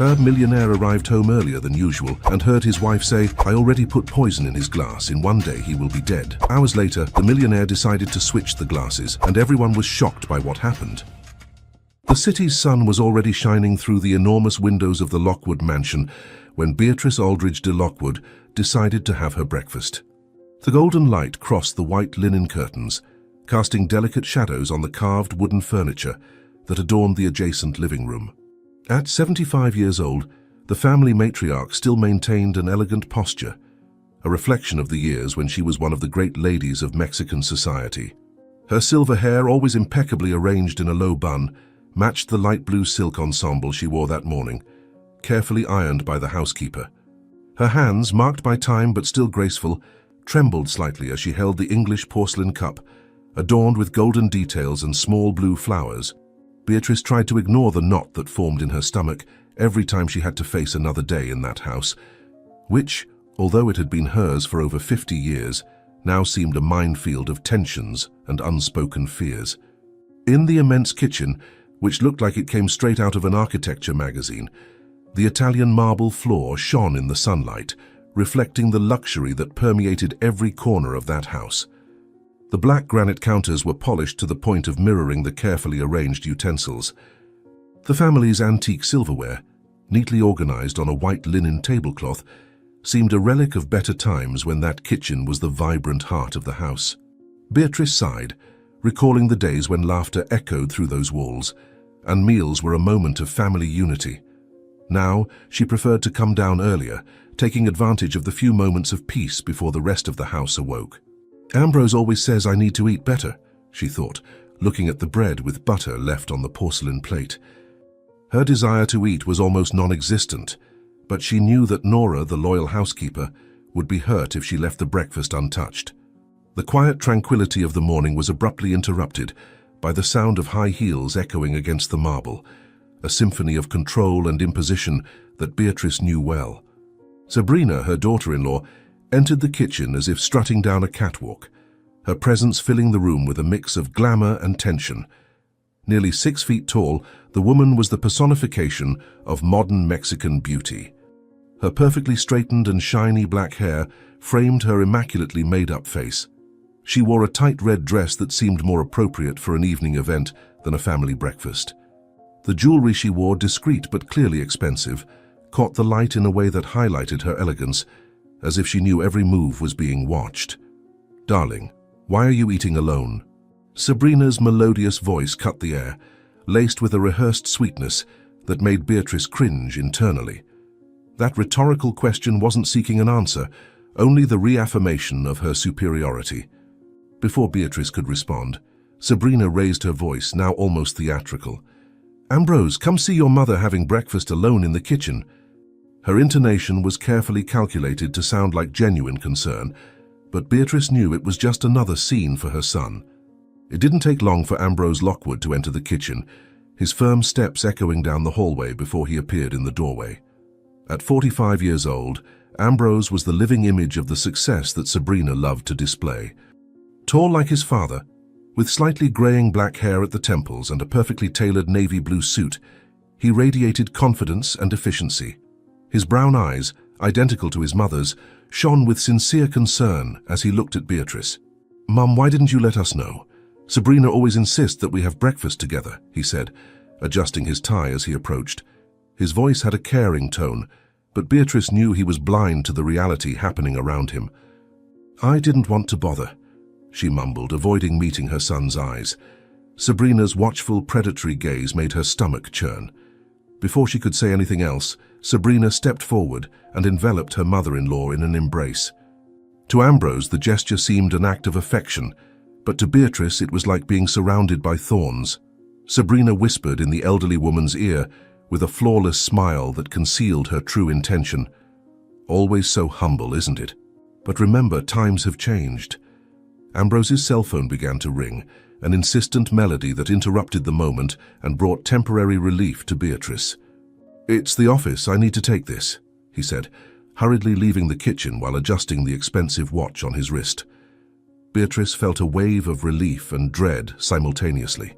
Millionaire arrived home earlier than usual and heard his wife say, "I already put poison in his glass. In one day he will be dead." Hours later, the millionaire decided to switch the glasses, and everyone was shocked by what happened. The city's sun was already shining through the enormous windows of the Lockwood mansion when Beatrice Aldridge de Lockwood decided to have her breakfast. The golden light crossed the white linen curtains, casting delicate shadows on the carved wooden furniture that adorned the adjacent living room. At 75 years old, the family matriarch still maintained an elegant posture, a reflection of the years when she was one of the great ladies of Mexican society. Her silver hair, always impeccably arranged in a low bun, matched the light blue silk ensemble she wore that morning, carefully ironed by the housekeeper. Her hands, marked by time but still graceful, trembled slightly as she held the English porcelain cup, adorned with golden details and small blue flowers. Beatrice tried to ignore the knot that formed in her stomach every time she had to face another day in that house, which, although it had been hers for over 50 years, now seemed a minefield of tensions and unspoken fears. In the immense kitchen, which looked like it came straight out of an architecture magazine, the Italian marble floor shone in the sunlight, reflecting the luxury that permeated every corner of that house. The black granite counters were polished to the point of mirroring the carefully arranged utensils. The family's antique silverware, neatly organized on a white linen tablecloth, seemed a relic of better times when that kitchen was the vibrant heart of the house. Beatrice sighed, recalling the days when laughter echoed through those walls, and meals were a moment of family unity. Now, she preferred to come down earlier, taking advantage of the few moments of peace before the rest of the house awoke. "Ambrose always says I need to eat better," she thought, looking at the bread with butter left on the porcelain plate. Her desire to eat was almost non-existent, but she knew that Nora, the loyal housekeeper, would be hurt if she left the breakfast untouched. The quiet tranquility of the morning was abruptly interrupted by the sound of high heels echoing against the marble, a symphony of control and imposition that Beatrice knew well. Sabrina, her daughter-in-law, entered the kitchen as if strutting down a catwalk, her presence filling the room with a mix of glamour and tension. Nearly 6 feet tall, the woman was the personification of modern Mexican beauty. Her perfectly straightened and shiny black hair framed her immaculately made-up face. She wore a tight red dress that seemed more appropriate for an evening event than a family breakfast. The jewelry she wore, discreet but clearly expensive, caught the light in a way that highlighted her elegance, as if she knew every move was being watched. "Darling, why are you eating alone?" Sabrina's melodious voice cut the air, laced with a rehearsed sweetness that made Beatrice cringe internally. That rhetorical question wasn't seeking an answer, only the reaffirmation of her superiority. Before Beatrice could respond, Sabrina raised her voice, now almost theatrical. "Ambrose, come see your mother having breakfast alone in the kitchen." Her intonation was carefully calculated to sound like genuine concern, but Beatrice knew it was just another scene for her son. It didn't take long for Ambrose Lockwood to enter the kitchen, his firm steps echoing down the hallway before he appeared in the doorway. At 45 years old, Ambrose was the living image of the success that Sabrina loved to display. Tall like his father, with slightly graying black hair at the temples and a perfectly tailored navy blue suit, he radiated confidence and efficiency. His brown eyes, identical to his mother's, shone with sincere concern as he looked at Beatrice. "Mum, why didn't you let us know? Sabrina always insists that we have breakfast together," he said, adjusting his tie as he approached. His voice had a caring tone, but Beatrice knew he was blind to the reality happening around him. "I didn't want to bother," she mumbled, avoiding meeting her son's eyes. Sabrina's watchful, predatory gaze made her stomach churn. Before she could say anything else, Sabrina stepped forward and enveloped her mother-in-law in an embrace. To Ambrose, the gesture seemed an act of affection, but to Beatrice it was like being surrounded by thorns. Sabrina whispered in the elderly woman's ear with a flawless smile that concealed her true intention. "Always so humble, isn't it? But remember, times have changed." Ambrose's cell phone began to ring, an insistent melody that interrupted the moment and brought temporary relief to Beatrice. "It's the office, I need to take this," he said, hurriedly leaving the kitchen while adjusting the expensive watch on his wrist. Beatrice felt a wave of relief and dread simultaneously.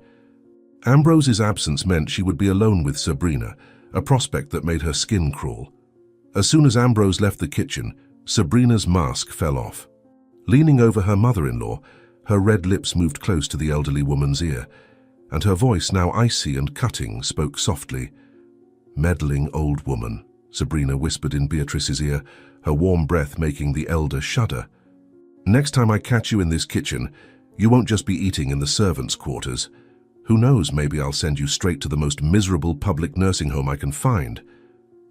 Ambrose's absence meant she would be alone with Sabrina, a prospect that made her skin crawl. As soon as Ambrose left the kitchen, Sabrina's mask fell off. Leaning over her mother-in-law, her red lips moved close to the elderly woman's ear, and her voice, now icy and cutting, spoke softly. "Meddling old woman," Sabrina whispered in Beatrice's ear, her warm breath making the elder shudder. "Next time I catch you in this kitchen, you won't just be eating in the servants' quarters. Who knows, maybe I'll send you straight to the most miserable public nursing home I can find.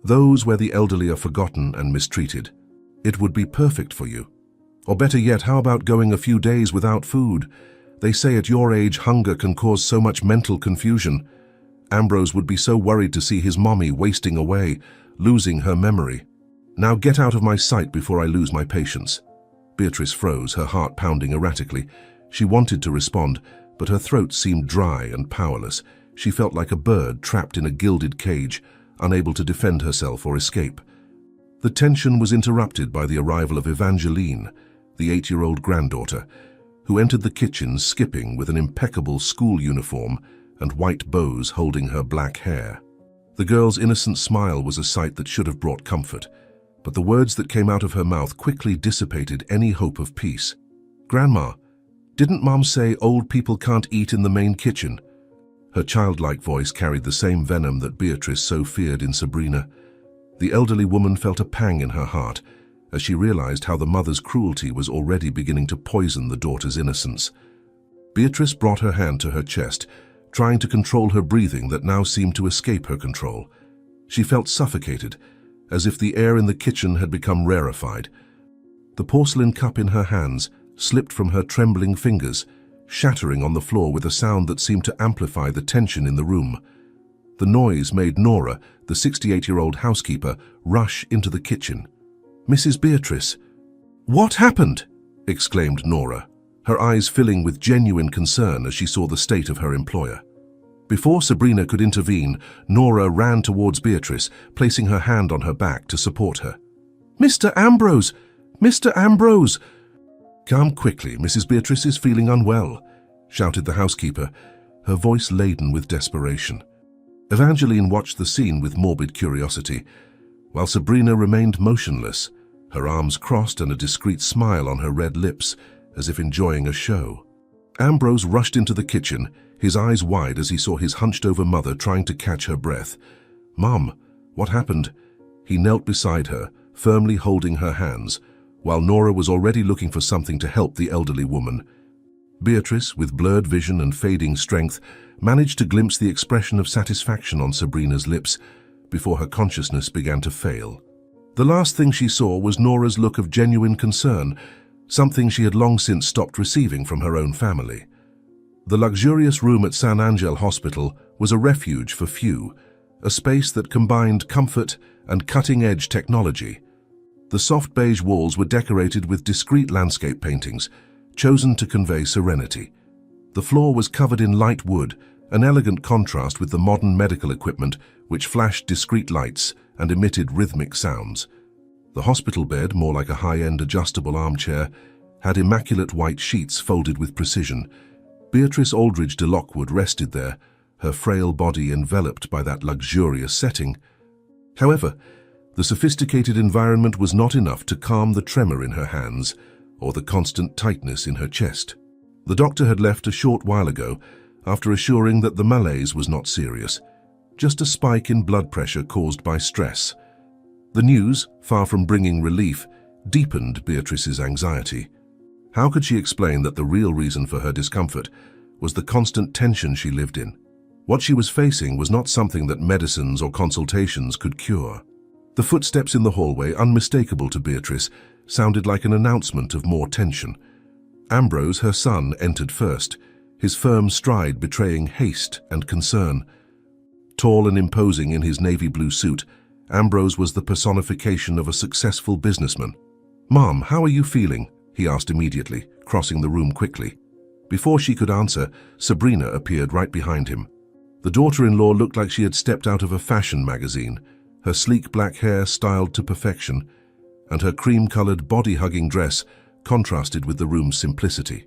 Those where the elderly are forgotten and mistreated. It would be perfect for you. Or better yet, how about going a few days without food? They say at your age, hunger can cause so much mental confusion. Ambrose would be so worried to see his mommy wasting away, losing her memory. Now get out of my sight before I lose my patience." Beatrice froze, her heart pounding erratically. She wanted to respond, but her throat seemed dry and powerless. She felt like a bird trapped in a gilded cage, unable to defend herself or escape. The tension was interrupted by the arrival of Evangeline, the 8-year-old granddaughter, who entered the kitchen skipping with an impeccable school uniform and white bows holding her black hair. The girl's innocent smile was a sight that should have brought comfort, but the words that came out of her mouth quickly dissipated any hope of peace. "Grandma, didn't Mom say old people can't eat in the main kitchen?" Her childlike voice carried the same venom that Beatrice so feared in Sabrina. The elderly woman felt a pang in her heart as she realized how the mother's cruelty was already beginning to poison the daughter's innocence. Beatrice brought her hand to her chest, trying to control her breathing that now seemed to escape her control. She felt suffocated, as if the air in the kitchen had become rarefied. The porcelain cup in her hands slipped from her trembling fingers, shattering on the floor with a sound that seemed to amplify the tension in the room. The noise made Nora, the 68-year-old housekeeper, rush into the kitchen. "Mrs. Beatrice." "What happened?" exclaimed Nora, her eyes filling with genuine concern as she saw the state of her employer. Before Sabrina could intervene, Nora ran towards Beatrice, placing her hand on her back to support her. "Mr. Ambrose! Mr. Ambrose!" "Calm quickly, Mrs. Beatrice is feeling unwell," shouted the housekeeper, her voice laden with desperation. Evangeline watched the scene with morbid curiosity, while Sabrina remained motionless, her arms crossed and a discreet smile on her red lips, as if enjoying a show. Ambrose rushed into the kitchen, his eyes wide as he saw his hunched-over mother trying to catch her breath. "Mom, what happened?" He knelt beside her, firmly holding her hands, while Nora was already looking for something to help the elderly woman. Beatrice, with blurred vision and fading strength, managed to glimpse the expression of satisfaction on Sabrina's lips before her consciousness began to fail. The last thing she saw was Nora's look of genuine concern, something she had long since stopped receiving from her own family. The luxurious room at San Angel Hospital was a refuge for few, a space that combined comfort and cutting-edge technology. The soft beige walls were decorated with discreet landscape paintings, chosen to convey serenity. The floor was covered in light wood, an elegant contrast with the modern medical equipment which flashed discreet lights and emitted rhythmic sounds. The hospital bed, more like a high-end adjustable armchair, had immaculate white sheets folded with precision. Beatrice Aldridge de Lockwood rested there, her frail body enveloped by that luxurious setting. However, the sophisticated environment was not enough to calm the tremor in her hands or the constant tightness in her chest. The doctor had left a short while ago, after assuring that the malaise was not serious, just a spike in blood pressure caused by stress. The news, far from bringing relief, deepened Beatrice's anxiety. How could she explain that the real reason for her discomfort was the constant tension she lived in? What she was facing was not something that medicines or consultations could cure. The footsteps in the hallway, unmistakable to Beatrice, sounded like an announcement of more tension. Ambrose, her son, entered first, his firm stride betraying haste and concern. Tall and imposing in his navy blue suit, Ambrose was the personification of a successful businessman. "Mom, how are you feeling?" he asked immediately, crossing the room quickly. Before she could answer, Sabrina appeared right behind him. The daughter-in-law looked like she had stepped out of a fashion magazine, her sleek black hair styled to perfection, and her cream-colored body-hugging dress contrasted with the room's simplicity.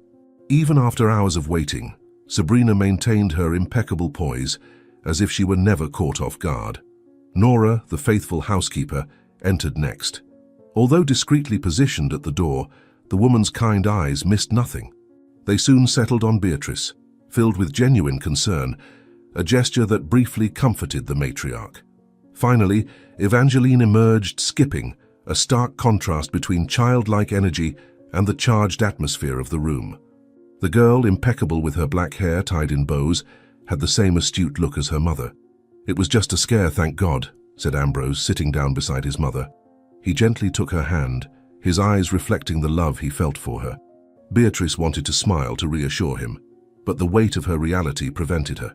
Even after hours of waiting, Sabrina maintained her impeccable poise, as if she were never caught off guard. Nora, the faithful housekeeper, entered next. Although discreetly positioned at the door, the woman's kind eyes missed nothing. They soon settled on Beatrice, filled with genuine concern, a gesture that briefly comforted the matriarch. Finally, Evangeline emerged skipping, a stark contrast between childlike energy and the charged atmosphere of the room. The girl, impeccable with her black hair tied in bows, had the same astute look as her mother. "It was just a scare, thank God," said Ambrose, sitting down beside his mother. He gently took her hand, his eyes reflecting the love he felt for her. Beatrice wanted to smile to reassure him, but the weight of her reality prevented her.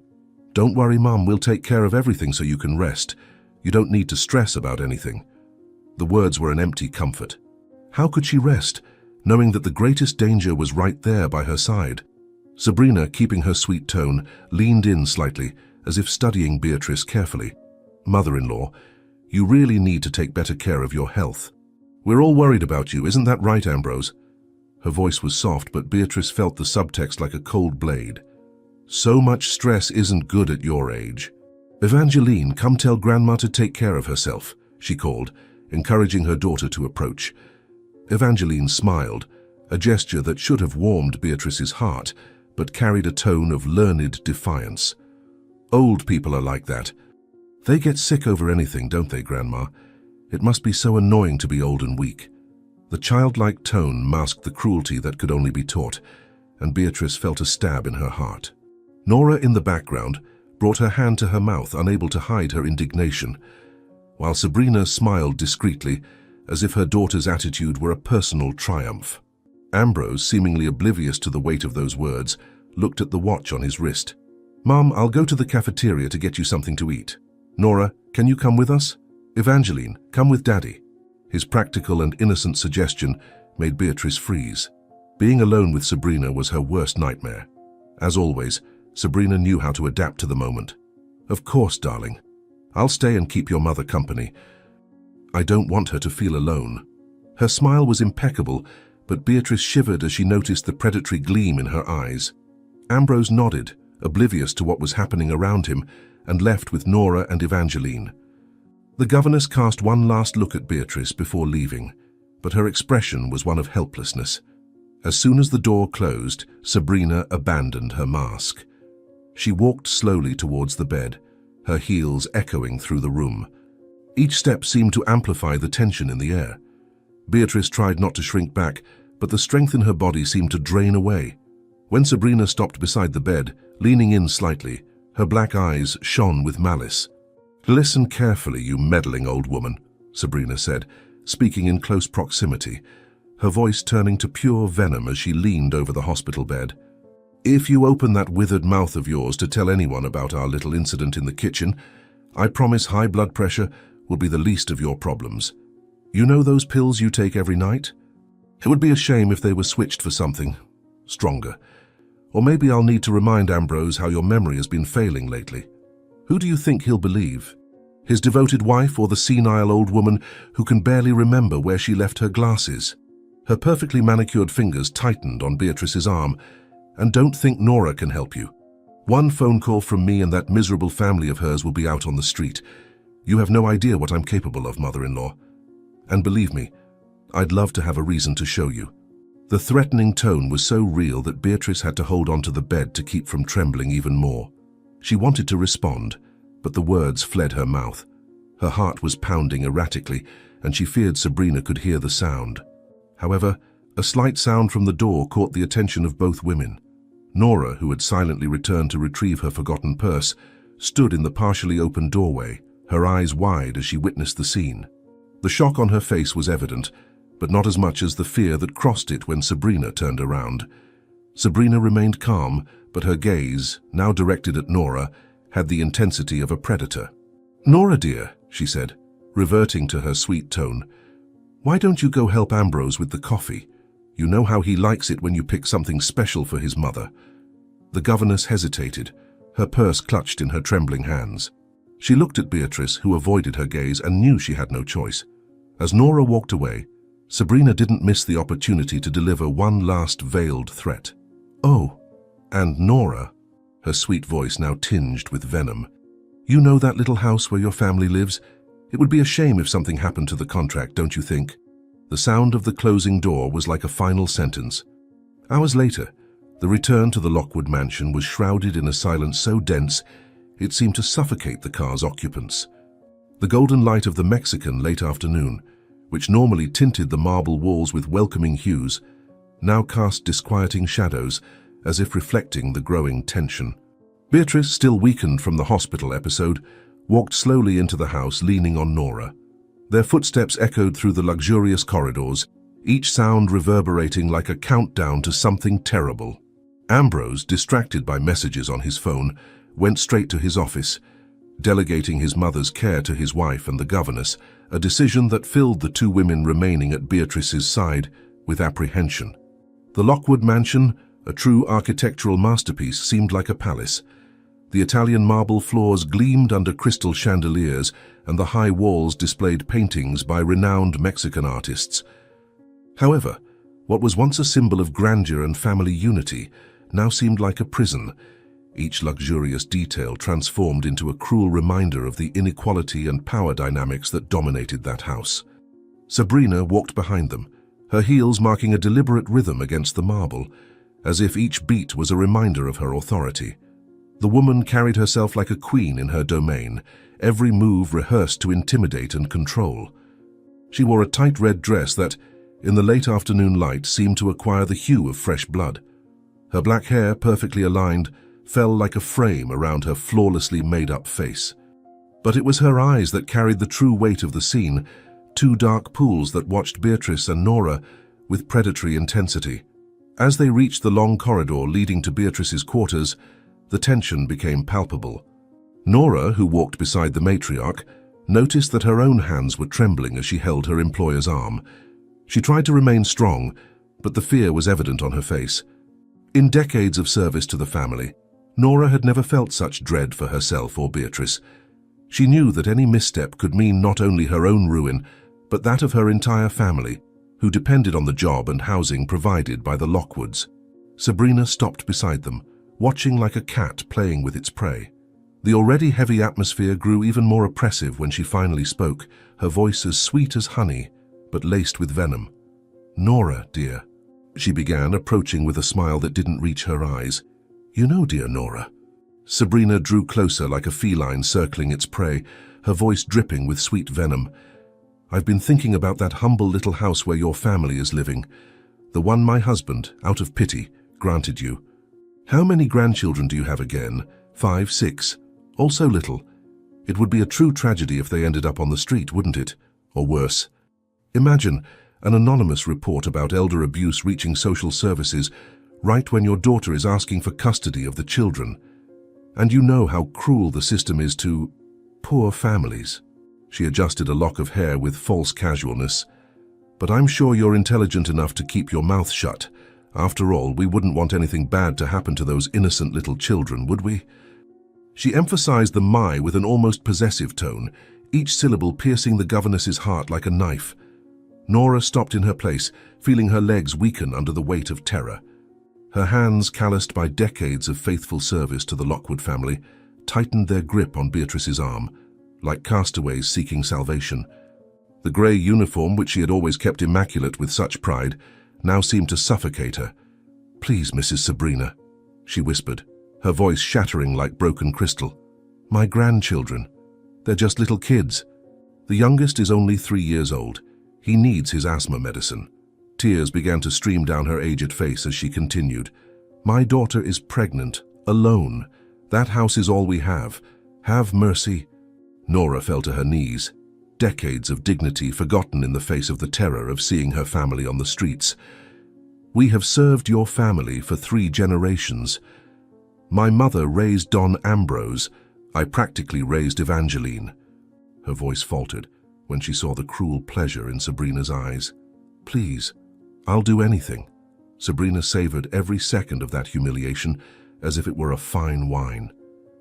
"Don't worry, Mum, we'll take care of everything so you can rest. You don't need to stress about anything." The words were an empty comfort. How could she rest, knowing that the greatest danger was right there by her side? Sabrina, keeping her sweet tone, leaned in slightly, as if studying Beatrice carefully. "Mother-in-law, you really need to take better care of your health. We're all worried about you, isn't that right, Ambrose?" Her voice was soft, but Beatrice felt the subtext like a cold blade. "So much stress isn't good at your age. Evangeline, come tell Grandma to take care of herself," she called, encouraging her daughter to approach. Evangeline smiled, a gesture that should have warmed Beatrice's heart, but carried a tone of learned defiance. "Old people are like that. They get sick over anything, don't they, Grandma? It must be so annoying to be old and weak." The childlike tone masked the cruelty that could only be taught, and Beatrice felt a stab in her heart. Nora, in the background, brought her hand to her mouth, unable to hide her indignation, while Sabrina smiled discreetly, as if her daughter's attitude were a personal triumph. Ambrose, seemingly oblivious to the weight of those words, looked at the watch on his wrist. "Mom, I'll go to the cafeteria to get you something to eat. Nora, can you come with us? Evangeline, come with Daddy." His practical and innocent suggestion made Beatrice freeze. Being alone with Sabrina was her worst nightmare. As always, Sabrina knew how to adapt to the moment. "Of course, darling. I'll stay and keep your mother company. I don't want her to feel alone." Her smile was impeccable, but Beatrice shivered as she noticed the predatory gleam in her eyes. Ambrose nodded, oblivious to what was happening around him, and left with Nora and Evangeline. The governess cast one last look at Beatrice before leaving, but her expression was one of helplessness. As soon as the door closed, Sabrina abandoned her mask. She walked slowly towards the bed, her heels echoing through the room. Each step seemed to amplify the tension in the air. Beatrice tried not to shrink back, but the strength in her body seemed to drain away. When Sabrina stopped beside the bed, leaning in slightly, her black eyes shone with malice. "Listen carefully, you meddling old woman," Sabrina said, speaking in close proximity, her voice turning to pure venom as she leaned over the hospital bed. "If you open that withered mouth of yours to tell anyone about our little incident in the kitchen, I promise high blood pressure will be the least of your problems. You know those pills you take every night? It would be a shame if they were switched for something stronger. Or maybe I'll need to remind Ambrose how your memory has been failing lately. Who do you think he'll believe? His devoted wife or the senile old woman who can barely remember where she left her glasses?" Her perfectly manicured fingers tightened on Beatrice's arm. "And don't think Nora can help you. One phone call from me and that miserable family of hers will be out on the street. You have no idea what I'm capable of, mother-in-law. And believe me, I'd love to have a reason to show you." The threatening tone was so real that Beatrice had to hold onto the bed to keep from trembling even more. She wanted to respond, but the words fled her mouth. Her heart was pounding erratically, and she feared Sabrina could hear the sound. However, a slight sound from the door caught the attention of both women. Nora, who had silently returned to retrieve her forgotten purse, stood in the partially open doorway, her eyes wide as she witnessed the scene. The shock on her face was evident, but not as much as the fear that crossed it when Sabrina turned around. Sabrina remained calm, but her gaze, now directed at Nora, had the intensity of a predator. "Nora, dear," she said, reverting to her sweet tone, "why don't you go help Ambrose with the coffee? You know how he likes it when you pick something special for his mother." The governess hesitated, her purse clutched in her trembling hands. She looked at Beatrice, who avoided her gaze and knew she had no choice. As Nora walked away, Sabrina didn't miss the opportunity to deliver one last veiled threat. "Oh, and Nora," her sweet voice now tinged with venom, You know that little house where your family lives? It would be a shame if something happened to the contract, don't you think? The sound of the closing door was like a final sentence. Hours later, the return to the Lockwood mansion was shrouded in a silence so dense it seemed to suffocate the car's occupants. The golden light of the Mexican late afternoon, which normally tinted the marble walls with welcoming hues, now cast disquieting shadows as if reflecting the growing tension. Beatrice, still weakened from the hospital episode, walked slowly into the house leaning on Nora. Their footsteps echoed through the luxurious corridors, each sound reverberating like a countdown to something terrible. Ambrose, distracted by messages on his phone, went straight to his office, delegating his mother's care to his wife and the governess, a decision that filled the two women remaining at Beatrice's side with apprehension. The Lockwood mansion, a true architectural masterpiece, seemed like a palace. The Italian marble floors gleamed under crystal chandeliers, and the high walls displayed paintings by renowned Mexican artists. However, what was once a symbol of grandeur and family unity now seemed like a prison, each luxurious detail transformed into a cruel reminder of the inequality and power dynamics that dominated that house. Sabrina walked behind them, her heels marking a deliberate rhythm against the marble, as if each beat was a reminder of her authority. The woman carried herself like a queen in her domain, every move rehearsed to intimidate and control. She wore a tight red dress that, in the late afternoon light, seemed to acquire the hue of fresh blood. Her black hair, perfectly aligned, fell like a frame around her flawlessly made-up face. But it was her eyes that carried the true weight of the scene, two dark pools that watched Beatrice and Nora with predatory intensity. As they reached the long corridor leading to Beatrice's quarters, the tension became palpable. Nora, who walked beside the matriarch, noticed that her own hands were trembling as she held her employer's arm. She tried to remain strong, but the fear was evident on her face. In decades of service to the family, Nora had never felt such dread for herself or Beatrice. She knew that any misstep could mean not only her own ruin, but that of her entire family, who depended on the job and housing provided by the Lockwoods. Sabrina stopped beside them, watching like a cat playing with its prey. The already heavy atmosphere grew even more oppressive when she finally spoke, her voice as sweet as honey, but laced with venom. "Nora, dear," she began, approaching with a smile that didn't reach her eyes. "You know, dear Nora." Sabrina drew closer like a feline circling its prey, her voice dripping with sweet venom. "I've been thinking about that humble little house where your family is living, the one my husband, out of pity, granted you. How many grandchildren do you have again? 5, 6? All so little. It would be a true tragedy if they ended up on the street, wouldn't it? Or worse. Imagine an anonymous report about elder abuse reaching social services right when your daughter is asking for custody of the children. And you know how cruel the system is to poor families." She adjusted a lock of hair with false casualness. "But I'm sure you're intelligent enough to keep your mouth shut. After all, we wouldn't want anything bad to happen to those innocent little children, would we?" She emphasized the "my" with an almost possessive tone, each syllable piercing the governess's heart like a knife. Nora stopped in her place, feeling her legs weaken under the weight of terror. Her hands, calloused by decades of faithful service to the Lockwood family, tightened their grip on Beatrice's arm, like castaways seeking salvation. The grey uniform, which she had always kept immaculate with such pride, now seemed to suffocate her. "Please, Mrs. Sabrina," she whispered, her voice shattering like broken crystal. "My grandchildren. They're just little kids. The youngest is only 3 years old. He needs his asthma medicine." Tears began to stream down her aged face as she continued. "My daughter is pregnant, alone. That house is all we have. Have mercy." Nora fell to her knees, decades of dignity forgotten in the face of the terror of seeing her family on the streets. "We have served your family for 3 generations. My mother raised Don Ambrose. I practically raised Evangeline." Her voice faltered when she saw the cruel pleasure in Sabrina's eyes. "Please, I'll do anything." Sabrina savored every second of that humiliation as if it were a fine wine.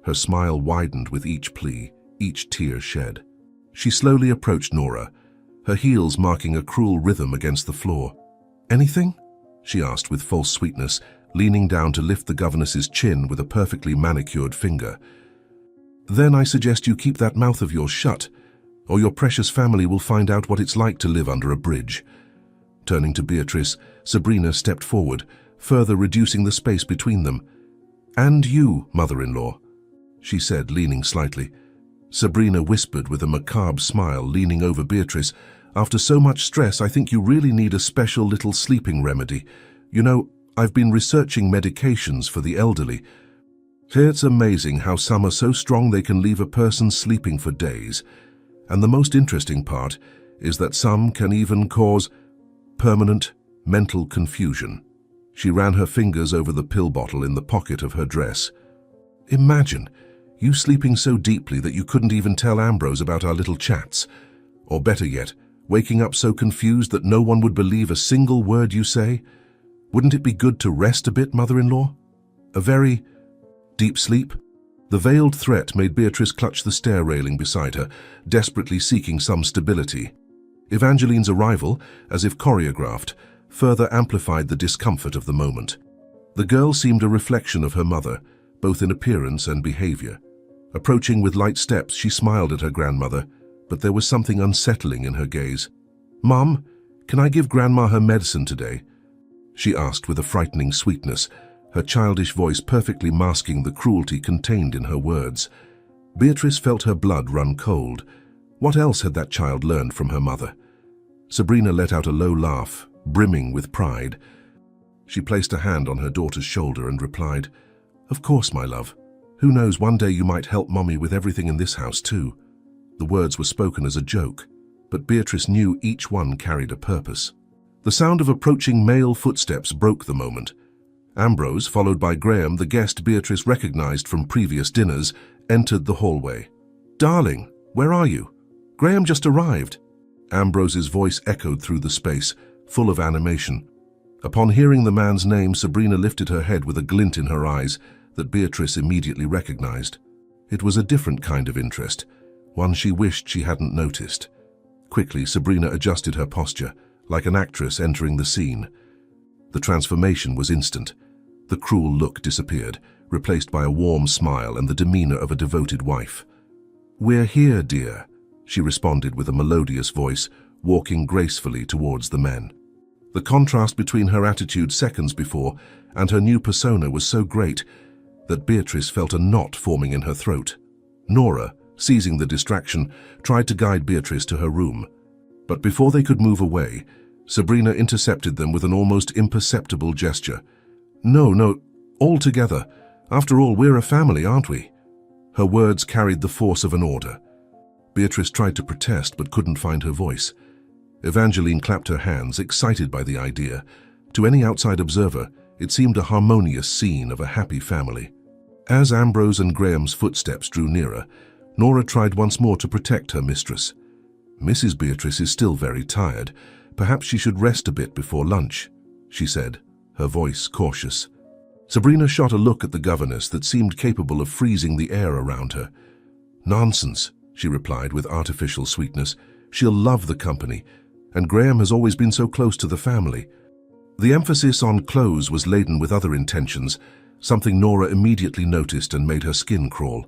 Her smile widened with each plea, each tear shed. She slowly approached Nora, her heels marking a cruel rhythm against the floor. "Anything?" she asked with false sweetness, leaning down to lift the governess's chin with a perfectly manicured finger. Then I suggest you keep that mouth of yours shut, or your precious family will find out what it's like to live under a bridge." Turning to Beatrice, Sabrina stepped forward, further reducing the space between them. "And you, mother-in-law," she said, leaning slightly. Sabrina whispered with a macabre smile, leaning over Beatrice. "After so much stress, I think you really need a special little sleeping remedy. You know, I've been researching medications for the elderly. It's amazing how some are so strong they can leave a person sleeping for days. And the most interesting part is that some can even cause permanent mental confusion." She ran her fingers over the pill bottle in the pocket of her dress. "Imagine you sleeping so deeply that you couldn't even tell Ambrose about our little chats. Or better yet, waking up so confused that no one would believe a single word you say. Wouldn't it be good to rest a bit, mother-in-law? A very deep sleep?" The veiled threat made Beatrice clutch the stair railing beside her, desperately seeking some stability. Evangeline's arrival, as if choreographed, further amplified the discomfort of the moment. The girl seemed a reflection of her mother, both in appearance and behavior. Approaching with light steps, she smiled at her grandmother, but there was something unsettling in her gaze. "Mom, can I give Grandma her medicine today?" she asked with a frightening sweetness, her childish voice perfectly masking the cruelty contained in her words. Beatrice felt her blood run cold. What else had that child learned from her mother? Sabrina let out a low laugh, brimming with pride. She placed a hand on her daughter's shoulder and replied, "Of course, my love. Who knows, one day you might help Mommy with everything in this house too." The words were spoken as a joke, but Beatrice knew each one carried a purpose. The sound of approaching male footsteps broke the moment. Ambrose, followed by Graham, the guest Beatrice recognized from previous dinners, entered the hallway. "Darling, where are you? Graham just arrived." Ambrose's voice echoed through the space, full of animation. Upon hearing the man's name, Sabrina lifted her head with a glint in her eyes that Beatrice immediately recognized. It was a different kind of interest, one she wished she hadn't noticed. Quickly, Sabrina adjusted her posture, like an actress entering the scene. The transformation was instant. The cruel look disappeared, replaced by a warm smile and the demeanor of a devoted wife. "We're here, dear," she responded with a melodious voice, walking gracefully towards the men. The contrast between her attitude seconds before and her new persona was so great that Beatrice felt a knot forming in her throat. Nora, seizing the distraction, tried to guide Beatrice to her room. But before they could move away, Sabrina intercepted them with an almost imperceptible gesture. No, all together. After all, we're a family, aren't we?" Her words carried the force of an order. Beatrice tried to protest but couldn't find her voice. Evangeline clapped her hands, excited by the idea. To any outside observer, it seemed a harmonious scene of a happy family. As Ambrose and Graham's footsteps drew nearer, Nora tried once more to protect her mistress. "Mrs. Beatrice is still very tired. Perhaps she should rest a bit before lunch," she said, her voice cautious. Sabrina shot a look at the governess that seemed capable of freezing the air around her. "Nonsense," she replied with artificial sweetness. "She'll love the company, and Graham has always been so close to the family." The emphasis on clothes was laden with other intentions, something Nora immediately noticed and made her skin crawl.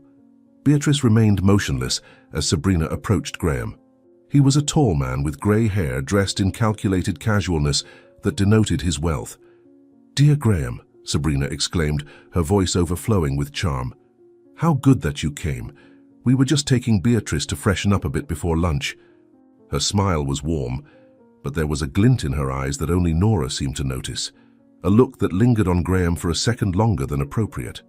Beatrice remained motionless as Sabrina approached Graham. He was a tall man with grey hair, dressed in calculated casualness that denoted his wealth. "Dear Graham," Sabrina exclaimed, her voice overflowing with charm. "How good that you came. We were just taking Beatrice to freshen up a bit before lunch." Her smile was warm, but there was a glint in her eyes that only Nora seemed to notice, a look that lingered on Graham for a second longer than appropriate.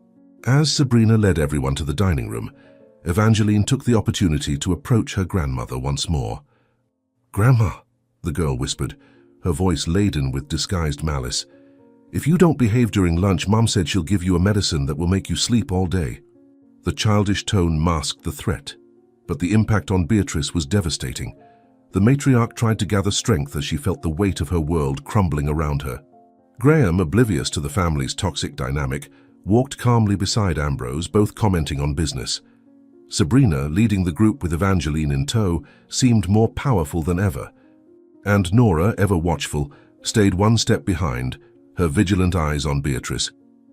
As Sabrina led everyone to the dining room, Evangeline took the opportunity to approach her grandmother once more. "Grandma," the girl whispered, her voice laden with disguised malice, "if you don't behave during lunch, Mom said she'll give you a medicine that will make you sleep all day." The childish tone masked the threat, but the impact on Beatrice was devastating. The matriarch tried to gather strength as she felt the weight of her world crumbling around her. Graham, oblivious to the family's toxic dynamic, walked calmly beside Ambrose, both commenting on business. Sabrina, leading the group with Evangeline in tow, seemed more powerful than ever. And Nora, ever watchful, stayed one step behind, her vigilant eyes on Beatrice,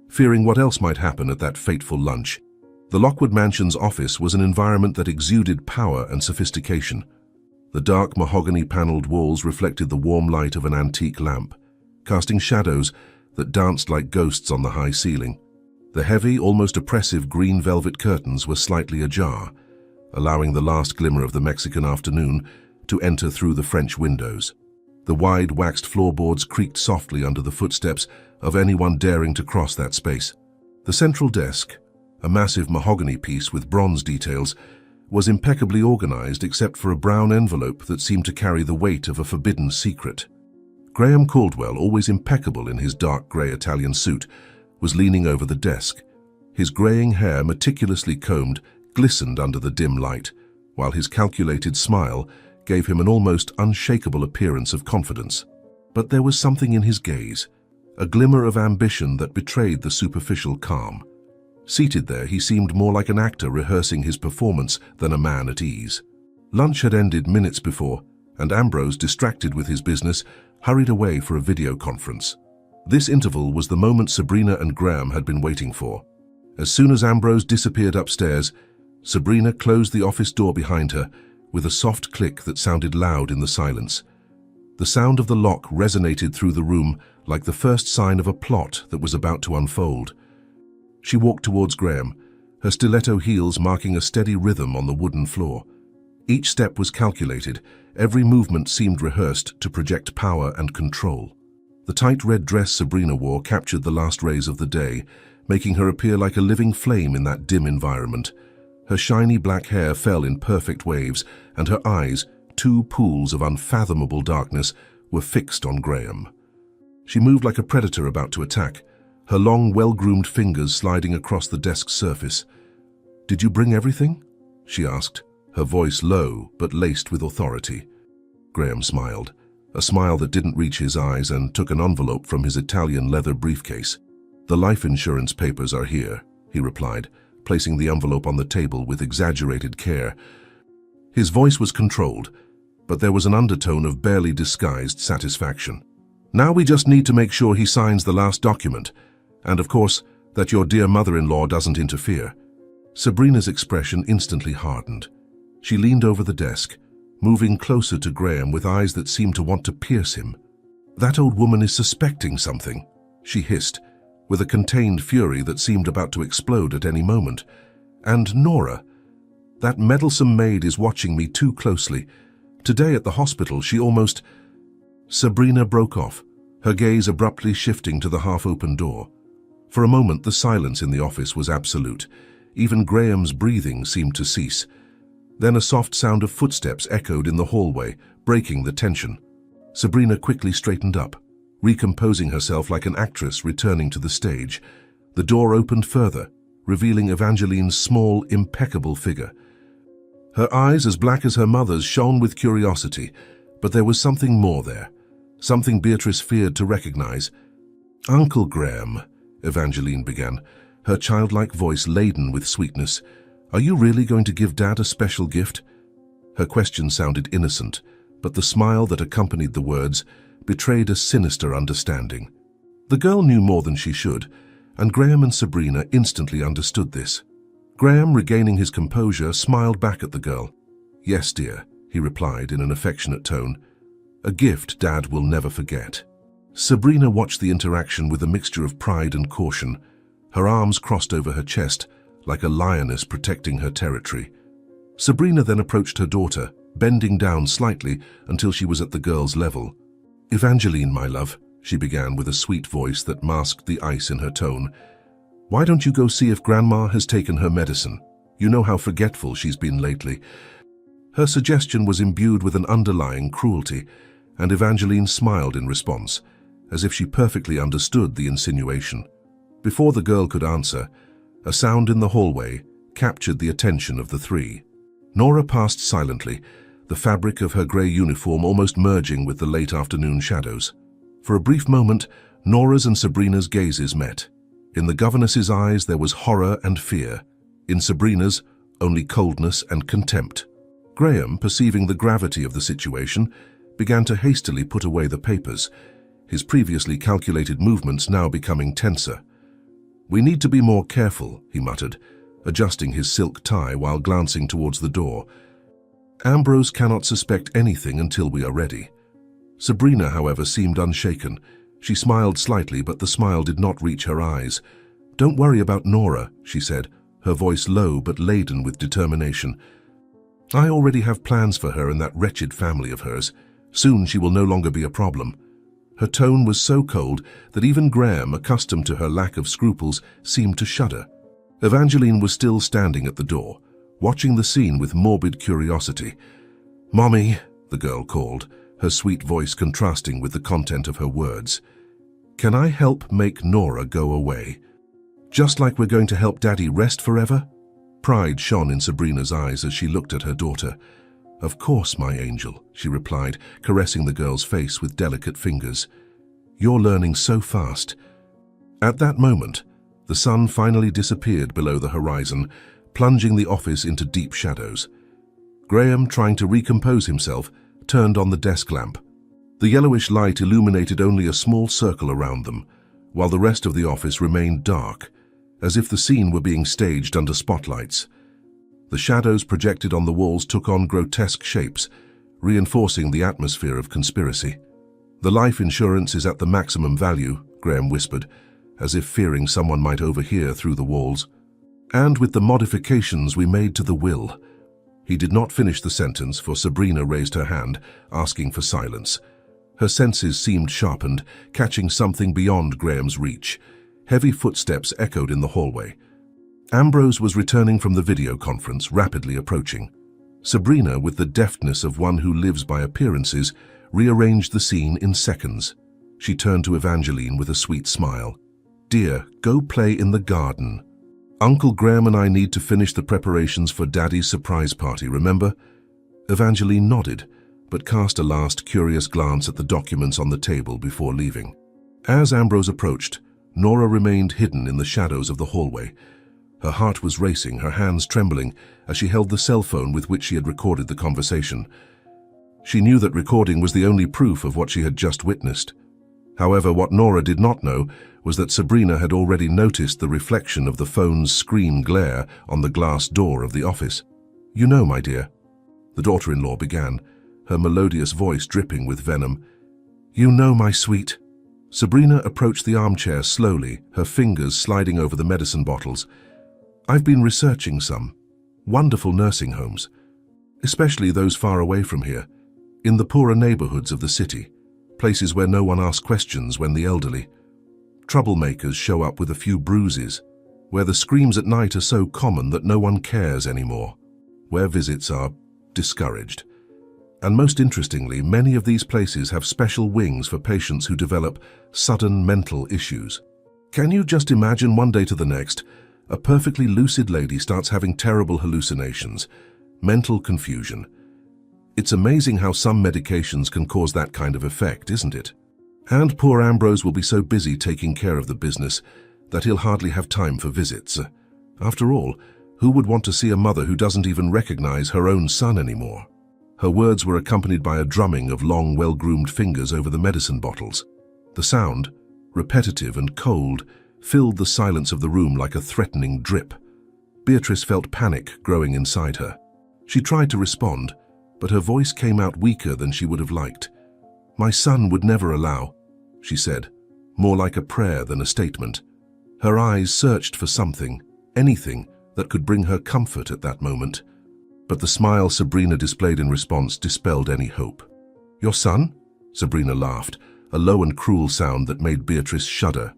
fearing what else might happen at that fateful lunch. The Lockwood Mansion's office was an environment that exuded power and sophistication. The dark mahogany-paneled walls reflected the warm light of an antique lamp, casting shadows that danced like ghosts on the high ceiling. The heavy, almost oppressive green velvet curtains were slightly ajar, allowing the last glimmer of the Mexican afternoon to enter through the French windows. The wide, waxed floorboards creaked softly under the footsteps of anyone daring to cross that space. The central desk, a massive mahogany piece with bronze details, was impeccably organized except for a brown envelope that seemed to carry the weight of a forbidden secret. Graham Caldwell, always impeccable in his dark grey Italian suit, was leaning over the desk. His greying hair, meticulously combed, glistened under the dim light, while his calculated smile gave him an almost unshakable appearance of confidence. But there was something in his gaze, a glimmer of ambition that betrayed the superficial calm. Seated there, he seemed more like an actor rehearsing his performance than a man at ease. Lunch had ended minutes before, and Ambrose, distracted with his business, hurried away for a video conference. This interval was the moment Sabrina and Graham had been waiting for. As soon as Ambrose disappeared upstairs, Sabrina closed the office door behind her with a soft click that sounded loud in the silence. The sound of the lock resonated through the room like the first sign of a plot that was about to unfold. She walked towards Graham, her stiletto heels marking a steady rhythm on the wooden floor. Each step was calculated, every movement seemed rehearsed to project power and control. The tight red dress Sabrina wore captured the last rays of the day, making her appear like a living flame in that dim environment. Her shiny black hair fell in perfect waves, and her eyes, two pools of unfathomable darkness, were fixed on Graham. She moved like a predator about to attack, her long, well-groomed fingers sliding across the desk's surface. "Did you bring everything?" she asked, her voice low but laced with authority. Graham smiled, a smile that didn't reach his eyes, and took an envelope from his Italian leather briefcase. "The life insurance papers are here," he replied, placing the envelope on the table with exaggerated care. His voice was controlled, but there was an undertone of barely disguised satisfaction. "Now we just need to make sure he signs the last document, and of course, that your dear mother-in-law doesn't interfere." Sabrina's expression instantly hardened. She leaned over the desk, moving closer to Graham with eyes that seemed to want to pierce him. "That old woman is suspecting something," she hissed, with a contained fury that seemed about to explode at any moment. "And Nora, that meddlesome maid, is watching me too closely. Today at the hospital, she almost—" Sabrina broke off, her gaze abruptly shifting to the half-open door. For a moment, the silence in the office was absolute. Even Graham's breathing seemed to cease. Then a soft sound of footsteps echoed in the hallway, breaking the tension. Sabrina quickly straightened up, recomposing herself like an actress returning to the stage. The door opened further, revealing Evangeline's small, impeccable figure. Her eyes, as black as her mother's, shone with curiosity, but there was something more there, something Beatrice feared to recognize. "Uncle Graham," Evangeline began, her childlike voice laden with sweetness, "are you really going to give Dad a special gift?" Her question sounded innocent, but the smile that accompanied the words betrayed a sinister understanding. The girl knew more than she should, and Graham and Sabrina instantly understood this. Graham, regaining his composure, smiled back at the girl. "Yes, dear," he replied in an affectionate tone. "A gift Dad will never forget." Sabrina watched the interaction with a mixture of pride and caution, her arms crossed over her chest, like a lioness protecting her territory. Sabrina then approached her daughter, bending down slightly until she was at the girl's level. "Evangeline, my love," she began with a sweet voice that masked the ice in her tone, "why don't you go see if Grandma has taken her medicine? You know how forgetful she's been lately." Her suggestion was imbued with an underlying cruelty, and Evangeline smiled in response, as if she perfectly understood the insinuation. Before the girl could answer, a sound in the hallway captured the attention of the three. Nora passed silently, the fabric of her grey uniform almost merging with the late afternoon shadows. For a brief moment, Nora's and Sabrina's gazes met. In the governess's eyes there was horror and fear. In Sabrina's, only coldness and contempt. Graham, perceiving the gravity of the situation, began to hastily put away the papers, his previously calculated movements now becoming tenser. "We need to be more careful," he muttered, adjusting his silk tie while glancing towards the door. "Ambrose cannot suspect anything until we are ready." Sabrina, however, seemed unshaken. She smiled slightly, but the smile did not reach her eyes. "Don't worry about Nora," she said, her voice low but laden with determination. "I already have plans for her and that wretched family of hers. Soon she will no longer be a problem." Her tone was so cold that even Graham, accustomed to her lack of scruples, seemed to shudder. Evangeline was still standing at the door, watching the scene with morbid curiosity. "Mommy," the girl called, her sweet voice contrasting with the content of her words. "Can I help make Nora go away? Just like we're going to help Daddy rest forever?" Pride shone in Sabrina's eyes as she looked at her daughter. "Of course, my angel," she replied, caressing the girl's face with delicate fingers. "You're learning so fast." At that moment, the sun finally disappeared below the horizon, plunging the office into deep shadows. Graham, trying to recompose himself, turned on the desk lamp. The yellowish light illuminated only a small circle around them, while the rest of the office remained dark, as if the scene were being staged under spotlights. The shadows projected on the walls took on grotesque shapes, reinforcing the atmosphere of conspiracy. "The life insurance is at the maximum value," Graham whispered, as if fearing someone might overhear through the walls. "And with the modifications we made to the will." He did not finish the sentence, for Sabrina raised her hand, asking for silence. Her senses seemed sharpened, catching something beyond Graham's reach. Heavy footsteps echoed in the hallway. Ambrose was returning from the video conference, rapidly approaching. Sabrina, with the deftness of one who lives by appearances, rearranged the scene in seconds. She turned to Evangeline with a sweet smile. "Dear, go play in the garden. Uncle Graham and I need to finish the preparations for Daddy's surprise party, remember?" Evangeline nodded, but cast a last curious glance at the documents on the table before leaving. As Ambrose approached, Nora remained hidden in the shadows of the hallway. Her heart was racing, her hands trembling, as she held the cell phone with which she had recorded the conversation. She knew that recording was the only proof of what she had just witnessed. However, what Nora did not know was that Sabrina had already noticed the reflection of the phone's screen glare on the glass door of the office. "You know, my dear," the daughter-in-law began, her melodious voice dripping with venom. "You know, my sweet." Sabrina approached the armchair slowly, her fingers sliding over the medicine bottles. "I've been researching some wonderful nursing homes, especially those far away from here, in the poorer neighborhoods of the city, places where no one asks questions when the elderly. Troublemakers show up with a few bruises, where the screams at night are so common that no one cares anymore, where visits are discouraged. And most interestingly, many of these places have special wings for patients who develop sudden mental issues. Can you just imagine one day to the next, a perfectly lucid lady starts having terrible hallucinations, mental confusion? It's amazing how some medications can cause that kind of effect, isn't it? And poor Ambrose will be so busy taking care of the business that he'll hardly have time for visits. After all, who would want to see a mother who doesn't even recognize her own son anymore? Her words were accompanied by a drumming of long, well-groomed fingers over the medicine bottles. The sound, repetitive and cold, filled the silence of the room like a threatening drip. Beatrice felt panic growing inside her. She tried to respond, but her voice came out weaker than she would have liked. "My son would never allow," she said, more like a prayer than a statement. Her eyes searched for something, anything, that could bring her comfort at that moment. But the smile Sabrina displayed in response dispelled any hope. "Your son?" Sabrina laughed, a low and cruel sound that made Beatrice shudder.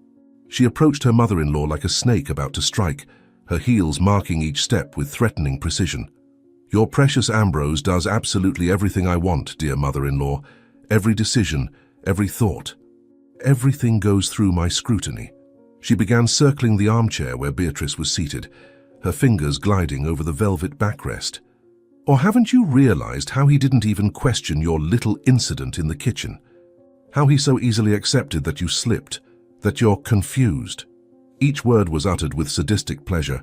She approached her mother-in-law like a snake about to strike, her heels marking each step with threatening precision. "Your precious Ambrose does absolutely everything I want, dear mother-in-law. Every decision, every thought. Everything goes through my scrutiny." She began circling the armchair where Beatrice was seated, her fingers gliding over the velvet backrest. "Or haven't you realized how he didn't even question your little incident in the kitchen? How he so easily accepted that you slipped, that you're confused?" Each word was uttered with sadistic pleasure.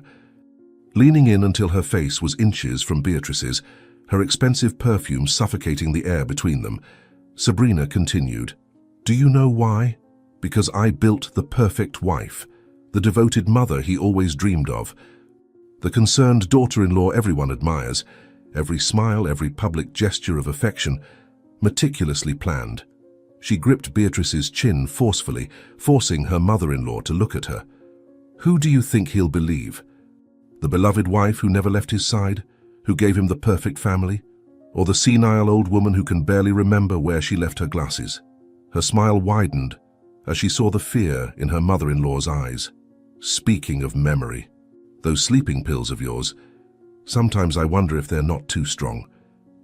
Leaning in until her face was inches from Beatrice's, her expensive perfume suffocating the air between them, Sabrina continued, "Do you know why? Because I built the perfect wife, the devoted mother he always dreamed of. The concerned daughter-in-law everyone admires, every smile, every public gesture of affection, meticulously planned. She gripped Beatrice's chin forcefully, forcing her mother-in-law to look at her. Who do you think he'll believe? The beloved wife who never left his side, who gave him the perfect family? Or the senile old woman who can barely remember where she left her glasses? Her smile widened as she saw the fear in her mother-in-law's eyes. Speaking of memory, those sleeping pills of yours, sometimes I wonder if they're not too strong.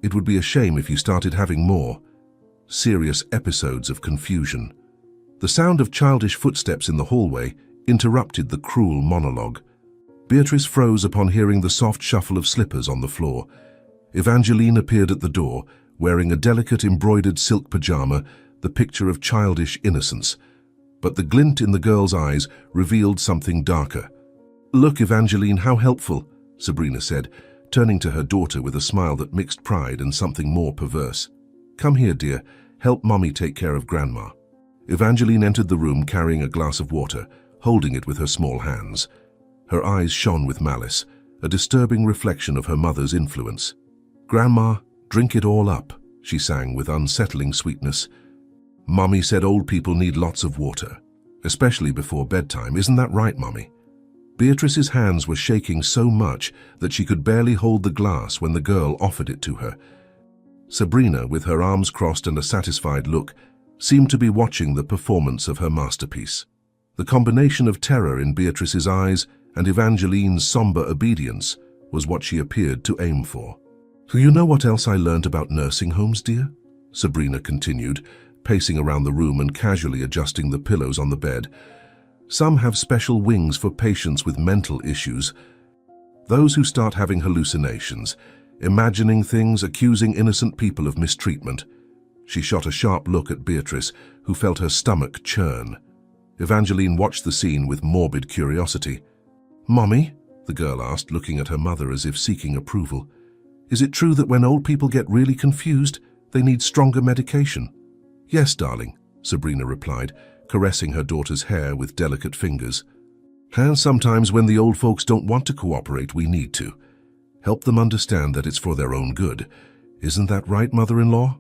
It would be a shame if you started having more. Serious episodes of confusion. The sound of childish footsteps in the hallway interrupted the cruel monologue. Beatrice froze upon hearing the soft shuffle of slippers on the floor. Evangeline appeared at the door, wearing a delicate embroidered silk pajama, the picture of childish innocence. But the glint in the girl's eyes revealed something darker. "Look, Evangeline, how helpful," Sabrina said, turning to her daughter with a smile that mixed pride and something more perverse. "Come here, dear. Help Mommy take care of Grandma." Evangeline entered the room carrying a glass of water, holding it with her small hands. Her eyes shone with malice, a disturbing reflection of her mother's influence. "Grandma, drink it all up," she sang with unsettling sweetness. "Mommy said old people need lots of water, especially before bedtime. Isn't that right, Mommy?" Beatrice's hands were shaking so much that she could barely hold the glass when the girl offered it to her. Sabrina, with her arms crossed and a satisfied look, seemed to be watching the performance of her masterpiece. The combination of terror in Beatrice's eyes and Evangeline's somber obedience was what she appeared to aim for. "You know what else I learned about nursing homes, dear?" Sabrina continued, pacing around the room and casually adjusting the pillows on the bed. "Some have special wings for patients with mental issues. Those who start having hallucinations, imagining things, accusing innocent people of mistreatment." She shot a sharp look at Beatrice, who felt her stomach churn. Evangeline watched the scene with morbid curiosity. "Mommy?" the girl asked, looking at her mother as if seeking approval. "Is it true that when old people get really confused, they need stronger medication?" "Yes, darling," Sabrina replied, caressing her daughter's hair with delicate fingers. "And sometimes when the old folks don't want to cooperate, we need to. Help them understand that it's for their own good. Isn't that right, mother-in-law?"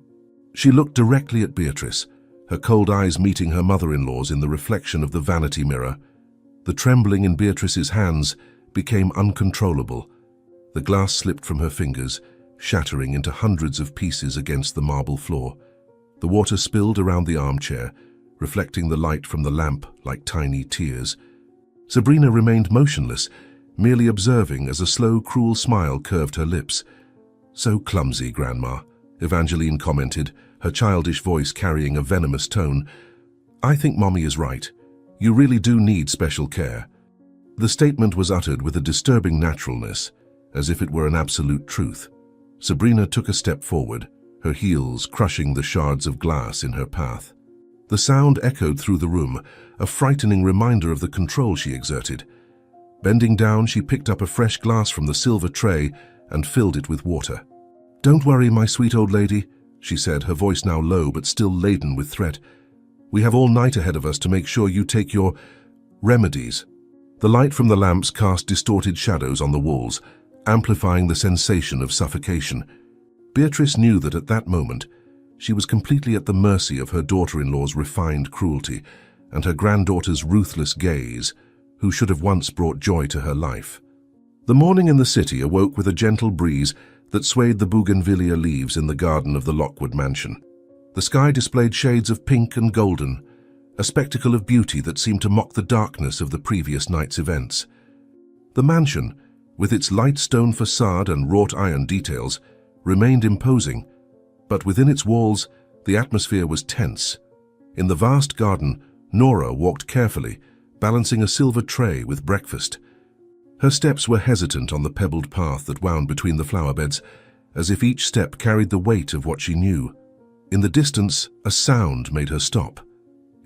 She looked directly at Beatrice, her cold eyes meeting her mother-in-law's in the reflection of the vanity mirror. The trembling in Beatrice's hands became uncontrollable. The glass slipped from her fingers, shattering into hundreds of pieces against the marble floor. The water spilled around the armchair, reflecting the light from the lamp like tiny tears. Sabrina remained motionless, merely observing as a slow, cruel smile curved her lips. "So clumsy, Grandma," Evangeline commented, her childish voice carrying a venomous tone. "I think Mommy is right. You really do need special care." The statement was uttered with a disturbing naturalness, as if it were an absolute truth. Sabrina took a step forward, her heels crushing the shards of glass in her path. The sound echoed through the room, a frightening reminder of the control she exerted. Bending down, she picked up a fresh glass from the silver tray and filled it with water. "Don't worry, my sweet old lady," she said, her voice now low but still laden with threat. "We have all night ahead of us to make sure you take your remedies." The light from the lamps cast distorted shadows on the walls, amplifying the sensation of suffocation. Beatrice knew that at that moment, she was completely at the mercy of her daughter-in-law's refined cruelty and her granddaughter's ruthless gaze, who should have once brought joy to her life. The morning in the city awoke with a gentle breeze that swayed the bougainvillea leaves in the garden of the Lockwood mansion. The sky displayed shades of pink and golden, a spectacle of beauty that seemed to mock the darkness of the previous night's events. The mansion, with its light stone facade and wrought iron details, remained imposing, but within its walls, the atmosphere was tense. In the vast garden, Nora walked carefully, balancing a silver tray with breakfast. Her steps were hesitant on the pebbled path that wound between the flower beds, as if each step carried the weight of what she knew. In the distance, a sound made her stop.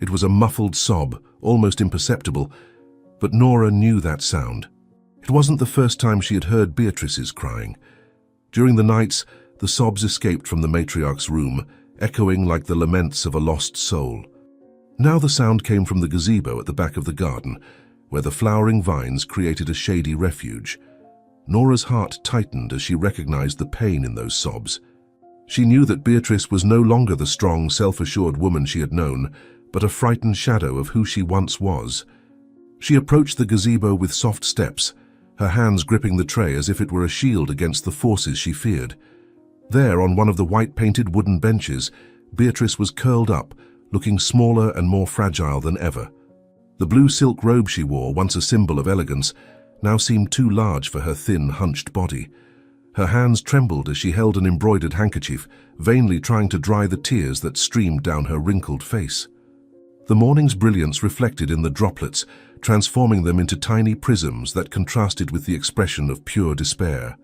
It was a muffled sob, almost imperceptible, but Nora knew that sound. It wasn't the first time she had heard Beatrice's crying. During the nights, the sobs escaped from the matriarch's room, echoing like the laments of a lost soul. Now the sound came from the gazebo at the back of the garden, where the flowering vines created a shady refuge. Nora's heart tightened as she recognized the pain in those sobs. She knew that Beatrice was no longer the strong, self-assured woman she had known, but a frightened shadow of who she once was. She approached the gazebo with soft steps, her hands gripping the tray as if it were a shield against the forces she feared. There, on one of the white-painted wooden benches, Beatrice was curled up, looking smaller and more fragile than ever. The blue silk robe she wore, once a symbol of elegance, now seemed too large for her thin, hunched body. Her hands trembled as she held an embroidered handkerchief, vainly trying to dry the tears that streamed down her wrinkled face. The morning's brilliance reflected in the droplets, transforming them into tiny prisms that contrasted with the expression of pure despair.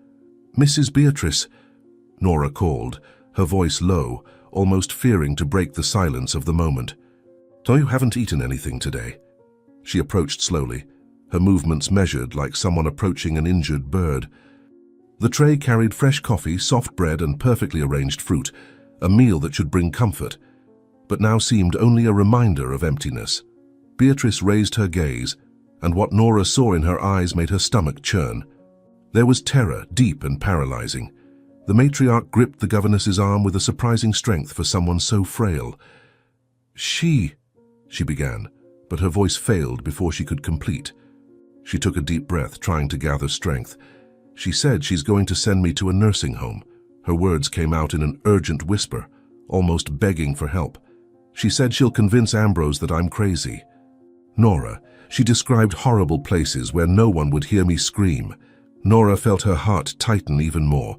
"Mrs. Beatrice," Nora called, her voice low, almost fearing to break the silence of the moment. "So you haven't eaten anything today?" She approached slowly, her movements measured like someone approaching an injured bird. The tray carried fresh coffee, soft bread, and perfectly arranged fruit, a meal that should bring comfort, but now seemed only a reminder of emptiness. Beatrice raised her gaze, and what Nora saw in her eyes made her stomach churn. There was terror, deep and paralyzing. The matriarch gripped the governess's arm with a surprising strength for someone so frail. She began, but her voice failed before she could complete. She took a deep breath, trying to gather strength. "She said she's going to send me to a nursing home." Her words came out in an urgent whisper, almost begging for help. "She said she'll convince Ambrose that I'm crazy." "Nora, she described horrible places where no one would hear me scream." Nora felt her heart tighten even more.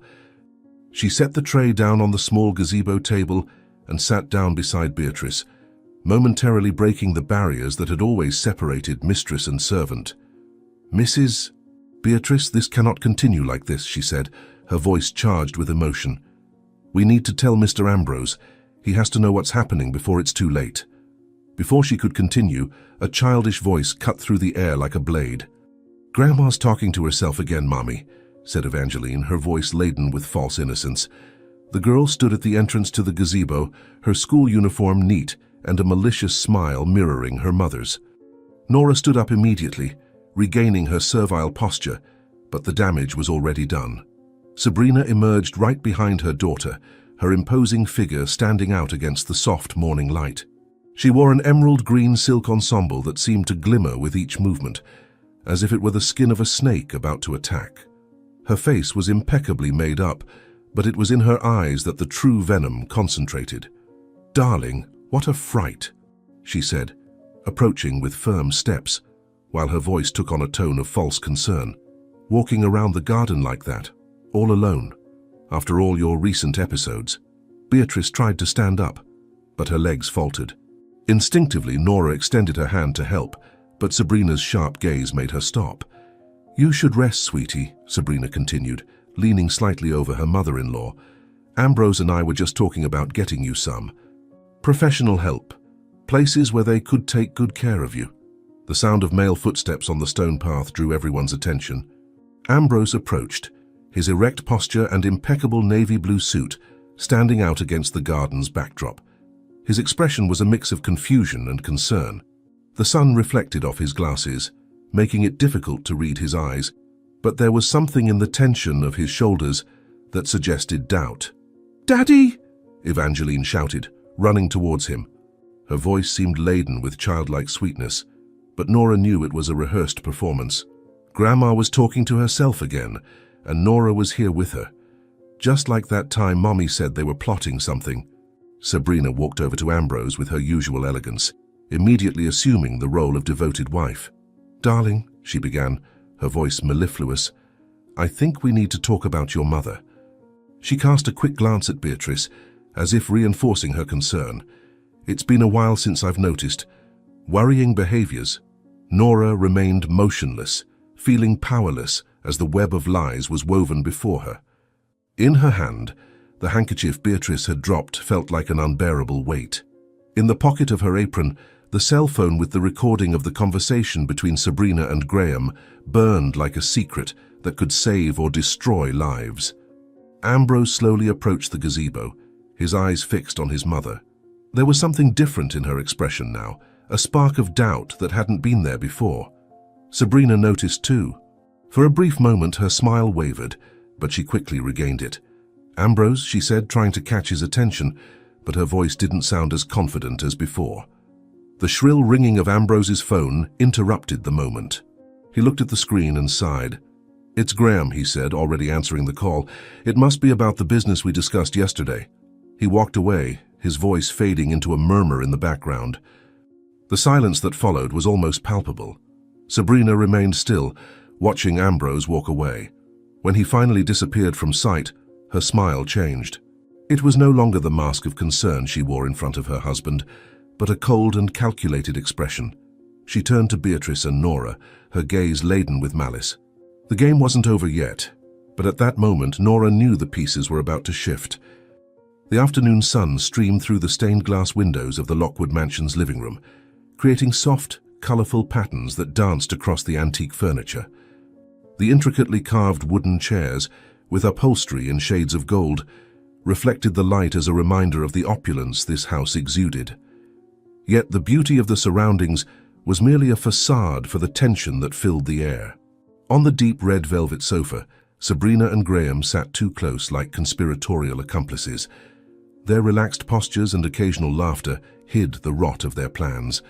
She set the tray down on the small gazebo table and sat down beside Beatrice, momentarily breaking the barriers that had always separated mistress and servant. "Mrs. Beatrice, this cannot continue like this," she said, her voice charged with emotion. "We need to tell Mr. Ambrose. He has to know what's happening before it's too late." Before she could continue, a childish voice cut through the air like a blade. "Grandma's talking to herself again, Mommy," said Evangeline, her voice laden with false innocence. The girl stood at the entrance to the gazebo, her school uniform neat and a malicious smile mirroring her mother's. Nora stood up immediately, regaining her servile posture, but the damage was already done. Sabrina emerged right behind her daughter, her imposing figure standing out against the soft morning light. She wore an emerald green silk ensemble that seemed to glimmer with each movement, as if it were the skin of a snake about to attack. Her face was impeccably made up, but it was in her eyes that the true venom concentrated. "Darling, what a fright," she said, approaching with firm steps, while her voice took on a tone of false concern. "Walking around the garden like that, all alone, after all your recent episodes." Beatrice tried to stand up, but her legs faltered. Instinctively, Nora extended her hand to help, but Sabrina's sharp gaze made her stop. "You should rest, sweetie," Sabrina continued, leaning slightly over her mother-in-law. "Ambrose and I were just talking about getting you some professional help, places where they could take good care of you." The sound of male footsteps on the stone path drew everyone's attention. Ambrose approached, his erect posture and impeccable navy blue suit standing out against the garden's backdrop. His expression was a mix of confusion and concern. The sun reflected off his glasses, making it difficult to read his eyes, but there was something in the tension of his shoulders that suggested doubt. "Daddy!" Evangeline shouted, running towards him. Her voice seemed laden with childlike sweetness, but Nora knew it was a rehearsed performance. Grandma was talking to herself again, and Nora was here with her. Just like that time Mommy said they were plotting something. Sabrina walked over to Ambrose with her usual elegance, immediately assuming the role of devoted wife. "Darling," she began, her voice mellifluous, "I think we need to talk about your mother." She cast a quick glance at Beatrice, as if reinforcing her concern. "It's been a while since I've noticed worrying behaviors." Nora remained motionless, feeling powerless as the web of lies was woven before her. In her hand, the handkerchief Beatrice had dropped felt like an unbearable weight. In the pocket of her apron, the cell phone with the recording of the conversation between Sabrina and Graham burned like a secret that could save or destroy lives. Ambrose slowly approached the gazebo, his eyes fixed on his mother. There was something different in her expression now, a spark of doubt that hadn't been there before. Sabrina noticed too. For a brief moment her smile wavered, but she quickly regained it. "Ambrose," she said, trying to catch his attention, but her voice didn't sound as confident as before. The shrill ringing of Ambrose's phone interrupted the moment. He looked at the screen and sighed. "It's Graham," he said, already answering the call. "It must be about the business we discussed yesterday." He walked away, his voice fading into a murmur in the background. The silence that followed was almost palpable. Sabrina remained still, watching Ambrose walk away. When he finally disappeared from sight, her smile changed. It was no longer the mask of concern she wore in front of her husband, but a cold and calculated expression. She turned to Beatrice and Nora, her gaze laden with malice. The game wasn't over yet, but at that moment Nora knew the pieces were about to shift. The afternoon sun streamed through the stained glass windows of the Lockwood Mansion's living room, creating soft, colorful patterns that danced across the antique furniture. The intricately carved wooden chairs, with upholstery in shades of gold, reflected the light as a reminder of the opulence this house exuded. Yet the beauty of the surroundings was merely a facade for the tension that filled the air. On the deep red velvet sofa, Sabrina and Graham sat too close like conspiratorial accomplices. Their relaxed postures and occasional laughter hid the rot of their plans.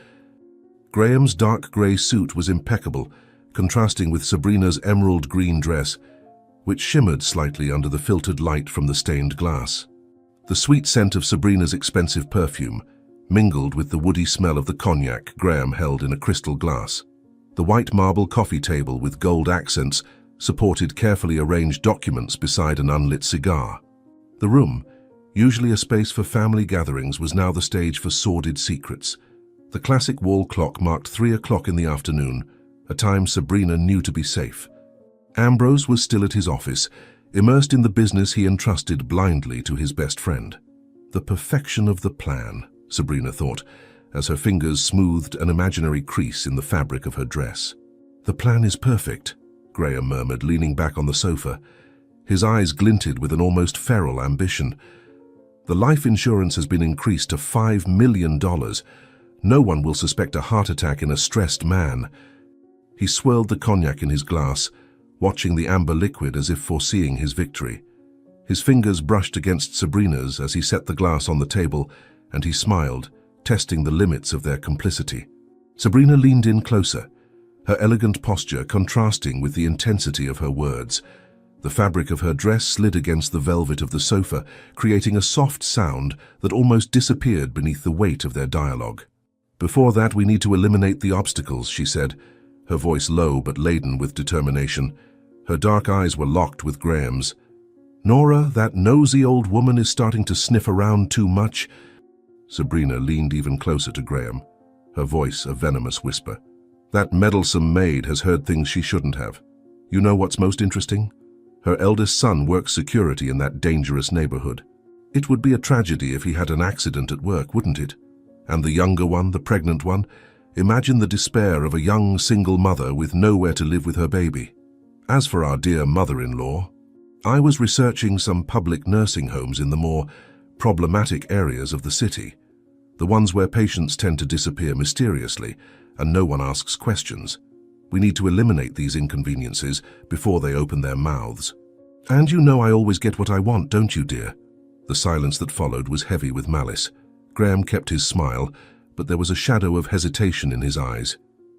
Graham's dark grey suit was impeccable, contrasting with Sabrina's emerald green dress, which shimmered slightly under the filtered light from the stained glass. The sweet scent of Sabrina's expensive perfume mingled with the woody smell of the cognac Graham held in a crystal glass. The white marble coffee table with gold accents supported carefully arranged documents beside an unlit cigar. The room, usually a space for family gatherings, was now the stage for sordid secrets. The classic wall clock marked 3 o'clock in the afternoon, a time Sabrina knew to be safe. Ambrose was still at his office, immersed in the business he entrusted blindly to his best friend. The perfection of the plan, Sabrina thought, as her fingers smoothed an imaginary crease in the fabric of her dress. "The plan is perfect," Graham murmured, leaning back on the sofa. His eyes glinted with an almost feral ambition. "The life insurance has been increased to $5 million. No one will suspect a heart attack in a stressed man." He swirled the cognac in his glass, watching the amber liquid as if foreseeing his victory. His fingers brushed against Sabrina's as he set the glass on the table, and he smiled, testing the limits of their complicity. Sabrina leaned in closer, her elegant posture contrasting with the intensity of her words. The fabric of her dress slid against the velvet of the sofa, creating a soft sound that almost disappeared beneath the weight of their dialogue. "Before that, we need to eliminate the obstacles," she said, her voice low but laden with determination. Her dark eyes were locked with Graham's. "Nora, that nosy old woman is starting to sniff around too much." Sabrina leaned even closer to Graham, her voice a venomous whisper. "That meddlesome maid has heard things she shouldn't have. You know what's most interesting? Her eldest son works security in that dangerous neighborhood. It would be a tragedy if he had an accident at work, wouldn't it? And the younger one, the pregnant one, imagine the despair of a young single mother with nowhere to live with her baby. As for our dear mother-in-law, I was researching some public nursing homes in the more problematic areas of the city, the ones where patients tend to disappear mysteriously and no one asks questions. We need to eliminate these inconveniences before they open their mouths. And you know I always get what I want, don't you, dear?" The silence that followed was heavy with malice. Graham kept his smile, but there was a shadow of hesitation in his eyes.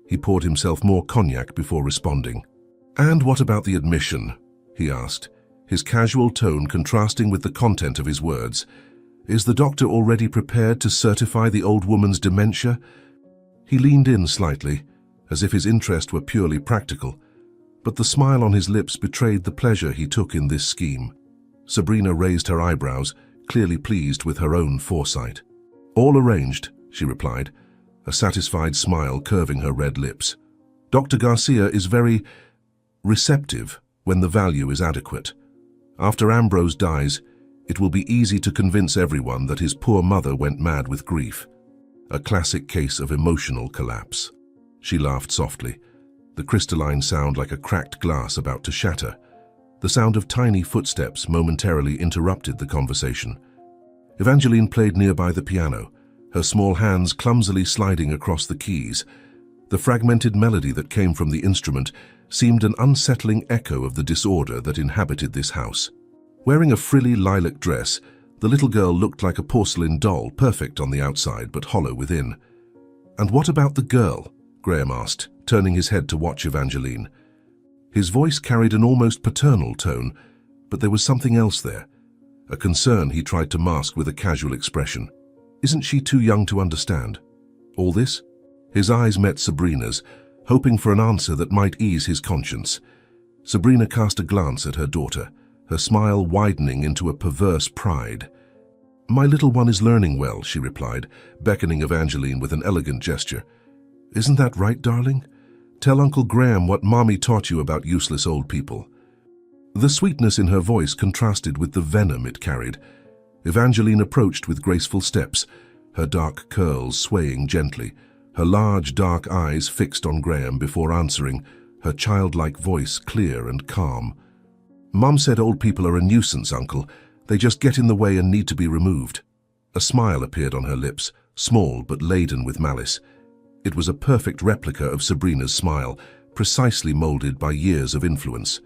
He poured himself more cognac before responding. "And what about the admission?" he asked, his casual tone contrasting with the content of his words. "Is the doctor already prepared to certify the old woman's dementia?" He leaned in slightly, as if his interest were purely practical, but the smile on his lips betrayed the pleasure he took in this scheme. Sabrina raised her eyebrows, clearly pleased with her own foresight. "All arranged," she replied, a satisfied smile curving her red lips. "Dr. Garcia is very receptive when the value is adequate. After Ambrose dies, it will be easy to convince everyone that his poor mother went mad with grief. A classic case of emotional collapse." She laughed softly, the crystalline sound like a cracked glass about to shatter. The sound of tiny footsteps momentarily interrupted the conversation. Evangeline played nearby the piano, her small hands clumsily sliding across the keys. The fragmented melody that came from the instrument seemed an unsettling echo of the disorder that inhabited this house. Wearing a frilly lilac dress, the little girl looked like a porcelain doll, perfect on the outside but hollow within. "And what about the girl?" Graham asked, turning his head to watch Evangeline. His voice carried an almost paternal tone, but there was something else there, a concern he tried to mask with a casual expression. "Isn't she too young to understand all this?" His eyes met Sabrina's, hoping for an answer that might ease his conscience. Sabrina cast a glance at her daughter, her smile widening into a perverse pride. "My little one is learning well," she replied, beckoning Evangeline with an elegant gesture. "Isn't that right, darling? Tell Uncle Graham what Mommy taught you about useless old people." The sweetness in her voice contrasted with the venom it carried. Evangeline approached with graceful steps, her dark curls swaying gently, her large dark eyes fixed on Graham before answering, her childlike voice clear and calm. "Mom said old people are a nuisance, Uncle. They just get in the way and need to be removed." A smile appeared on her lips, small but laden with malice. It was a perfect replica of Sabrina's smile, precisely molded by years of influence.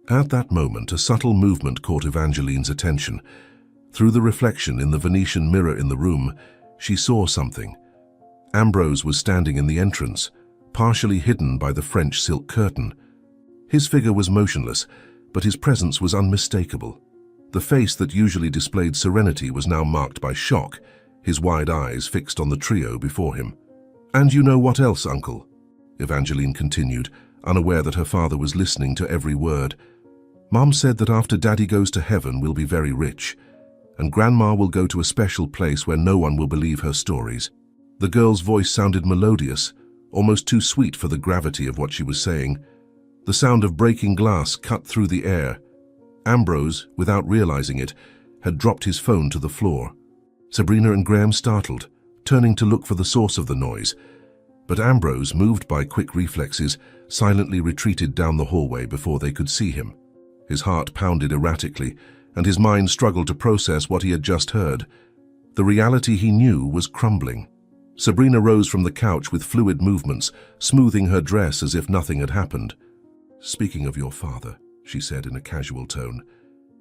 At that moment, a subtle movement caught Evangeline's attention. Through the reflection in the Venetian mirror in the room, she saw something. Ambrose was standing in the entrance, partially hidden by the French silk curtain. His figure was motionless, but his presence was unmistakable. The face that usually displayed serenity was now marked by shock, his wide eyes fixed on the trio before him. "And you know what else, Uncle?" Evangeline continued, unaware that her father was listening to every word. "Mom said that after Daddy goes to heaven, we'll be very rich, and Grandma will go to a special place where no one will believe her stories." The girl's voice sounded melodious, almost too sweet for the gravity of what she was saying. The sound of breaking glass cut through the air. Ambrose, without realizing it, had dropped his phone to the floor. Sabrina and Graham startled, turning to look for the source of the noise. But Ambrose, moved by quick reflexes, silently retreated down the hallway before they could see him. His heart pounded erratically, and his mind struggled to process what he had just heard. The reality he knew was crumbling. Sabrina rose from the couch with fluid movements, smoothing her dress as if nothing had happened. "Speaking of your father," she said in a casual tone,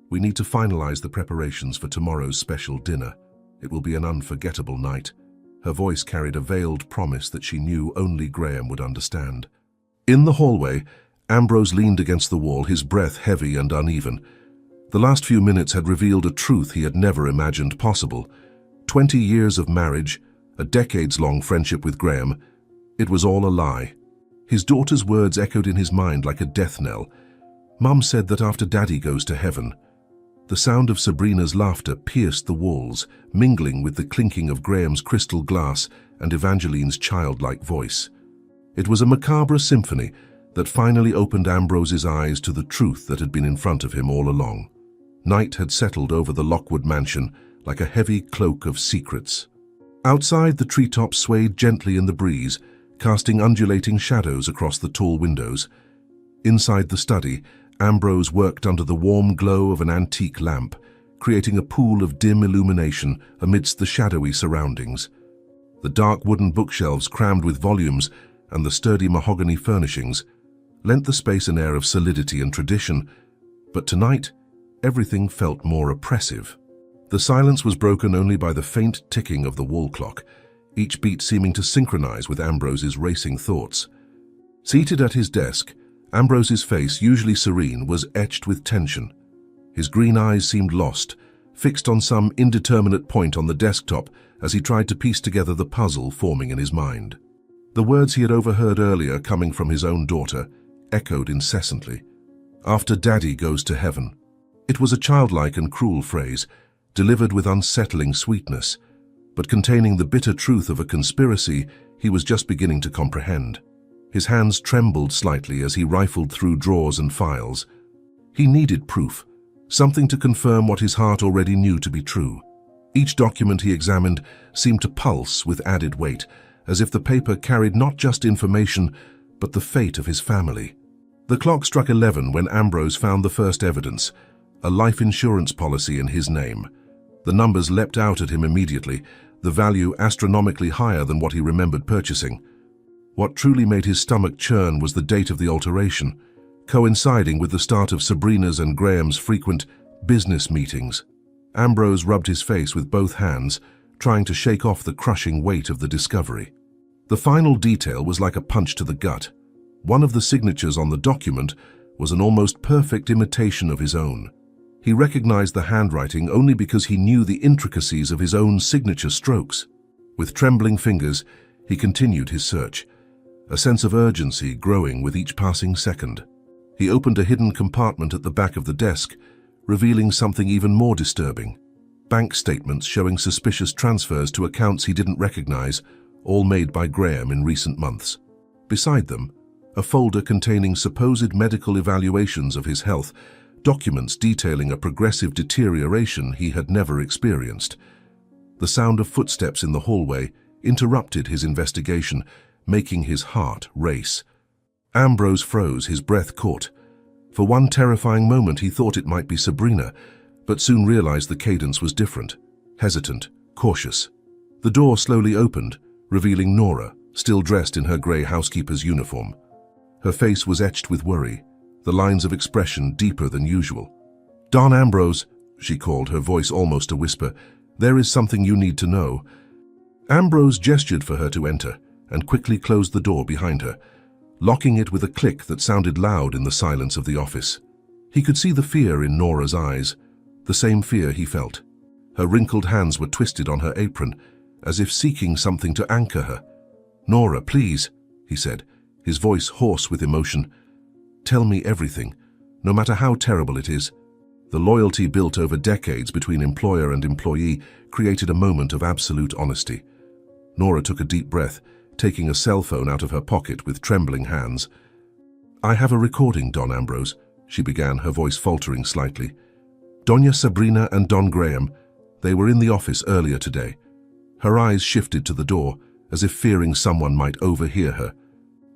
"we need to finalize the preparations for tomorrow's special dinner. It will be an unforgettable night." Her voice carried a veiled promise that she knew only Graham would understand. In the hallway, Ambrose leaned against the wall, his breath heavy and uneven. The last few minutes had revealed a truth he had never imagined possible. 20 years of marriage, a decades-long friendship with Graham, it was all a lie. His daughter's words echoed in his mind like a death knell. Mum said that after Daddy goes to heaven. The sound of Sabrina's laughter pierced the walls, mingling with the clinking of Graham's crystal glass and Evangeline's childlike voice. It was a macabre symphony that finally opened Ambrose's eyes to the truth that had been in front of him all along. Night had settled over the Lockwood mansion like a heavy cloak of secrets. Outside, the treetops swayed gently in the breeze, casting undulating shadows across the tall windows. Inside the study, Ambrose worked under the warm glow of an antique lamp, creating a pool of dim illumination amidst the shadowy surroundings. The dark wooden bookshelves crammed with volumes and the sturdy mahogany furnishings lent the space an air of solidity and tradition, but tonight everything felt more oppressive. The silence was broken only by the faint ticking of the wall clock, each beat seeming to synchronize with Ambrose's racing thoughts. Seated at his desk, Ambrose's face, usually serene, was etched with tension. His green eyes seemed lost, fixed on some indeterminate point on the desktop as he tried to piece together the puzzle forming in his mind. The words he had overheard earlier, coming from his own daughter, echoed incessantly. "After Daddy goes to heaven." It was a childlike and cruel phrase, delivered with unsettling sweetness, but containing the bitter truth of a conspiracy he was just beginning to comprehend. His hands trembled slightly as he rifled through drawers and files. He needed proof, something to confirm what his heart already knew to be true. Each document he examined seemed to pulse with added weight, as if the paper carried not just information, but the fate of his family. The clock struck 11 when Ambrose found the first evidence, a life insurance policy in his name. The numbers leapt out at him immediately, the value astronomically higher than what he remembered purchasing. What truly made his stomach churn was the date of the alteration, coinciding with the start of Sabrina's and Graham's frequent business meetings. Ambrose rubbed his face with both hands, trying to shake off the crushing weight of the discovery. The final detail was like a punch to the gut. One of the signatures on the document was an almost perfect imitation of his own. He recognized the handwriting only because he knew the intricacies of his own signature strokes. With trembling fingers, he continued his search, a sense of urgency growing with each passing second. He opened a hidden compartment at the back of the desk, revealing something even more disturbing. Bank statements showing suspicious transfers to accounts he didn't recognize, all made by Graham in recent months. Beside them, a folder containing supposed medical evaluations of his health, documents detailing a progressive deterioration he had never experienced. The sound of footsteps in the hallway interrupted his investigation, making his heart race. Ambrose froze, his breath caught. For one terrifying moment he thought it might be Sabrina, but soon realized the cadence was different, hesitant, cautious. The door slowly opened, revealing Nora, still dressed in her grey housekeeper's uniform. Her face was etched with worry, the lines of expression deeper than usual. "Don Ambrose," she called, her voice almost a whisper, "there is something you need to know." Ambrose gestured for her to enter and quickly closed the door behind her, locking it with a click that sounded loud in the silence of the office. He could see the fear in Nora's eyes, the same fear he felt. Her wrinkled hands were twisted on her apron, as if seeking something to anchor her. "Nora, please," he said, his voice hoarse with emotion. "Tell me everything, no matter how terrible it is." The loyalty built over decades between employer and employee created a moment of absolute honesty. Nora took a deep breath, taking a cell phone out of her pocket with trembling hands. "I have a recording, Don Ambrose," she began, her voice faltering slightly. "Doña Sabrina and Don Graham, they were in the office earlier today." Her eyes shifted to the door, as if fearing someone might overhear her.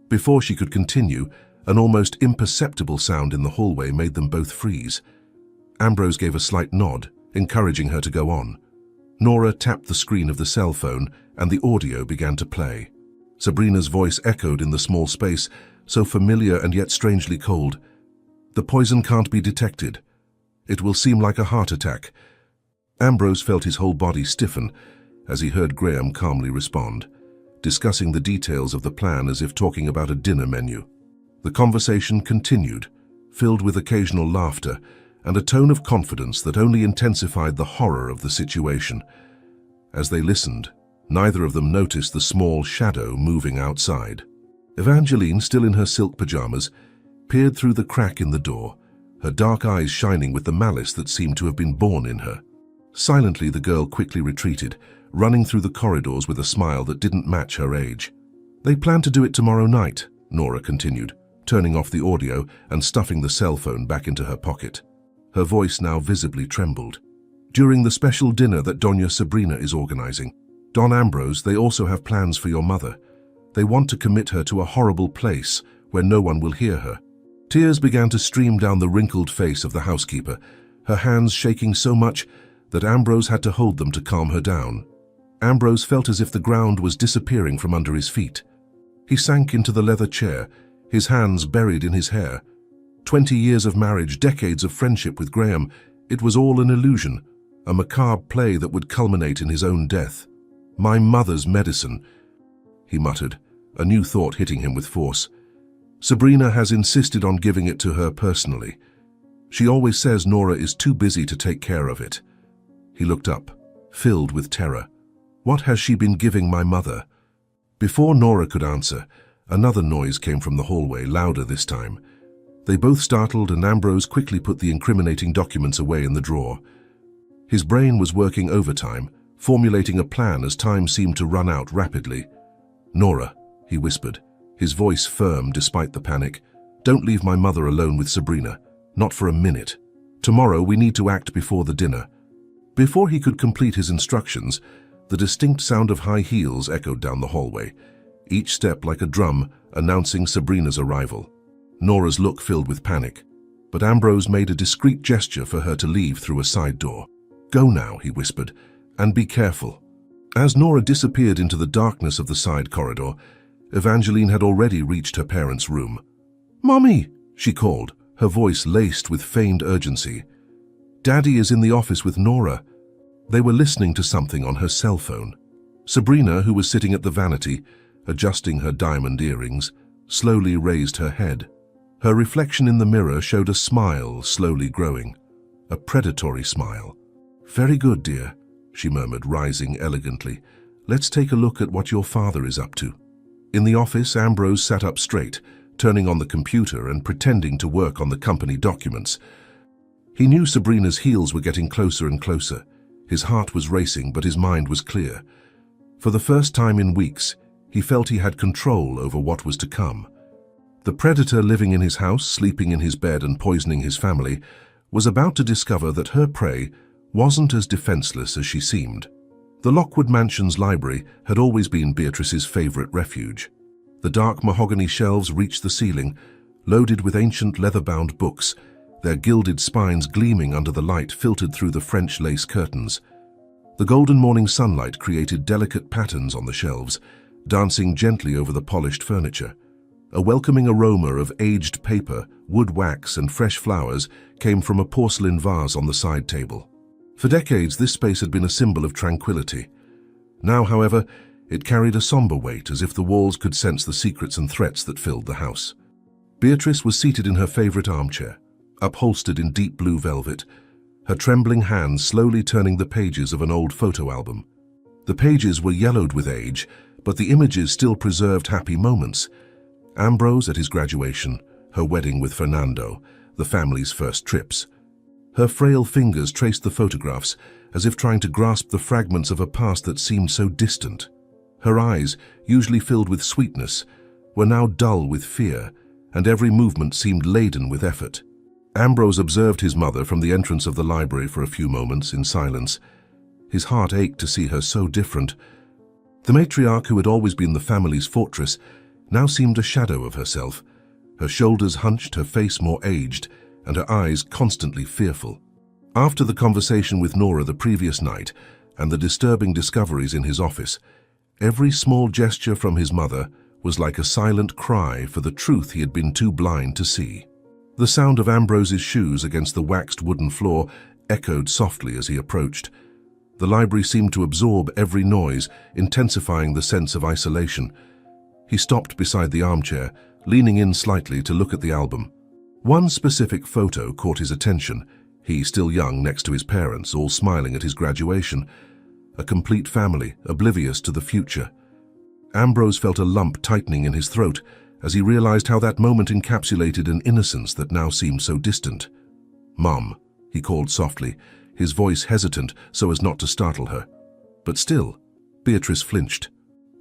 Before she could continue, an almost imperceptible sound in the hallway made them both freeze. Ambrose gave a slight nod, encouraging her to go on. Nora tapped the screen of the cell phone, and the audio began to play. Sabrina's voice echoed in the small space, so familiar and yet strangely cold. "The poison can't be detected. It will seem like a heart attack." Ambrose felt his whole body stiffen as he heard Graham calmly respond, discussing the details of the plan as if talking about a dinner menu. The conversation continued, filled with occasional laughter and a tone of confidence that only intensified the horror of the situation. As they listened, neither of them noticed the small shadow moving outside. Evangeline, still in her silk pajamas, peered through the crack in the door, her dark eyes shining with the malice that seemed to have been born in her. Silently, the girl quickly retreated, running through the corridors with a smile that didn't match her age. "They plan to do it tomorrow night," Nora continued, turning off the audio and stuffing the cell phone back into her pocket. Her voice now visibly trembled. "During the special dinner that Doña Sabrina is organizing, Don Ambrose, they also have plans for your mother. They want to commit her to a horrible place where no one will hear her." Tears began to stream down the wrinkled face of the housekeeper, her hands shaking so much that Ambrose had to hold them to calm her down. Ambrose felt as if the ground was disappearing from under his feet. He sank into the leather chair, his hands buried in his hair. 20 years of marriage, decades of friendship with Graham, it was all an illusion, a macabre play that would culminate in his own death. "My mother's medicine," he muttered, a new thought hitting him with force. "Sabrina has insisted on giving it to her personally. She always says Nora is too busy to take care of it." He looked up, filled with terror. "What has she been giving my mother?" Before Nora could answer, another noise came from the hallway, louder this time. They both startled, and Ambrose quickly put the incriminating documents away in the drawer. His brain was working overtime, formulating a plan as time seemed to run out rapidly. "Nora," he whispered, his voice firm despite the panic, "don't leave my mother alone with Sabrina. Not for a minute. Tomorrow we need to act before the dinner." Before he could complete his instructions, the distinct sound of high heels echoed down the hallway, each step like a drum announcing Sabrina's arrival. Nora's look filled with panic, but Ambrose made a discreet gesture for her to leave through a side door. "Go now," he whispered, "and be careful." As Nora disappeared into the darkness of the side corridor, Evangeline had already reached her parents' room. "Mommy!" she called, her voice laced with feigned urgency. "Daddy is in the office with Nora." They were listening to something on her cell phone. Sabrina, who was sitting at the vanity, adjusting her diamond earrings, slowly raised her head. Her reflection in the mirror showed a smile slowly growing, a predatory smile. "Very good, dear," she murmured, rising elegantly. "Let's take a look at what your father is up to." In the office, Ambrose sat up straight, turning on the computer and pretending to work on the company documents. He knew Sabrina's heels were getting closer and closer. His heart was racing, but his mind was clear. For the first time in weeks, he felt he had control over what was to come. The predator living in his house, sleeping in his bed and poisoning his family, was about to discover that her prey wasn't as defenseless as she seemed. The Lockwood Mansion's library had always been Beatrice's favorite refuge. The dark mahogany shelves reached the ceiling, loaded with ancient leather-bound books, their gilded spines gleaming under the light filtered through the French lace curtains. The golden morning sunlight created delicate patterns on the shelves, dancing gently over the polished furniture. A welcoming aroma of aged paper, wood wax, and fresh flowers came from a porcelain vase on the side table. For decades, this space had been a symbol of tranquility. Now, however, it carried a somber weight, as if the walls could sense the secrets and threats that filled the house. Beatrice was seated in her favorite armchair, upholstered in deep blue velvet, her trembling hands slowly turning the pages of an old photo album. The pages were yellowed with age, but the images still preserved happy moments. Ambrose at his graduation, her wedding with Fernando, the family's first trips. Her frail fingers traced the photographs, as if trying to grasp the fragments of a past that seemed so distant. Her eyes, usually filled with sweetness, were now dull with fear, and every movement seemed laden with effort. Ambrose observed his mother from the entrance of the library for a few moments in silence. His heart ached to see her so different. The matriarch, who had always been the family's fortress, now seemed a shadow of herself, her shoulders hunched, her face more aged, and her eyes constantly fearful. After the conversation with Nora the previous night and the disturbing discoveries in his office, every small gesture from his mother was like a silent cry for the truth he had been too blind to see. The sound of Ambrose's shoes against the waxed wooden floor echoed softly as he approached. The library seemed to absorb every noise, intensifying the sense of isolation. He stopped beside the armchair, leaning in slightly to look at the album. One specific photo caught his attention, he still young next to his parents, all smiling at his graduation. A complete family, oblivious to the future. Ambrose felt a lump tightening in his throat as he realized how that moment encapsulated an innocence that now seemed so distant. "Mom," he called softly, his voice hesitant so as not to startle her. But still, Beatrice flinched.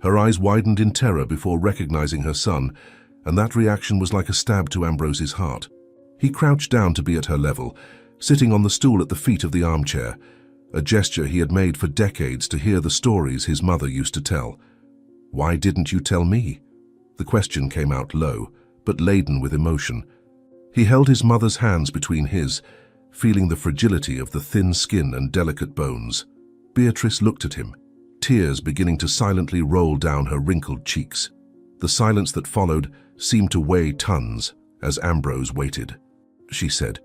Her eyes widened in terror before recognizing her son, and that reaction was like a stab to Ambrose's heart. He crouched down to be at her level, sitting on the stool at the feet of the armchair, a gesture he had made for decades to hear the stories his mother used to tell. "Why didn't you tell me?" The question came out low, but laden with emotion. He held his mother's hands between his, feeling the fragility of the thin skin and delicate bones. Beatrice looked at him, tears beginning to silently roll down her wrinkled cheeks. The silence that followed seemed to weigh tons as Ambrose waited. "She said,"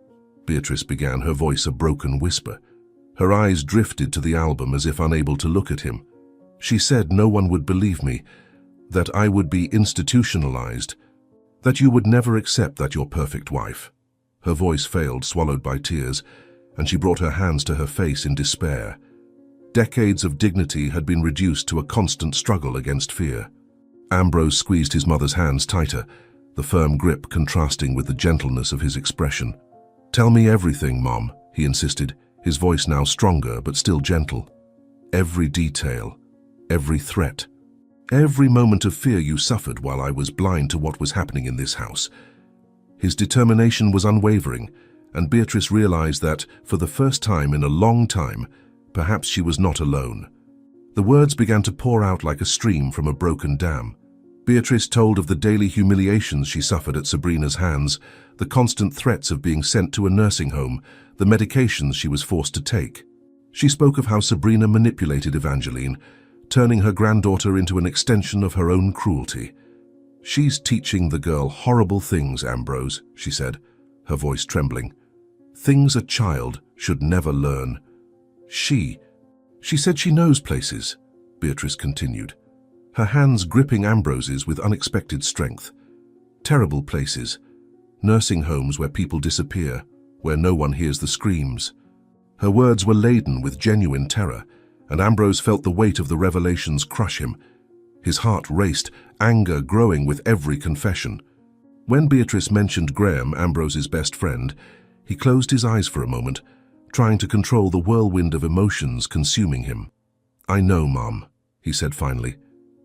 Beatrice began, her voice a broken whisper. Her eyes drifted to the album as if unable to look at him. "She said no one would believe me, that I would be institutionalized, that you would never accept that your perfect wife." Her voice failed, swallowed by tears, and she brought her hands to her face in despair. Decades of dignity had been reduced to a constant struggle against fear. Ambrose squeezed his mother's hands tighter, the firm grip contrasting with the gentleness of his expression. "Tell me everything, Mom," he insisted, his voice now stronger but still gentle. "Every detail, every threat, every moment of fear you suffered while I was blind to what was happening in this house." His determination was unwavering, and Beatrice realized that, for the first time in a long time, perhaps she was not alone. The words began to pour out like a stream from a broken dam. Beatrice told of the daily humiliations she suffered at Sabrina's hands, the constant threats of being sent to a nursing home, the medications she was forced to take. She spoke of how Sabrina manipulated Evangeline, turning her granddaughter into an extension of her own cruelty. "She's teaching the girl horrible things, Ambrose," she said, her voice trembling. "Things a child should never learn. She said she knows places," Beatrice continued, her hands gripping Ambrose's with unexpected strength. "Terrible places. Nursing homes where people disappear, where no one hears the screams." Her words were laden with genuine terror, and Ambrose felt the weight of the revelations crush him. His heart raced, anger growing with every confession. When Beatrice mentioned Graham, Ambrose's best friend, he closed his eyes for a moment, trying to control the whirlwind of emotions consuming him. "I know, Mom," he said finally,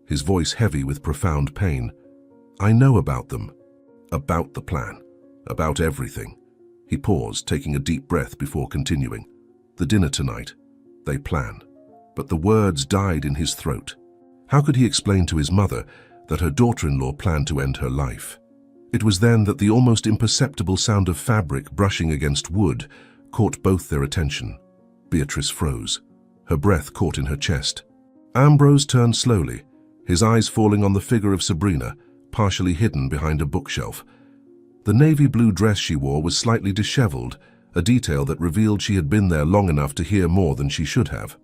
his voice heavy with profound pain. "I know about them. About the plan. About everything." He paused, taking a deep breath before continuing. "The dinner tonight. They plan." But the words died in his throat. How could he explain to his mother that her daughter-in-law planned to end her life? It was then that the almost imperceptible sound of fabric brushing against wood caught both their attention. Beatrice froze, her breath caught in her chest. Ambrose turned slowly, his eyes falling on the figure of Sabrina, partially hidden behind a bookshelf. The navy blue dress she wore was slightly disheveled, a detail that revealed she had been there long enough to hear more than she should have.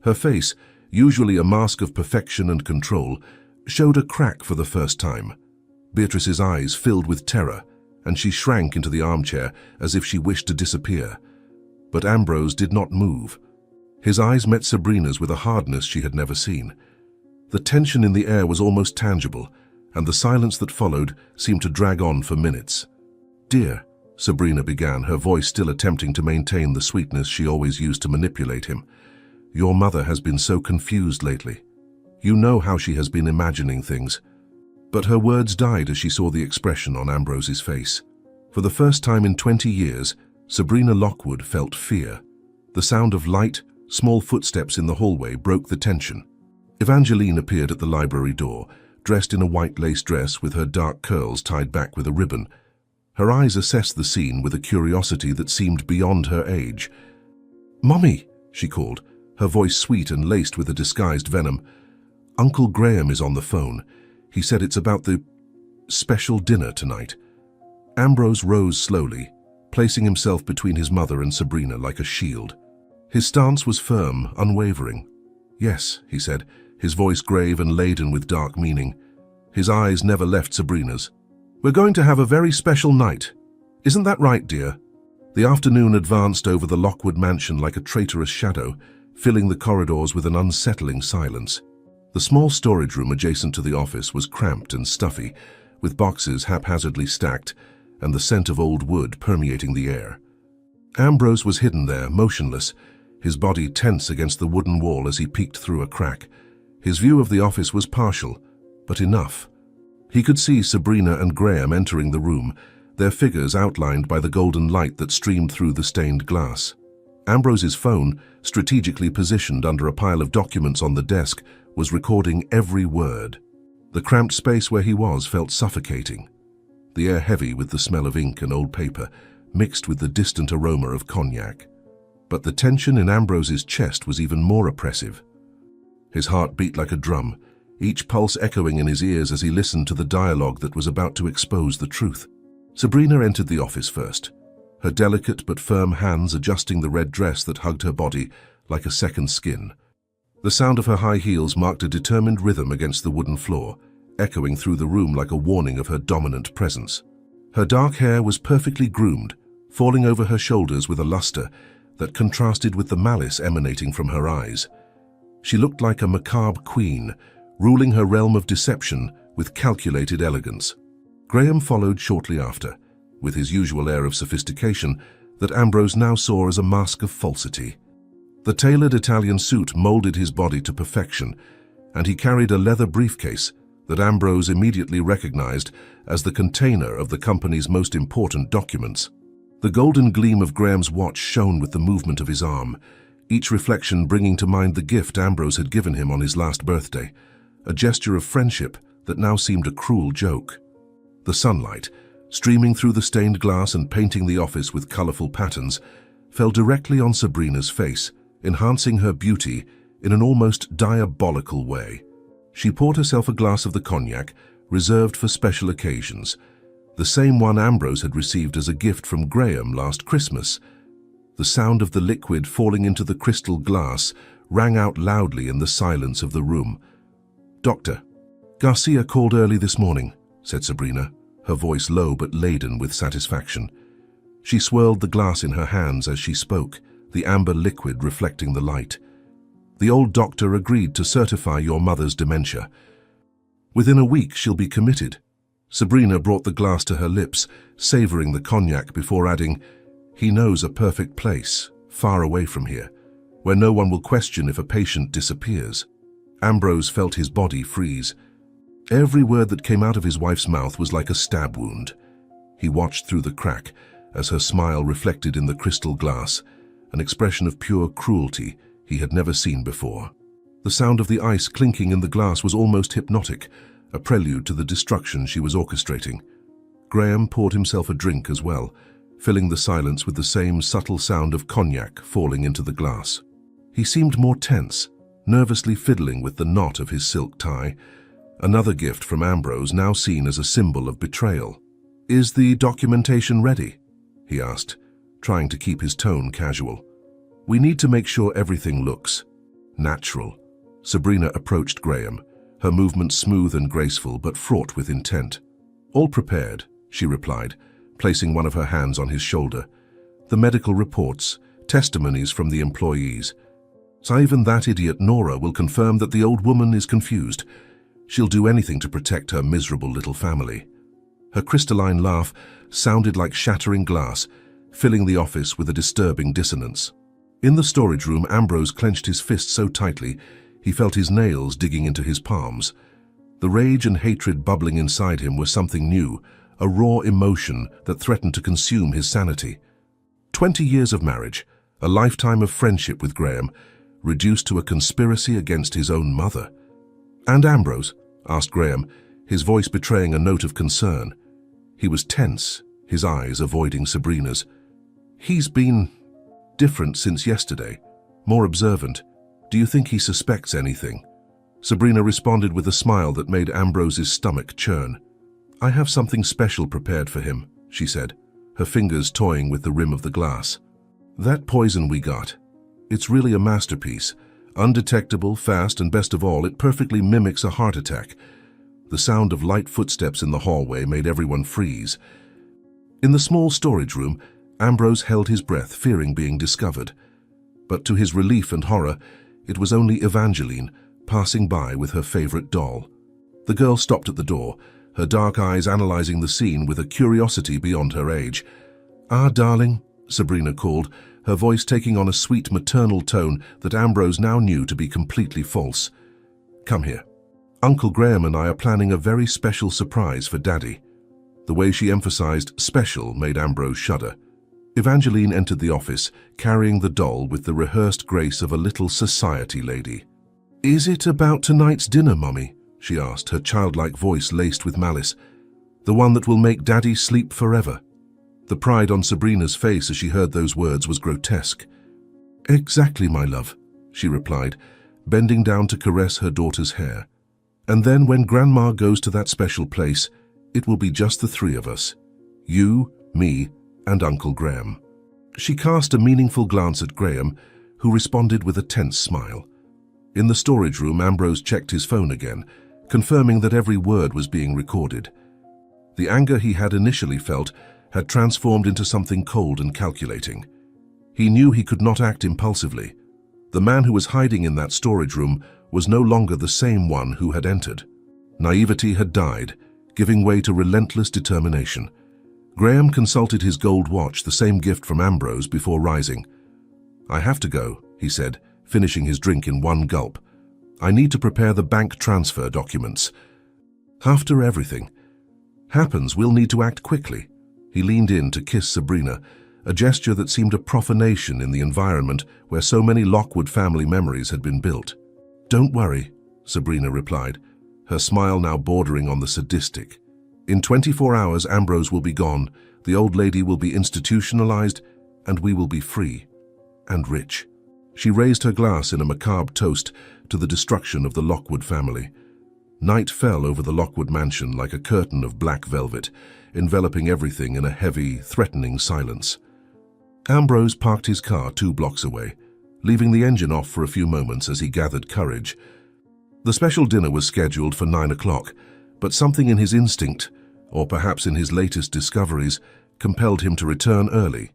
Her face, usually a mask of perfection and control, showed a crack for the first time. Beatrice's eyes filled with terror, and she shrank into the armchair as if she wished to disappear. But Ambrose did not move. His eyes met Sabrina's with a hardness she had never seen. The tension in the air was almost tangible, and the silence that followed seemed to drag on for minutes. "Dear," Sabrina began, her voice still attempting to maintain the sweetness she always used to manipulate him, "your mother has been so confused lately. You know how she has been imagining things." But her words died as she saw the expression on Ambrose's face. For the first time in 20 years, Sabrina Lockwood felt fear. The sound of light, small footsteps in the hallway broke the tension. Evangeline appeared at the library door, dressed in a white lace dress with her dark curls tied back with a ribbon. Her eyes assessed the scene with a curiosity that seemed beyond her age. "Mommy," she called, her voice sweet and laced with a disguised venom. "Uncle Graham is on the phone. He said it's about the special dinner tonight." Ambrose rose slowly, placing himself between his mother and Sabrina like a shield. His stance was firm, unwavering. "Yes," he said, his voice grave and laden with dark meaning. His eyes never left Sabrina's. "We're going to have a very special night. Isn't that right, dear?" The afternoon advanced over the Lockwood mansion like a traitorous shadow, filling the corridors with an unsettling silence. The small storage room adjacent to the office was cramped and stuffy, with boxes haphazardly stacked and the scent of old wood permeating the air. Ambrose was hidden there, motionless, his body tense against the wooden wall as he peeked through a crack. His view of the office was partial, but enough. He could see Sabrina and Graham entering the room, their figures outlined by the golden light that streamed through the stained glass. Ambrose's phone, strategically positioned under a pile of documents on the desk, was recording every word. The cramped space where he was felt suffocating, the air heavy with the smell of ink and old paper, mixed with the distant aroma of cognac. But the tension in Ambrose's chest was even more oppressive. His heart beat like a drum, each pulse echoing in his ears as he listened to the dialogue that was about to expose the truth. Sabrina entered the office first, her delicate but firm hands adjusting the red dress that hugged her body like a second skin. The sound of her high heels marked a determined rhythm against the wooden floor, echoing through the room like a warning of her dominant presence. Her dark hair was perfectly groomed, falling over her shoulders with a luster that contrasted with the malice emanating from her eyes. She looked like a macabre queen, ruling her realm of deception with calculated elegance. Graham followed shortly after, with his usual air of sophistication that Ambrose now saw as a mask of falsity. The tailored Italian suit molded his body to perfection, and he carried a leather briefcase that Ambrose immediately recognized as the container of the company's most important documents. The golden gleam of Graham's watch shone with the movement of his arm, each reflection bringing to mind the gift Ambrose had given him on his last birthday, a gesture of friendship that now seemed a cruel joke. The sunlight, streaming through the stained glass and painting the office with colorful patterns, fell directly on Sabrina's face, enhancing her beauty in an almost diabolical way. She poured herself a glass of the cognac, reserved for special occasions, the same one Ambrose had received as a gift from Graham last Christmas. The sound of the liquid falling into the crystal glass rang out loudly in the silence of the room. "Doctor, Garcia called early this morning," said Sabrina, her voice low but laden with satisfaction. She swirled the glass in her hands as she spoke, the amber liquid reflecting the light. "The old doctor agreed to certify your mother's dementia. Within a week she'll be committed." Sabrina brought the glass to her lips, savoring the cognac before adding, "He knows a perfect place, far away from here, where no one will question if a patient disappears." Ambrose felt his body freeze. Every word that came out of his wife's mouth was like a stab wound. He watched through the crack as her smile reflected in the crystal glass, an expression of pure cruelty he had never seen before. The sound of the ice clinking in the glass was almost hypnotic, a prelude to the destruction she was orchestrating. Graham poured himself a drink as well, filling the silence with the same subtle sound of cognac falling into the glass. He seemed more tense, nervously fiddling with the knot of his silk tie, another gift from Ambrose now seen as a symbol of betrayal. "Is the documentation ready?" he asked, trying to keep his tone casual. "We need to make sure everything looks natural." Sabrina approached Graham, her movements smooth and graceful but fraught with intent. "All prepared," she replied, placing one of her hands on his shoulder. "The medical reports, testimonies from the employees. So even that idiot Nora will confirm that the old woman is confused. She'll do anything to protect her miserable little family." Her crystalline laugh sounded like shattering glass, filling the office with a disturbing dissonance. In the storage room, Ambrose clenched his fist so tightly he felt his nails digging into his palms. The rage and hatred bubbling inside him was something new, a raw emotion that threatened to consume his sanity. 20 years of marriage, a lifetime of friendship with Graham, reduced to a conspiracy against his own mother. "And Ambrose?" asked Graham, his voice betraying a note of concern. He was tense, his eyes avoiding Sabrina's. "He's been different since yesterday, more observant. Do you think he suspects anything?" Sabrina responded with a smile that made Ambrose's stomach churn. "I have something special prepared for him," she said, her fingers toying with the rim of the glass. "That poison we got, it's really a masterpiece. Undetectable, fast, and best of all, it perfectly mimics a heart attack." The sound of light footsteps in the hallway made everyone freeze. In the small storage room, Ambrose held his breath, fearing being discovered. But to his relief and horror, it was only Evangeline, passing by with her favorite doll. The girl stopped at the door, her dark eyes analyzing the scene with a curiosity beyond her age. "Ah, darling," Sabrina called, her voice taking on a sweet maternal tone that Ambrose now knew to be completely false. "Come here. Uncle Graham and I are planning a very special surprise for Daddy." The way she emphasized special made Ambrose shudder. Evangeline entered the office, carrying the doll with the rehearsed grace of a little society lady. "Is it about tonight's dinner, Mummy?" she asked, her childlike voice laced with malice. "The one that will make Daddy sleep forever?" The pride on Sabrina's face as she heard those words was grotesque. "Exactly, my love," she replied, bending down to caress her daughter's hair. "And then when Grandma goes to that special place, it will be just the three of us. You, me, and Uncle Graham." She cast a meaningful glance at Graham, who responded with a tense smile. In the storage room, Ambrose checked his phone again, confirming that every word was being recorded. The anger he had initially felt had transformed into something cold and calculating. He knew he could not act impulsively. The man who was hiding in that storage room was no longer the same one who had entered. Naivety had died, giving way to relentless determination. Graham consulted his gold watch, the same gift from Ambrose, before rising. "I have to go," he said, finishing his drink in one gulp. "I need to prepare the bank transfer documents. After everything happens, we'll need to act quickly." He leaned in to kiss Sabrina, a gesture that seemed a profanation in the environment where so many Lockwood family memories had been built. "Don't worry," Sabrina replied, her smile now bordering on the sadistic. "In 24 hours, Ambrose will be gone, the old lady will be institutionalized, and we will be free and rich." She raised her glass in a macabre toast to the destruction of the Lockwood family. Night fell over the Lockwood mansion like a curtain of black velvet, enveloping everything in a heavy, threatening silence. Ambrose parked his car 2 blocks away, leaving the engine off for a few moments as he gathered courage. The special dinner was scheduled for 9 o'clock, but something in his instinct, or perhaps in his latest discoveries, compelled him to return early.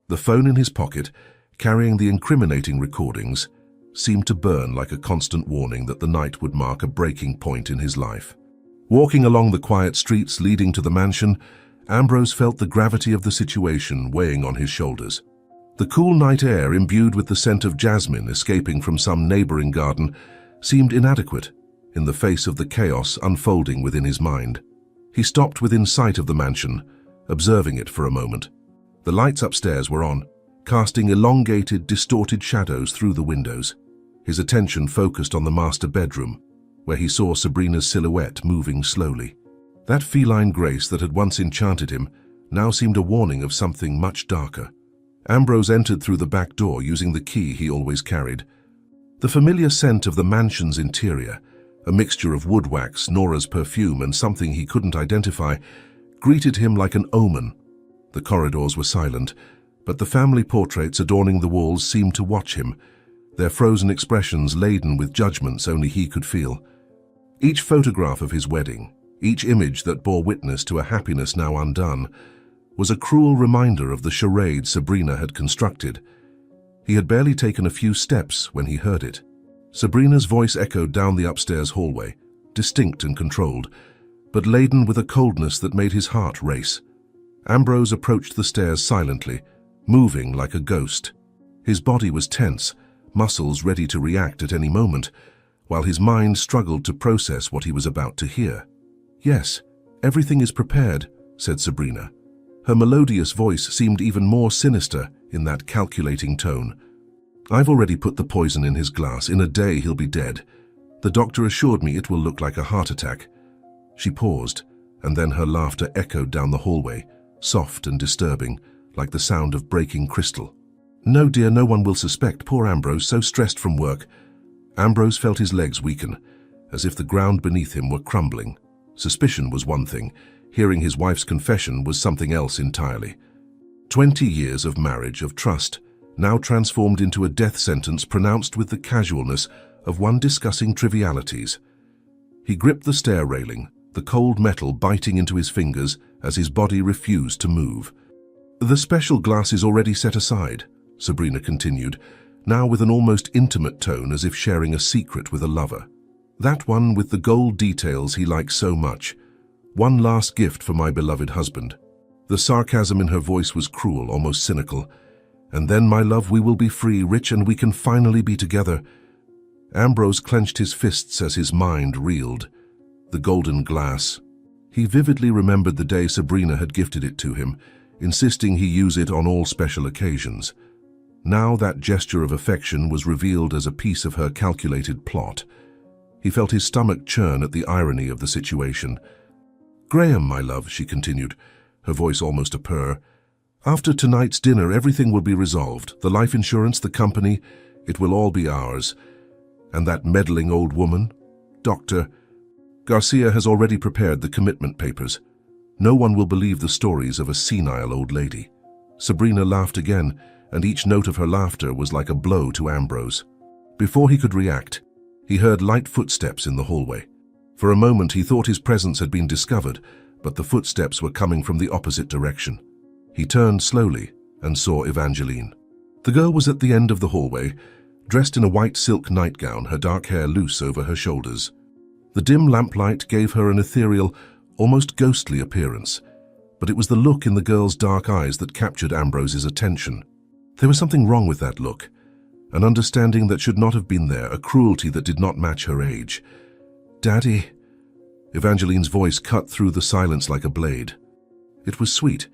The phone in his pocket, carrying the incriminating recordings, seemed to burn like a constant warning that the night would mark a breaking point in his life. Walking along the quiet streets leading to the mansion, Ambrose felt the gravity of the situation weighing on his shoulders. The cool night air, imbued with the scent of jasmine escaping from some neighboring garden, seemed inadequate in the face of the chaos unfolding within his mind. He stopped within sight of the mansion, observing it for a moment. The lights upstairs were on, casting elongated, distorted shadows through the windows. His attention focused on the master bedroom, where he saw Sabrina's silhouette moving slowly. That feline grace that had once enchanted him now seemed a warning of something much darker. Ambrose entered through the back door using the key he always carried. The familiar scent of the mansion's interior, a mixture of wood wax, Nora's perfume, and something he couldn't identify, greeted him like an omen. The corridors were silent, but the family portraits adorning the walls seemed to watch him, their frozen expressions laden with judgments only he could feel. Each photograph of his wedding, each image that bore witness to a happiness now undone, was a cruel reminder of the charade Sabrina had constructed. He had barely taken a few steps when he heard it. Sabrina's voice echoed down the upstairs hallway, distinct and controlled, but laden with a coldness that made his heart race. Ambrose approached the stairs silently, moving like a ghost. His body was tense, muscles ready to react at any moment, while his mind struggled to process what he was about to hear. "Yes, everything is prepared," said Sabrina. Her melodious voice seemed even more sinister in that calculating tone. "I've already put the poison in his glass. In a day he'll be dead. The doctor assured me it will look like a heart attack." She paused, and then her laughter echoed down the hallway, soft and disturbing, like the sound of breaking crystal. "No, dear, no one will suspect. Poor Ambrose, so stressed from work." Ambrose felt his legs weaken, as if the ground beneath him were crumbling. Suspicion was one thing. Hearing his wife's confession was something else entirely. 20 years of marriage, of trust, now transformed into a death sentence pronounced with the casualness of one discussing trivialities. He gripped the stair railing, the cold metal biting into his fingers as his body refused to move. "The special glass is already set aside," Sabrina continued, now with an almost intimate tone, as if sharing a secret with a lover. "That one with the gold details he likes so much. One last gift for my beloved husband." The sarcasm in her voice was cruel, almost cynical. "And then, my love, we will be free, rich, and we can finally be together." Ambrose clenched his fists as his mind reeled. The golden glass. He vividly remembered the day Sabrina had gifted it to him, insisting he use it on all special occasions. Now that gesture of affection was revealed as a piece of her calculated plot. He felt his stomach churn at the irony of the situation. "Graham, my love," she continued, her voice almost a purr, "after tonight's dinner everything will be resolved. The life insurance, the company, it will all be ours. And that meddling old woman, Dr. Garcia, has already prepared the commitment papers. No one will believe the stories of a senile old lady." Sabrina laughed again, and each note of her laughter was like a blow to Ambrose. Before he could react, he heard light footsteps in the hallway. For a moment he thought his presence had been discovered, but the footsteps were coming from the opposite direction. He turned slowly and saw Evangeline. The girl was at the end of the hallway, dressed in a white silk nightgown, her dark hair loose over her shoulders. The dim lamplight gave her an ethereal, almost ghostly appearance, but it was the look in the girl's dark eyes that captured Ambrose's attention. There was something wrong with that look, an understanding that should not have been there, a cruelty that did not match her age. "Daddy," Evangeline's voice cut through the silence like a blade. It was sweet,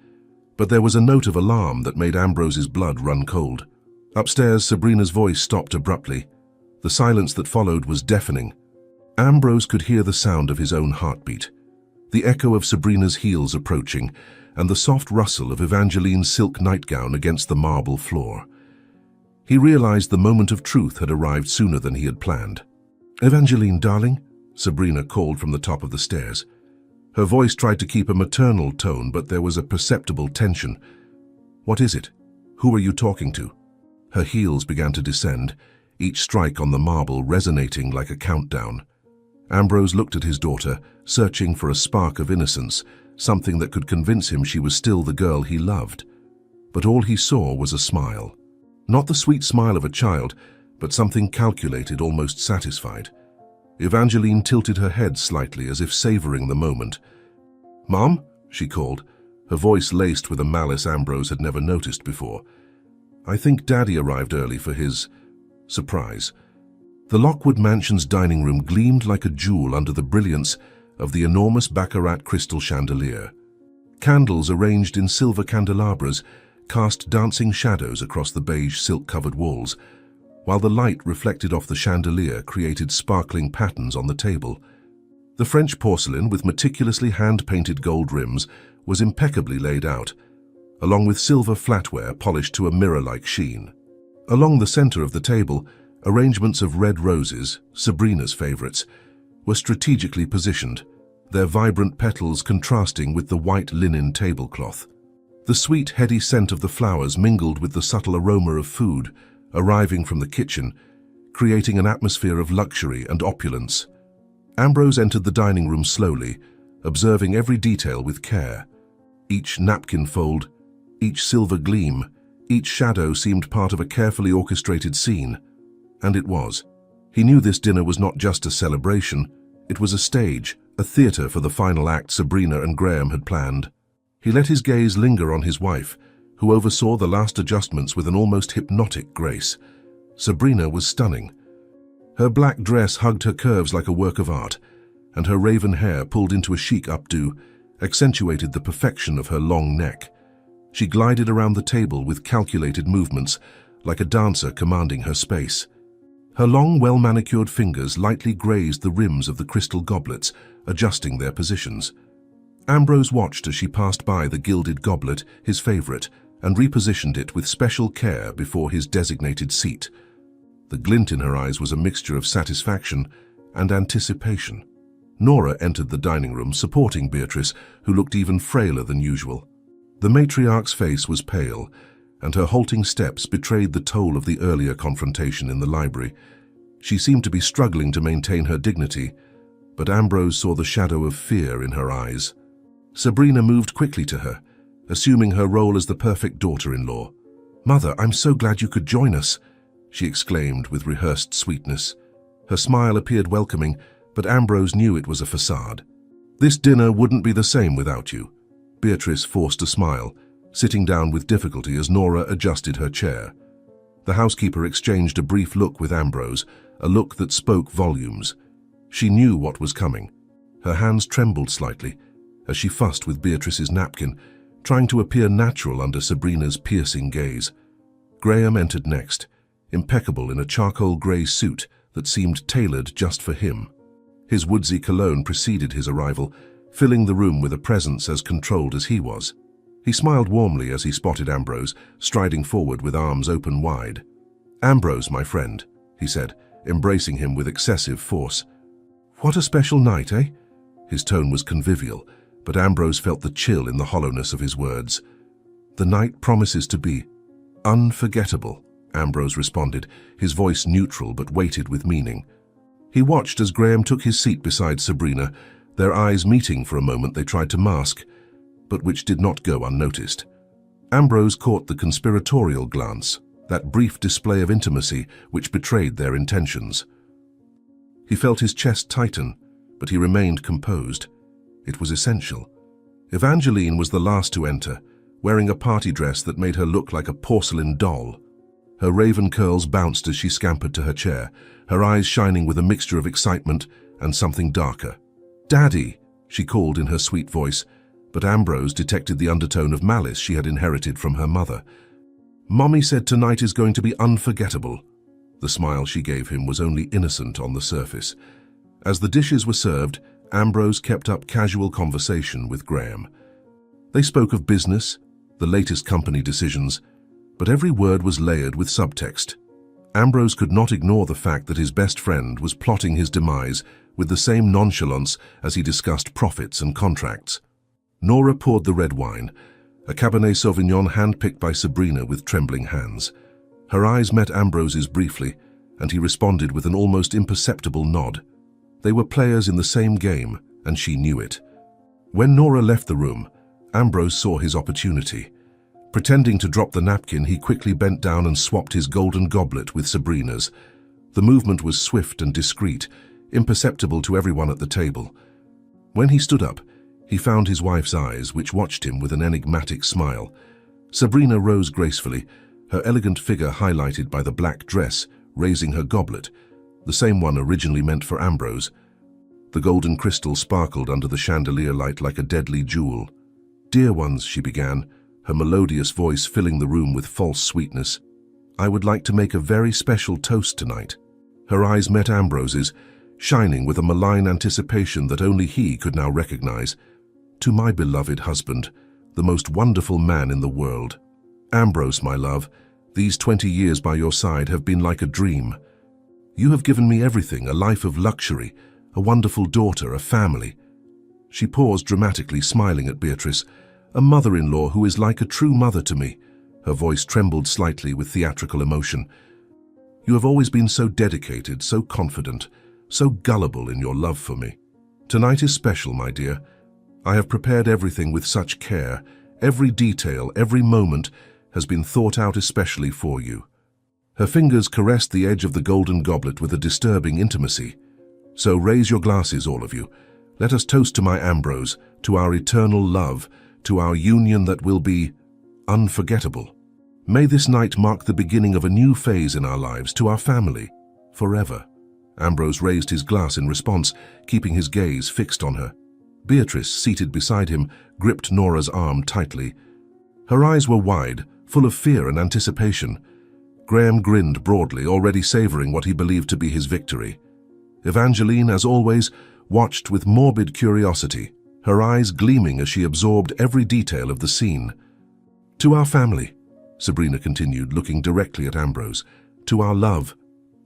but there was a note of alarm that made Ambrose's blood run cold. Upstairs, Sabrina's voice stopped abruptly. The silence that followed was deafening. Ambrose could hear the sound of his own heartbeat, the echo of Sabrina's heels approaching, and the soft rustle of Evangeline's silk nightgown against the marble floor. He realized the moment of truth had arrived sooner than he had planned. "Evangeline, darling," Sabrina called from the top of the stairs. Her voice tried to keep a maternal tone, but there was a perceptible tension. "What is it? Who are you talking to?" Her heels began to descend, each strike on the marble resonating like a countdown. Ambrose looked at his daughter, searching for a spark of innocence, something that could convince him she was still the girl he loved. But all he saw was a smile. Not the sweet smile of a child, but something calculated, almost satisfied. Evangeline tilted her head slightly, as if savoring the moment. "Mom?" she called, her voice laced with a malice Ambrose had never noticed before. "I think Daddy arrived early for his surprise." The Lockwood Mansion's dining room gleamed like a jewel under the brilliance of the enormous baccarat crystal chandelier. Candles arranged in silver candelabras cast dancing shadows across the beige silk-covered walls, while the light reflected off the chandelier created sparkling patterns on the table. The French porcelain, with meticulously hand-painted gold rims, was impeccably laid out, along with silver flatware polished to a mirror-like sheen. Along the center of the table, arrangements of red roses, Sabrina's favorites, were strategically positioned, their vibrant petals contrasting with the white linen tablecloth. The sweet, heady scent of the flowers mingled with the subtle aroma of food arriving from the kitchen, creating an atmosphere of luxury and opulence. Ambrose entered the dining room slowly, observing every detail with care. Each napkin fold, each silver gleam, each shadow seemed part of a carefully orchestrated scene. And it was. He knew this dinner was not just a celebration, it was a stage, a theater for the final act Sabrina and Graham had planned. He let his gaze linger on his wife, who oversaw the last adjustments with an almost hypnotic grace. Sabrina was stunning. Her black dress hugged her curves like a work of art, and her raven hair, pulled into a chic updo, accentuated the perfection of her long neck. She glided around the table with calculated movements, like a dancer commanding her space. Her long, well-manicured fingers lightly grazed the rims of the crystal goblets, adjusting their positions. Ambrose watched as she passed by the gilded goblet, his favorite, and repositioned it with special care before his designated seat. The glint in her eyes was a mixture of satisfaction and anticipation. Nora entered the dining room, supporting Beatrice, who looked even frailer than usual. The matriarch's face was pale, and her halting steps betrayed the toll of the earlier confrontation in the library. She seemed to be struggling to maintain her dignity, but Ambrose saw the shadow of fear in her eyes. Sabrina moved quickly to her, assuming her role as the perfect daughter-in-law. "Mother, I'm so glad you could join us," she exclaimed with rehearsed sweetness. Her smile appeared welcoming, but Ambrose knew it was a facade. "This dinner wouldn't be the same without you." Beatrice forced a smile, sitting down with difficulty as Nora adjusted her chair. The housekeeper exchanged a brief look with Ambrose, a look that spoke volumes. She knew what was coming. Her hands trembled slightly as she fussed with Beatrice's napkin, trying to appear natural under Sabrina's piercing gaze. Graham entered next, impeccable in a charcoal grey suit that seemed tailored just for him. His woodsy cologne preceded his arrival, filling the room with a presence as controlled as he was. He smiled warmly as he spotted Ambrose, striding forward with arms open wide. "Ambrose, my friend," he said, embracing him with excessive force. "What a special night, eh?" His tone was convivial, but Ambrose felt the chill in the hollowness of his words. "The night promises to be unforgettable," Ambrose responded, his voice neutral but weighted with meaning. He watched as Graham took his seat beside Sabrina, their eyes meeting for a moment they tried to mask, but which did not go unnoticed. Ambrose caught the conspiratorial glance, that brief display of intimacy which betrayed their intentions. He felt his chest tighten, but he remained composed. It was essential. Evangeline was the last to enter, wearing a party dress that made her look like a porcelain doll. Her raven curls bounced as she scampered to her chair, her eyes shining with a mixture of excitement and something darker. "Daddy," she called in her sweet voice, but Ambrose detected the undertone of malice she had inherited from her mother. "Mommy said tonight is going to be unforgettable." The smile she gave him was only innocent on the surface. As the dishes were served, Ambrose kept up casual conversation with Graham. They spoke of business, the latest company decisions, but every word was layered with subtext. Ambrose could not ignore the fact that his best friend was plotting his demise with the same nonchalance as he discussed profits and contracts. Nora poured the red wine, a Cabernet Sauvignon handpicked by Sabrina with trembling hands. Her eyes met Ambrose's briefly, and he responded with an almost imperceptible nod. They were players in the same game, and she knew it. When Nora left the room, Ambrose saw his opportunity. Pretending to drop the napkin, he quickly bent down and swapped his golden goblet with Sabrina's. The movement was swift and discreet, imperceptible to everyone at the table. When he stood up, he found his wife's eyes, which watched him with an enigmatic smile. Sabrina rose gracefully, her elegant figure highlighted by the black dress, raising her goblet, the same one originally meant for Ambrose. The golden crystal sparkled under the chandelier light like a deadly jewel. "Dear ones," she began, her melodious voice filling the room with false sweetness, "I would like to make a very special toast tonight." Her eyes met Ambrose's, shining with a malign anticipation that only he could now recognize. "To my beloved husband, the most wonderful man in the world. Ambrose, my love, these 20 years by your side have been like a dream. You have given me everything, a life of luxury, a wonderful daughter, a family." She paused dramatically, smiling at Beatrice, "a mother-in-law who is like a true mother to me." Her voice trembled slightly with theatrical emotion. "You have always been so dedicated, so confident, so gullible in your love for me. Tonight is special, my dear. I have prepared everything with such care. Every detail, every moment has been thought out especially for you." Her fingers caressed the edge of the golden goblet with a disturbing intimacy. "So raise your glasses, all of you. Let us toast to my Ambrose, to our eternal love, to our union that will be unforgettable. May this night mark the beginning of a new phase in our lives, to our family, forever." Ambrose raised his glass in response, keeping his gaze fixed on her. Beatrice, seated beside him, gripped Nora's arm tightly. Her eyes were wide, full of fear and anticipation. Graham grinned broadly, already savoring what he believed to be his victory. Evangeline, as always, watched with morbid curiosity, her eyes gleaming as she absorbed every detail of the scene. "To our family," Sabrina continued, looking directly at Ambrose. "To our love,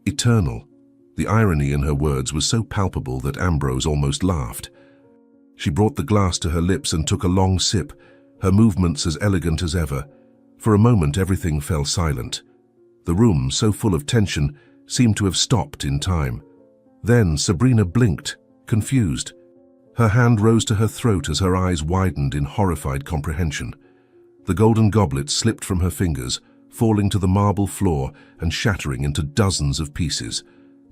eternal." The irony in her words was so palpable that Ambrose almost laughed. She brought the glass to her lips and took a long sip, her movements as elegant as ever. For a moment everything fell silent. The room, so full of tension, seemed to have stopped in time. Then Sabrina blinked, confused. Her hand rose to her throat as her eyes widened in horrified comprehension. The golden goblet slipped from her fingers, falling to the marble floor and shattering into dozens of pieces.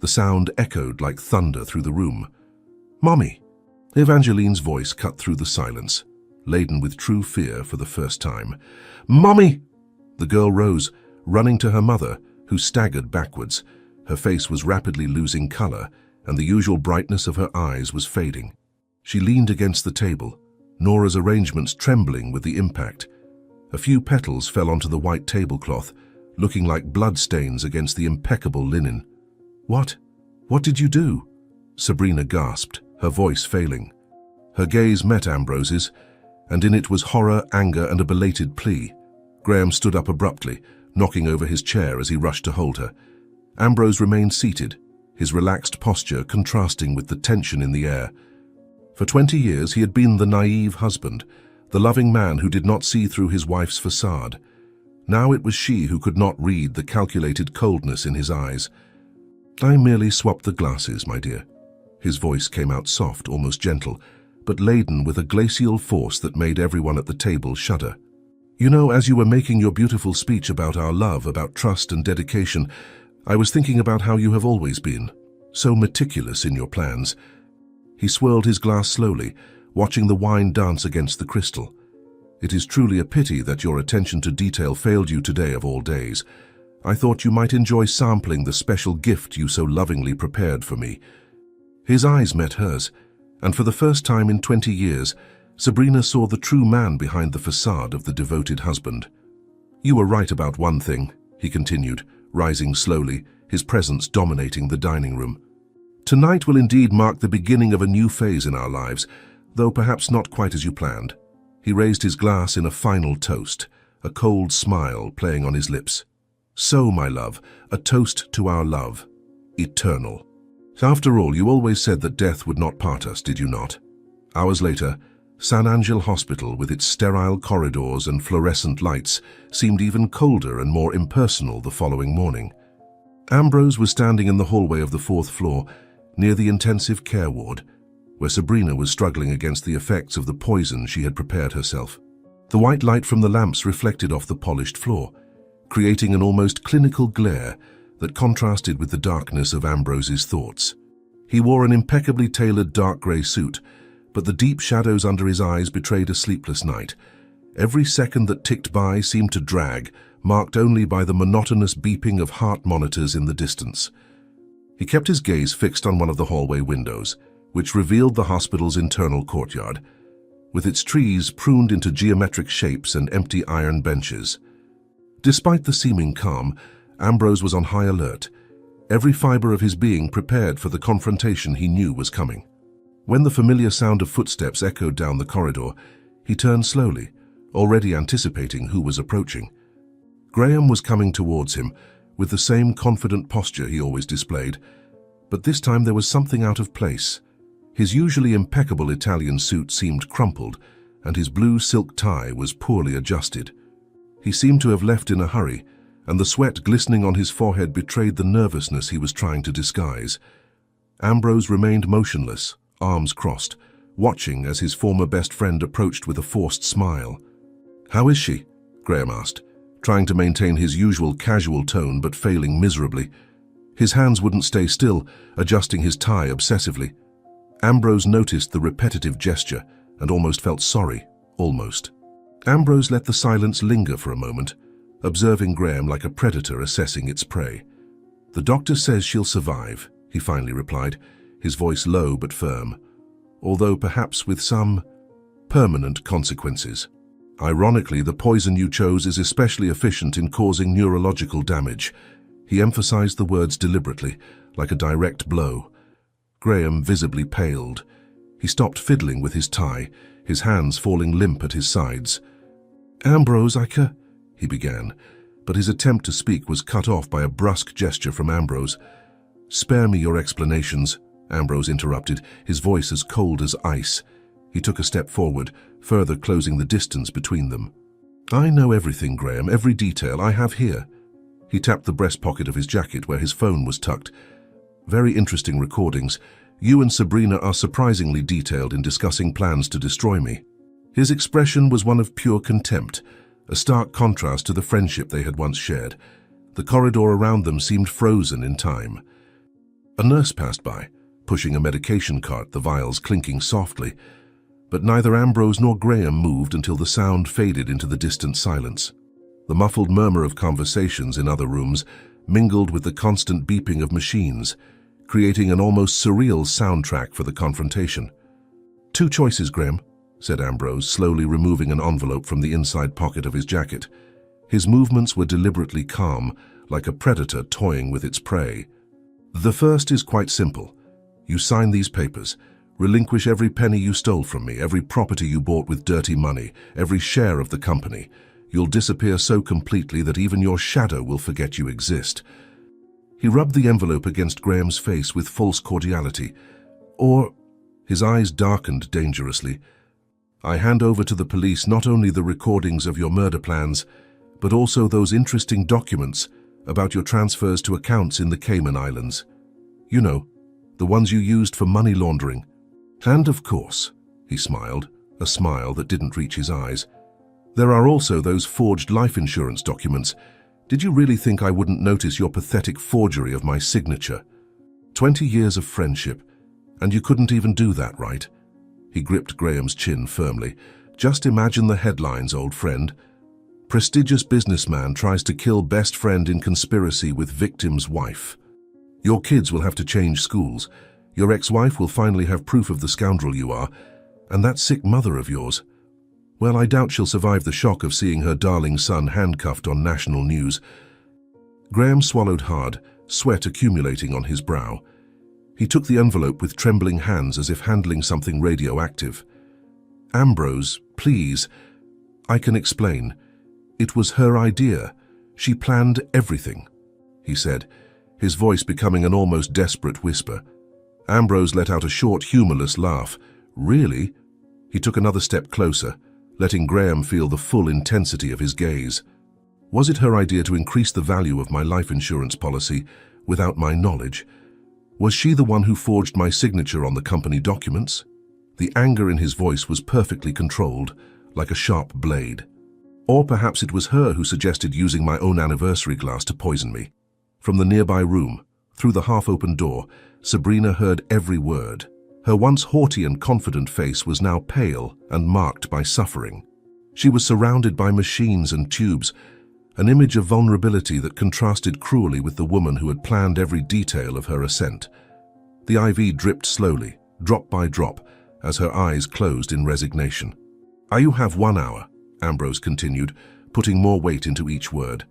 The sound echoed like thunder through the room. "Mommy!" Evangeline's voice cut through the silence, laden with true fear for the first time. "Mommy!" The girl rose, running to her mother, who staggered backwards. Her face was rapidly losing color, and the usual brightness of her eyes was fading. She leaned against the table, Nora's arrangements trembling with the impact. A few petals fell onto the white tablecloth, looking like bloodstains against the impeccable linen. "What? What did you do?" Sabrina gasped, her voice failing. Her gaze met Ambrose's, and in it was horror, anger, and a belated plea. Graham stood up abruptly, knocking over his chair as he rushed to hold her. Ambrose remained seated, his relaxed posture contrasting with the tension in the air. For 20 years he had been the naive husband, the loving man who did not see through his wife's facade. Now it was she who could not read the calculated coldness in his eyes. "I merely swapped the glasses, my dear." His voice came out soft, almost gentle, but laden with a glacial force that made everyone at the table shudder. "You know, as you were making your beautiful speech about our love, about trust and dedication, I was thinking about how you have always been, so meticulous in your plans." He swirled his glass slowly, watching the wine dance against the crystal. "It is truly a pity that your attention to detail failed you today of all days. I thought you might enjoy sampling the special gift you so lovingly prepared for me." His eyes met hers, and for the first time in 20 years, Sabrina saw the true man behind the facade of the devoted husband. "You were right about one thing," he continued, rising slowly, his presence dominating the dining room. "Tonight will indeed mark the beginning of a new phase in our lives, though perhaps not quite as you planned." He raised his glass in a final toast, a cold smile playing on his lips. So, my love, a toast to our love. Eternal. After all, you always said that death would not part us, did you not? Hours later, San Angel Hospital, with its sterile corridors and fluorescent lights, seemed even colder and more impersonal the following morning. Ambrose was standing in the hallway of the 4th floor, near the intensive care ward, where Sabrina was struggling against the effects of the poison she had prepared herself. The white light from the lamps reflected off the polished floor, creating an almost clinical glare that contrasted with the darkness of Ambrose's thoughts. He wore an impeccably tailored dark grey suit, but the deep shadows under his eyes betrayed a sleepless night. Every second that ticked by seemed to drag, marked only by the monotonous beeping of heart monitors in the distance. He kept his gaze fixed on one of the hallway windows, which revealed the hospital's internal courtyard, with its trees pruned into geometric shapes and empty iron benches. Despite the seeming calm, Ambrose was on high alert, every fiber of his being prepared for the confrontation he knew was coming. When the familiar sound of footsteps echoed down the corridor, he turned slowly, already anticipating who was approaching. Graham was coming towards him, with the same confident posture he always displayed, but this time there was something out of place. His usually impeccable Italian suit seemed crumpled, and his blue silk tie was poorly adjusted. He seemed to have left in a hurry, and the sweat glistening on his forehead betrayed the nervousness he was trying to disguise. Ambrose remained motionless, arms crossed, watching as his former best friend approached with a forced smile. "How is she?" Graham asked, trying to maintain his usual casual tone but failing miserably. His hands wouldn't stay still, adjusting his tie obsessively. Ambrose noticed the repetitive gesture and almost felt sorry, almost. Ambrose let the silence linger for a moment, observing Graham like a predator assessing its prey. "The doctor says she'll survive," he finally replied, his voice low but firm, although perhaps with some permanent consequences. "Ironically, the poison you chose is especially efficient in causing neurological damage." He emphasized the words deliberately, like a direct blow. Graham visibly paled. He stopped fiddling with his tie, his hands falling limp at his sides. "Ambrose, he began, but his attempt to speak was cut off by a brusque gesture from Ambrose. "Spare me your explanations," Ambrose interrupted, his voice as cold as ice. He took a step forward, further closing the distance between them. "I know everything, Graham, every detail I have here." He tapped the breast pocket of his jacket where his phone was tucked. "Very interesting recordings. You and Sabrina are surprisingly detailed in discussing plans to destroy me." His expression was one of pure contempt, a stark contrast to the friendship they had once shared. The corridor around them seemed frozen in time. A nurse passed by, pushing a medication cart, the vials clinking softly, but neither Ambrose nor Graham moved until the sound faded into the distant silence. The muffled murmur of conversations in other rooms mingled with the constant beeping of machines, creating an almost surreal soundtrack for the confrontation. "Two choices, Graham," said Ambrose, slowly removing an envelope from the inside pocket of his jacket. His movements were deliberately calm, like a predator toying with its prey. "The first is quite simple. You sign these papers, relinquish every penny you stole from me, every property you bought with dirty money, every share of the company. You'll disappear so completely that even your shadow will forget you exist." He rubbed the envelope against Graham's face with false cordiality. "Or," his eyes darkened dangerously, "I hand over to the police not only the recordings of your murder plans, but also those interesting documents about your transfers to accounts in the Cayman Islands. You know, the ones you used for money laundering. And of course," he smiled, a smile that didn't reach his eyes, "there are also those forged life insurance documents. Did you really think I wouldn't notice your pathetic forgery of my signature? 20 years of friendship, and you couldn't even do that, right?" He gripped Graham's chin firmly. "Just imagine the headlines, old friend. Prestigious businessman tries to kill best friend in conspiracy with victim's wife. Your kids will have to change schools. Your ex-wife will finally have proof of the scoundrel you are. And that sick mother of yours, well, I doubt she'll survive the shock of seeing her darling son handcuffed on national news." Graham swallowed hard, sweat accumulating on his brow. He took the envelope with trembling hands as if handling something radioactive. "Ambrose, please. I can explain. It was her idea. She planned everything, he said, his voice becoming an almost desperate whisper. Ambrose let out a short, humorless laugh. Really? He took another step closer, letting Graham feel the full intensity of his gaze. Was it her idea to increase the value of my life insurance policy without my knowledge? Was she the one who forged my signature on the company documents? The anger in his voice was perfectly controlled, like a sharp blade. Or perhaps it was her who suggested using my own anniversary glass to poison me. From the nearby room, through the half-open door, Sabrina heard every word. Her once haughty and confident face was now pale and marked by suffering. She was surrounded by machines and tubes, an image of vulnerability that contrasted cruelly with the woman who had planned every detail of her ascent. The IV dripped slowly, drop by drop, as her eyes closed in resignation. "You have 1 hour," Ambrose continued, putting more weight into each word.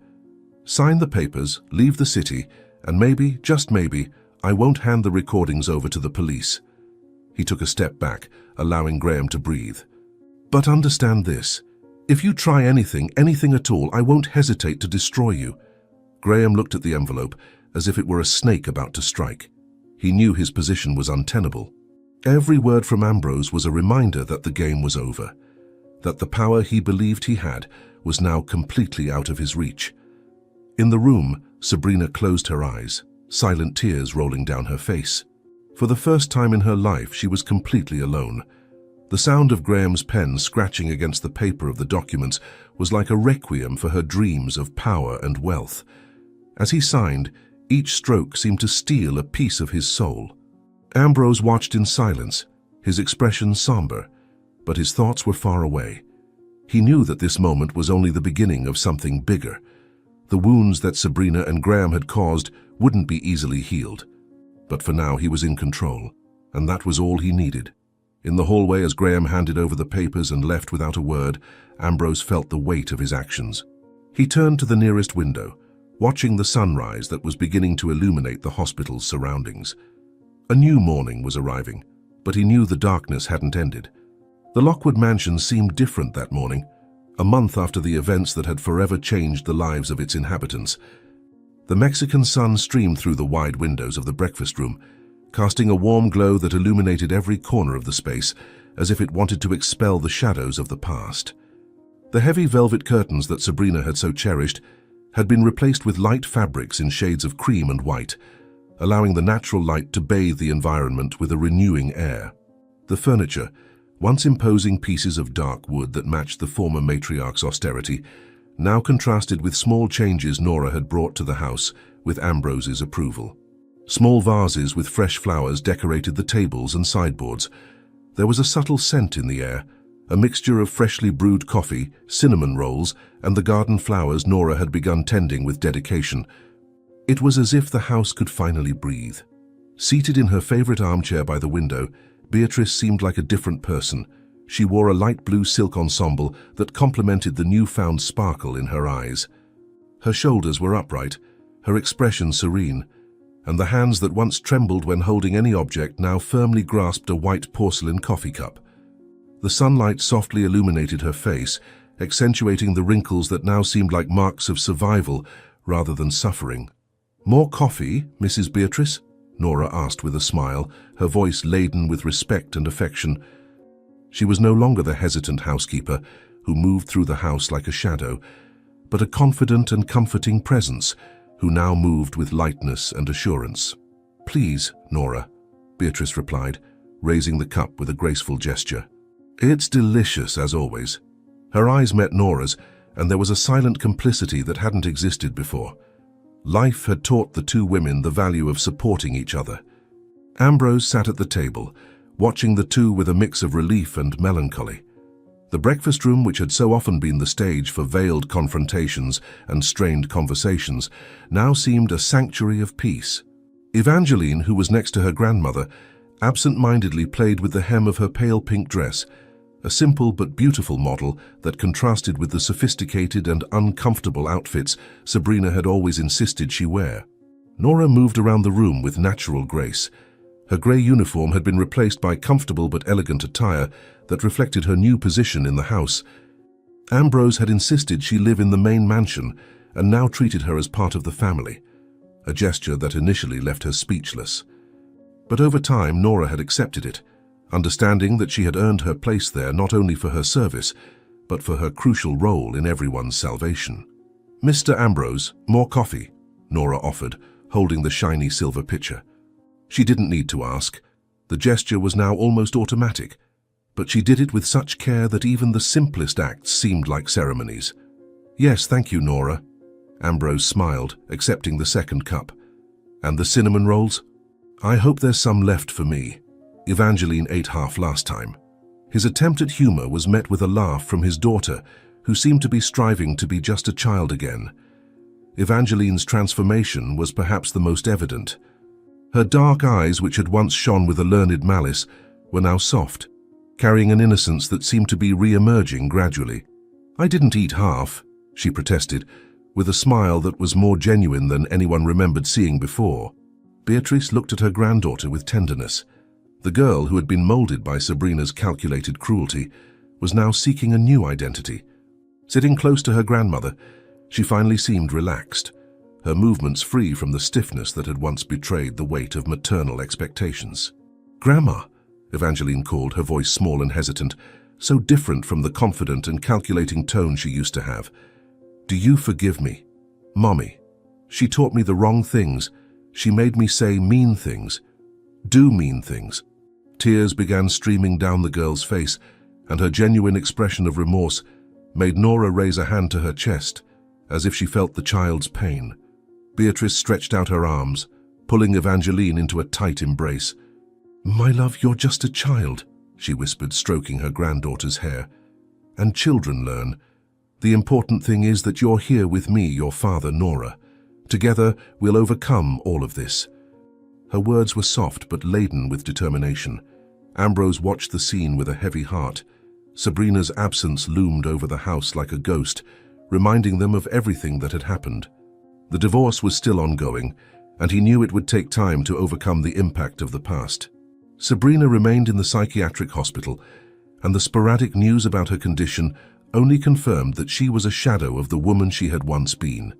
"Sign the papers, leave the city, and maybe, just maybe, I won't hand the recordings over to the police." He took a step back, allowing Graham to breathe. "But understand this. If you try anything at all, I won't hesitate to destroy you." Graham looked at the envelope as if it were a snake about to strike. He knew his position was untenable. Every word from Ambrose was a reminder that the game was over, that the power he believed he had was now completely out of his reach. In the room, Sabrina closed her eyes, silent tears rolling down her face. For the first time in her life, she was completely alone. The sound of Graham's pen scratching against the paper of the documents was like a requiem for her dreams of power and wealth. As he signed, each stroke seemed to steal a piece of his soul. Ambrose watched in silence, his expression somber, but his thoughts were far away. He knew that this moment was only the beginning of something bigger. The wounds that Sabrina and Graham had caused wouldn't be easily healed. But for now he was in control, and that was all he needed. In the hallway, as Graham handed over the papers and left without a word, Ambrose felt the weight of his actions. He turned to the nearest window, watching the sunrise that was beginning to illuminate the hospital's surroundings. A new morning was arriving, but he knew the darkness hadn't ended. The Lockwood mansion seemed different that morning, a month after the events that had forever changed the lives of its inhabitants. The Mexican sun streamed through the wide windows of the breakfast room, casting a warm glow that illuminated every corner of the space, as if it wanted to expel the shadows of the past. The heavy velvet curtains that Sabrina had so cherished had been replaced with light fabrics in shades of cream and white, allowing the natural light to bathe the environment with a renewing air. The furniture, once imposing pieces of dark wood that matched the former matriarch's austerity, now contrasted with small changes Nora had brought to the house with Ambrose's approval. Small vases with fresh flowers decorated the tables and sideboards. There was a subtle scent in the air, a mixture of freshly brewed coffee, cinnamon rolls, and the garden flowers Nora had begun tending with dedication. It was as if the house could finally breathe. Seated in her favorite armchair by the window, Beatrice seemed like a different person. She wore a light blue silk ensemble that complemented the newfound sparkle in her eyes. Her shoulders were upright, her expression serene, and the hands that once trembled when holding any object now firmly grasped a white porcelain coffee cup. The sunlight softly illuminated her face, accentuating the wrinkles that now seemed like marks of survival rather than suffering. "More coffee, Mrs. Beatrice?" Nora asked with a smile, her voice laden with respect and affection. She was no longer the hesitant housekeeper who moved through the house like a shadow, but a confident and comforting presence who now moved with lightness and assurance. "Please, Nora," Beatrice replied, raising the cup with a graceful gesture. "It's delicious, as always." Her eyes met Nora's, and there was a silent complicity that hadn't existed before. Life had taught the two women the value of supporting each other. Ambrose sat at the table, watching the two with a mix of relief and melancholy. The breakfast room, which had so often been the stage for veiled confrontations and strained conversations, now seemed a sanctuary of peace. Evangeline, who was next to her grandmother, absent-mindedly played with the hem of her pale pink dress, a simple but beautiful model that contrasted with the sophisticated and uncomfortable outfits Sabrina had always insisted she wear. Nora moved around the room with natural grace. Her grey uniform had been replaced by comfortable but elegant attire that reflected her new position in the house. Ambrose had insisted she live in the main mansion, and now treated her as part of the family, a gesture that initially left her speechless. But over time, Nora had accepted it, understanding that she had earned her place there not only for her service, but for her crucial role in everyone's salvation. "Mr. Ambrose, more coffee," Nora offered, holding the shiny silver pitcher. She didn't need to ask. The gesture was now almost automatic, but she did it with such care that even the simplest acts seemed like ceremonies. "Yes, thank you, Nora." Ambrose smiled, accepting the second cup. "And the cinnamon rolls? I hope there's some left for me. Evangeline ate half last time." His attempt at humor was met with a laugh from his daughter, who seemed to be striving to be just a child again. Evangeline's transformation was perhaps the most evident. Her dark eyes, which had once shone with a learned malice, were now soft, carrying an innocence that seemed to be re-emerging gradually. "I didn't eat half," she protested, with a smile that was more genuine than anyone remembered seeing before. Beatrice looked at her granddaughter with tenderness. The girl, who had been molded by Sabrina's calculated cruelty, was now seeking a new identity. Sitting close to her grandmother, she finally seemed relaxed, her movements free from the stiffness that had once betrayed the weight of maternal expectations. "Grandma," Evangeline called, her voice small and hesitant, so different from the confident and calculating tone she used to have. "Do you forgive me? Mommy, she taught me the wrong things. She made me say mean things, do mean things." Tears began streaming down the girl's face, and her genuine expression of remorse made Nora raise a hand to her chest, as if she felt the child's pain. Beatrice stretched out her arms, pulling Evangeline into a tight embrace. "My love, you're just a child," she whispered, stroking her granddaughter's hair. "And children learn. The important thing is that you're here with me, your father, Nora. Together, we'll overcome all of this." Her words were soft but laden with determination. Ambrose watched the scene with a heavy heart. Sabrina's absence loomed over the house like a ghost, reminding them of everything that had happened. The divorce was still ongoing, and he knew it would take time to overcome the impact of the past. Sabrina remained in the psychiatric hospital, and the sporadic news about her condition only confirmed that she was a shadow of the woman she had once been.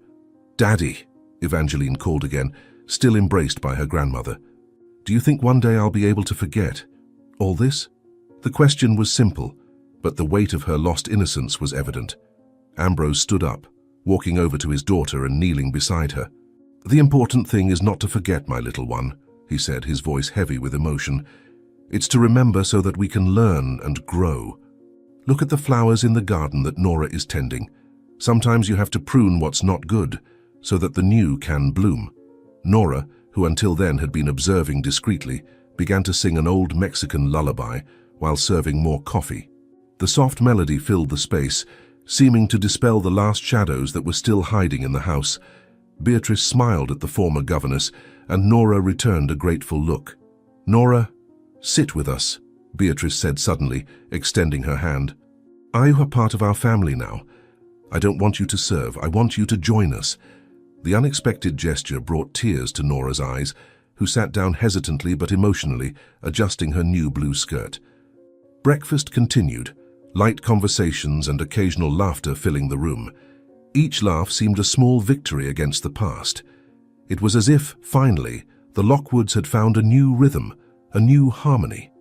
"Daddy," Evangeline called again, still embraced by her grandmother. "Do you think one day I'll be able to forget all this?" The question was simple, but the weight of her lost innocence was evident. Ambrose stood up, walking over to his daughter and kneeling beside her. "The important thing is not to forget, my little one," he said, his voice heavy with emotion. "It's to remember so that we can learn and grow. Look at the flowers in the garden that Nora is tending. Sometimes you have to prune what's not good, so that the new can bloom." Nora, who until then had been observing discreetly, began to sing an old Mexican lullaby while serving more coffee. The soft melody filled the space, seeming to dispel the last shadows that were still hiding in the house. Beatrice smiled at the former governess, and Nora returned a grateful look. "Nora, sit with us," Beatrice said suddenly, extending her hand. "You are part of our family now. I don't want you to serve, I want you to join us." The unexpected gesture brought tears to Nora's eyes, who sat down hesitantly but emotionally, adjusting her new blue skirt. Breakfast continued, light conversations and occasional laughter filling the room. Each laugh seemed a small victory against the past. It was as if, finally, the Lockwoods had found a new rhythm, a new harmony.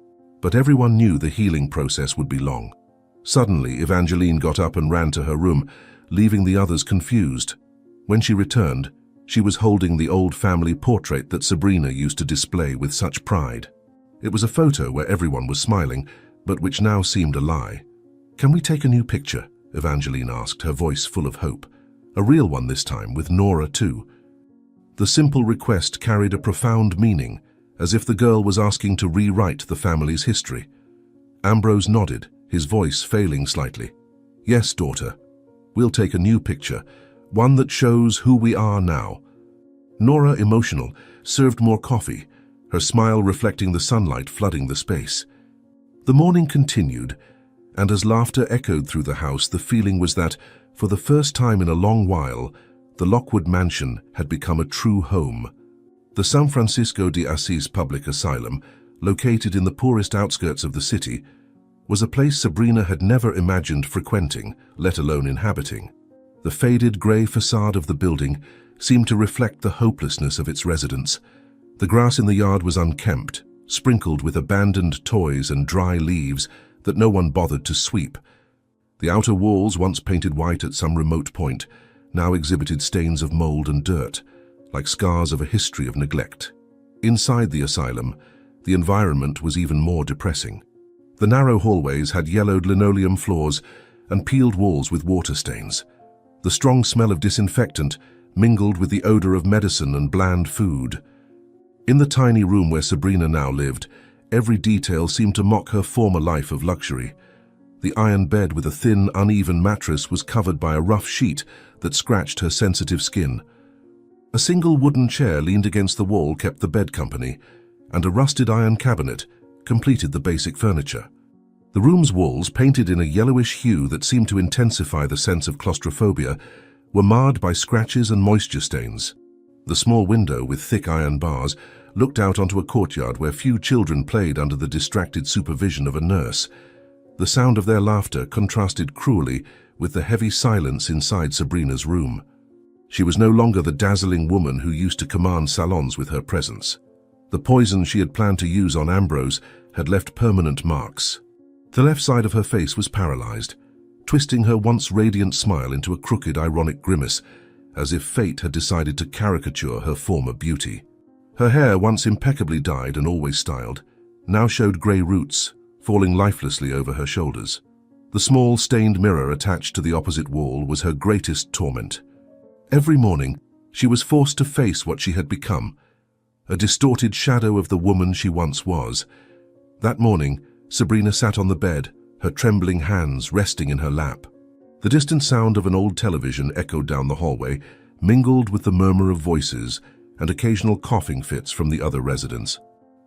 But everyone knew the healing process would be long. Suddenly, Evangeline got up and ran to her room, leaving the others confused. When she returned, she was holding the old family portrait that Sabrina used to display with such pride. It was a photo where everyone was smiling, but which now seemed a lie. "Can we take a new picture?" Evangeline asked, her voice full of hope. A real one this time, with Nora too. The simple request carried a profound meaning, as if the girl was asking to rewrite the family's history. Ambrose nodded, his voice failing slightly. "Yes, daughter. We'll take a new picture, one that shows who we are now." Nora, emotional, served more coffee, her smile reflecting the sunlight flooding the space. The morning continued, and as laughter echoed through the house, the feeling was that, for the first time in a long while, the Lockwood mansion had become a true home. The San Francisco de Assis Public Asylum, located in the poorest outskirts of the city, was a place Sabrina had never imagined frequenting, let alone inhabiting. The faded grey facade of the building seemed to reflect the hopelessness of its residents. The grass in the yard was unkempt, sprinkled with abandoned toys and dry leaves that no one bothered to sweep. The outer walls, once painted white at some remote point, now exhibited stains of mold and dirt, like scars of a history of neglect. Inside the asylum, the environment was even more depressing. The narrow hallways had yellowed linoleum floors and peeled walls with water stains. The strong smell of disinfectant mingled with the odor of medicine and bland food. In the tiny room where Sabrina now lived, every detail seemed to mock her former life of luxury. The iron bed with a thin, uneven mattress was covered by a rough sheet that scratched her sensitive skin. A single wooden chair leaned against the wall kept the bed company, and a rusted iron cabinet completed the basic furniture. The room's walls, painted in a yellowish hue that seemed to intensify the sense of claustrophobia, were marred by scratches and moisture stains. The small window with thick iron bars looked out onto a courtyard where few children played under the distracted supervision of a nurse. The sound of their laughter contrasted cruelly with the heavy silence inside Sabrina's room. She was no longer the dazzling woman who used to command salons with her presence. The poison she had planned to use on Ambrose had left permanent marks. The left side of her face was paralyzed, twisting her once radiant smile into a crooked, ironic grimace, as if fate had decided to caricature her former beauty. Her hair, once impeccably dyed and always styled, now showed grey roots, falling lifelessly over her shoulders. The small, stained mirror attached to the opposite wall was her greatest torment. Every morning, she was forced to face what she had become, a distorted shadow of the woman she once was. That morning, Sabrina sat on the bed, her trembling hands resting in her lap. The distant sound of an old television echoed down the hallway, mingled with the murmur of voices and occasional coughing fits from the other residents.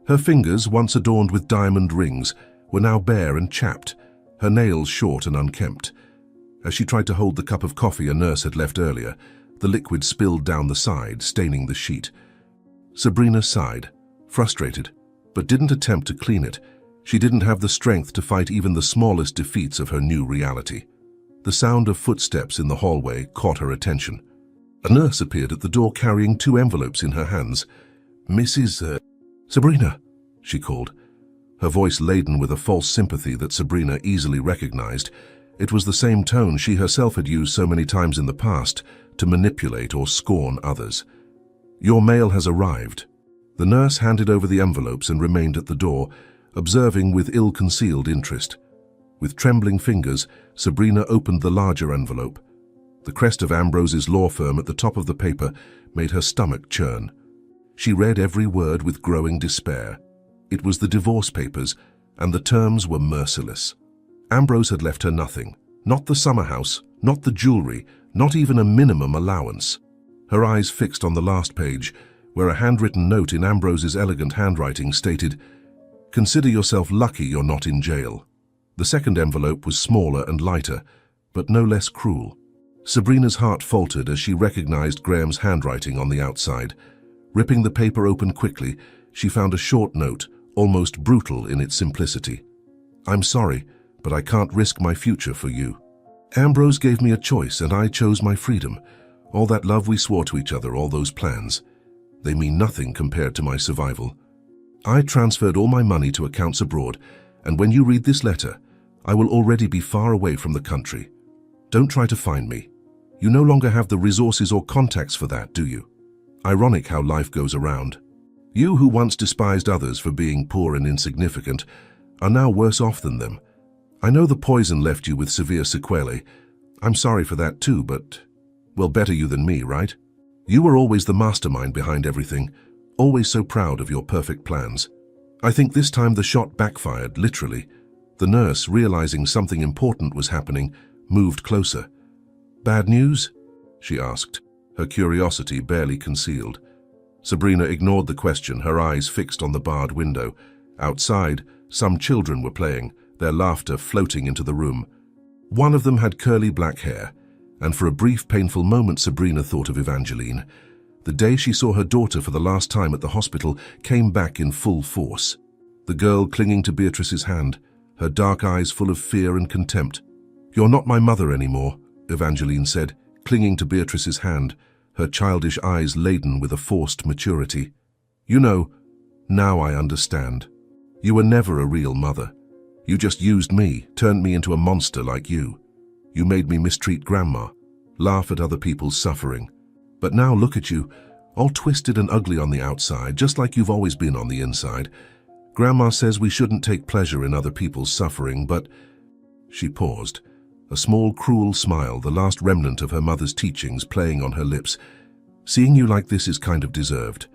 Her fingers, once adorned with diamond rings, were now bare and chapped, her nails short and unkempt. As she tried to hold the cup of coffee a nurse had left earlier, the liquid spilled down the side, staining the sheet. Sabrina sighed, frustrated, but didn't attempt to clean it. She didn't have the strength to fight even the smallest defeats of her new reality. The sound of footsteps in the hallway caught her attention. A nurse appeared at the door carrying 2 envelopes in her hands. Mrs. Sabrina, she called, her voice laden with a false sympathy that Sabrina easily recognized. It was the same tone she herself had used so many times in the past to manipulate or scorn others. Your mail has arrived. The nurse handed over the envelopes and remained at the door, observing with ill-concealed interest. With trembling fingers, Sabrina opened the larger envelope. The crest of Ambrose's law firm at the top of the paper made her stomach churn. She read every word with growing despair. It was the divorce papers, and the terms were merciless. Ambrose had left her nothing. Not the summer house, not the jewelry, not even a minimum allowance. Her eyes fixed on the last page, where a handwritten note in Ambrose's elegant handwriting stated, "Consider yourself lucky you're not in jail." The second envelope was smaller and lighter, but no less cruel. Sabrina's heart faltered as she recognized Graham's handwriting on the outside. Ripping the paper open quickly, she found a short note, almost brutal in its simplicity. "I'm sorry, but I can't risk my future for you. Ambrose gave me a choice and I chose my freedom. All that love we swore to each other, all those plans, they mean nothing compared to my survival. I transferred all my money to accounts abroad, and when you read this letter, I will already be far away from the country. Don't try to find me. You no longer have the resources or contacts for that, do you? Ironic how life goes around. You who once despised others for being poor and insignificant are now worse off than them. I know the poison left you with severe sequelae. I'm sorry for that too, but, well, better you than me, right? You were always the mastermind behind everything, always so proud of your perfect plans. I think this time the shot backfired, literally. The nurse, realizing something important was happening, moved closer. Bad news? She asked, her curiosity barely concealed. Sabrina ignored the question, her eyes fixed on the barred window. Outside, some children were playing, their laughter floating into the room. One of them had curly black hair, and for a brief, painful moment Sabrina thought of Evangeline. The day she saw her daughter for the last time at the hospital came back in full force. The girl clinging to Beatrice's hand, her dark eyes full of fear and contempt. "You're not my mother anymore," Evangeline said, clinging to Beatrice's hand, her childish eyes laden with a forced maturity. "You know, now I understand. You were never a real mother. You just used me, turned me into a monster like you. You made me mistreat Grandma, laugh at other people's suffering. But now look at you, all twisted and ugly on the outside, just like you've always been on the inside. Grandma says we shouldn't take pleasure in other people's suffering, but—" She paused, a small, cruel smile, the last remnant of her mother's teachings, playing on her lips. "Seeing you like this is kind of deserved.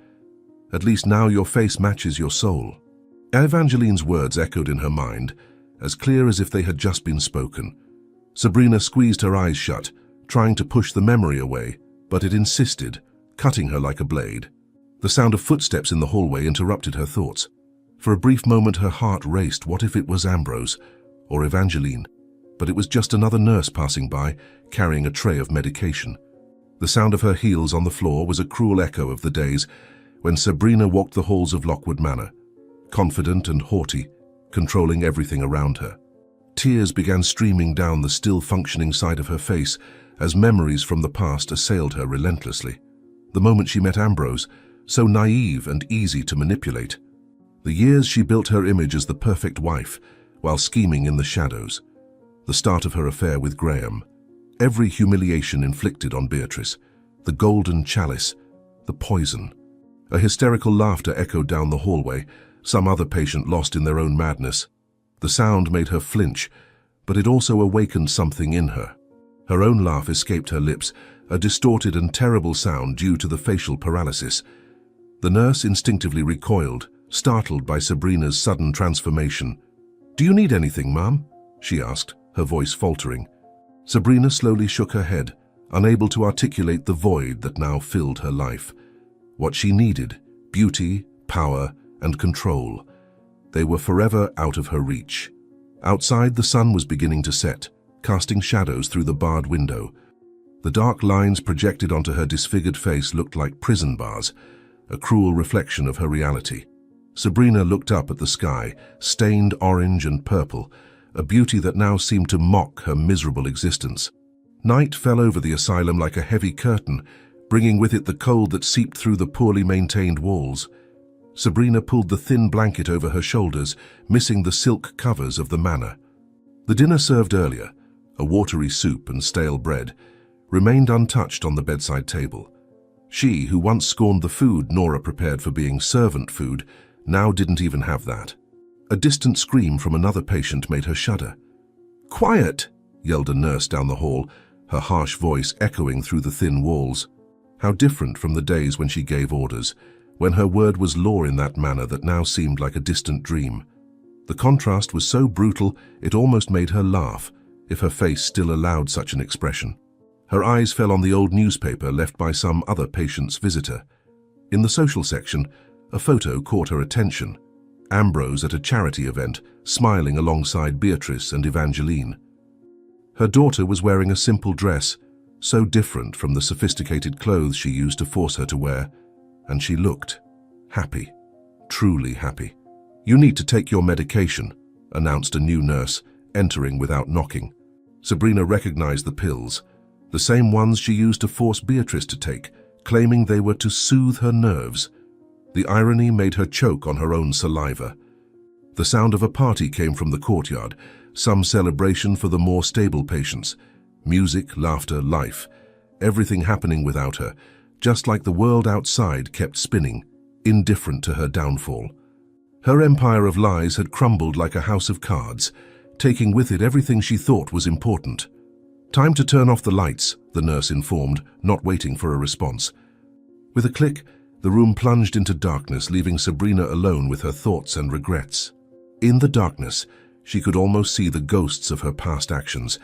At least now your face matches your soul." Evangeline's words echoed in her mind, as clear as if they had just been spoken. Sabrina squeezed her eyes shut, trying to push the memory away, but it insisted, cutting her like a blade. The sound of footsteps in the hallway interrupted her thoughts. For a brief moment her heart raced. What if it was Ambrose or Evangeline? But it was just another nurse passing by, carrying a tray of medication. The sound of her heels on the floor was a cruel echo of the days when Sabrina walked the halls of Lockwood Manor, confident and haughty, controlling everything around her. Tears began streaming down the still-functioning side of her face as memories from the past assailed her relentlessly. The moment she met Ambrose, so naive and easy to manipulate. The years she built her image as the perfect wife, while scheming in the shadows. The start of her affair with Graham. Every humiliation inflicted on Beatrice. The golden chalice. The poison. A hysterical laughter echoed down the hallway, some other patient lost in their own madness. The sound made her flinch, but it also awakened something in her. Her own laugh escaped her lips, a distorted and terrible sound due to the facial paralysis. The nurse instinctively recoiled, startled by Sabrina's sudden transformation. "Do you need anything, Ma'am?" she asked, her voice faltering. Sabrina slowly shook her head, unable to articulate the void that now filled her life. What she needed, beauty, power, and control. They were forever out of her reach. Outside, the sun was beginning to set, casting shadows through the barred window. The dark lines projected onto her disfigured face looked like prison bars, a cruel reflection of her reality. Sabrina looked up at the sky, stained orange and purple, a beauty that now seemed to mock her miserable existence. Night fell over the asylum like a heavy curtain, bringing with it the cold that seeped through the poorly maintained walls. Sabrina pulled the thin blanket over her shoulders, missing the silk covers of the manor. The dinner served earlier, a watery soup and stale bread, remained untouched on the bedside table. She, who once scorned the food Nora prepared for being servant food, now didn't even have that. A distant scream from another patient made her shudder. "Quiet!" yelled a nurse down the hall, her harsh voice echoing through the thin walls. How different from the days when she gave orders, when her word was law in that manner that now seemed like a distant dream. The contrast was so brutal it almost made her laugh, if her face still allowed such an expression. Her eyes fell on the old newspaper left by some other patient's visitor. In the social section, a photo caught her attention. Ambrose at a charity event, smiling alongside Beatrice and Evangeline. Her daughter was wearing a simple dress, so different from the sophisticated clothes she used to force her to wear, and she looked happy, truly happy. "You need to take your medication," announced a new nurse, entering without knocking. Sabrina recognized the pills, the same ones she used to force Beatrice to take, claiming they were to soothe her nerves. The irony made her choke on her own saliva. The sound of a party came from the courtyard, some celebration for the more stable patients. Music, laughter, life, everything happening without her, just like the world outside kept spinning, indifferent to her downfall. Her empire of lies had crumbled like a house of cards, taking with it everything she thought was important. "Time to turn off the lights," the nurse informed, not waiting for a response. With a click, the room plunged into darkness, leaving Sabrina alone with her thoughts and regrets. In the darkness, she could almost see the ghosts of her past actions.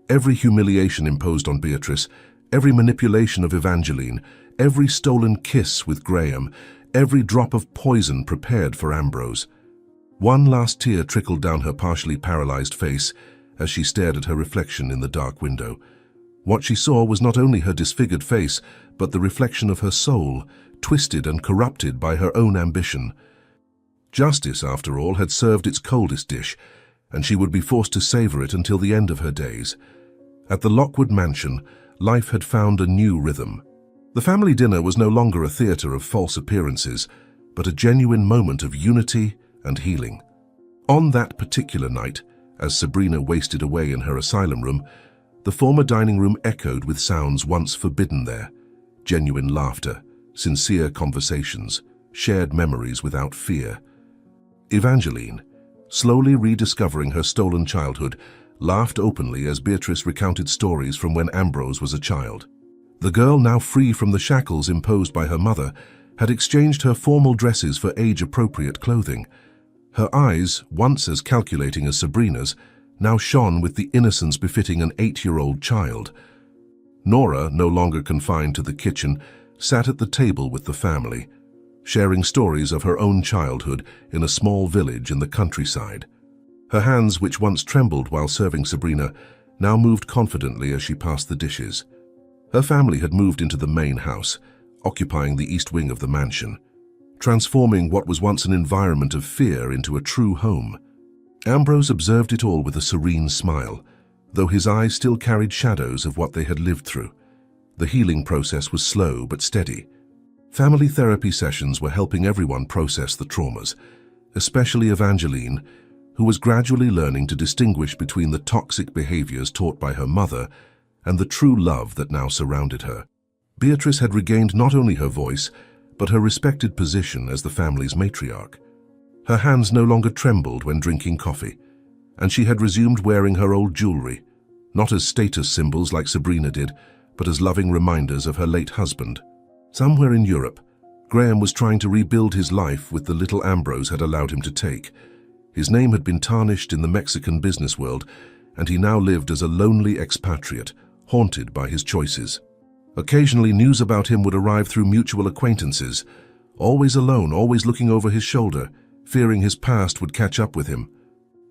Every humiliation imposed on Beatrice, every manipulation of Evangeline, every stolen kiss with Graham, every drop of poison prepared for Ambrose. One last tear trickled down her partially paralyzed face as she stared at her reflection in the dark window. What she saw was not only her disfigured face, but the reflection of her soul, twisted and corrupted by her own ambition. Justice, after all, had served its coldest dish, and she would be forced to savor it until the end of her days. At the Lockwood mansion, life had found a new rhythm. The family dinner was no longer a theater of false appearances, but a genuine moment of unity and healing. On that particular night, as Sabrina wasted away in her asylum room, the former dining room echoed with sounds once forbidden there: genuine laughter, sincere conversations, shared memories without fear. Evangeline, slowly rediscovering her stolen childhood, laughed openly as Beatrice recounted stories from when Ambrose was a child. The girl, now free from the shackles imposed by her mother, had exchanged her formal dresses for age-appropriate clothing. Her eyes, once as calculating as Sabrina's, now shone with the innocence befitting an 8-year-old child. Nora, no longer confined to the kitchen, sat at the table with the family, sharing stories of her own childhood in a small village in the countryside. Her hands, which once trembled while serving Sabrina, now moved confidently as she passed the dishes. Her family had moved into the main house, occupying the east wing of the mansion, transforming what was once an environment of fear into a true home. Ambrose observed it all with a serene smile, though his eyes still carried shadows of what they had lived through. The healing process was slow but steady. Family therapy sessions were helping everyone process the traumas, especially Evangeline, who was gradually learning to distinguish between the toxic behaviors taught by her mother and the true love that now surrounded her. Beatrice had regained not only her voice, but her respected position as the family's matriarch. Her hands no longer trembled when drinking coffee, and she had resumed wearing her old jewelry, not as status symbols like Sabrina did, but as loving reminders of her late husband. Somewhere in Europe, Graham was trying to rebuild his life with the little Ambrose had allowed him to take. His name had been tarnished in the Mexican business world, and he now lived as a lonely expatriate, haunted by his choices. Occasionally, news about him would arrive through mutual acquaintances, always alone, always looking over his shoulder, fearing his past would catch up with him.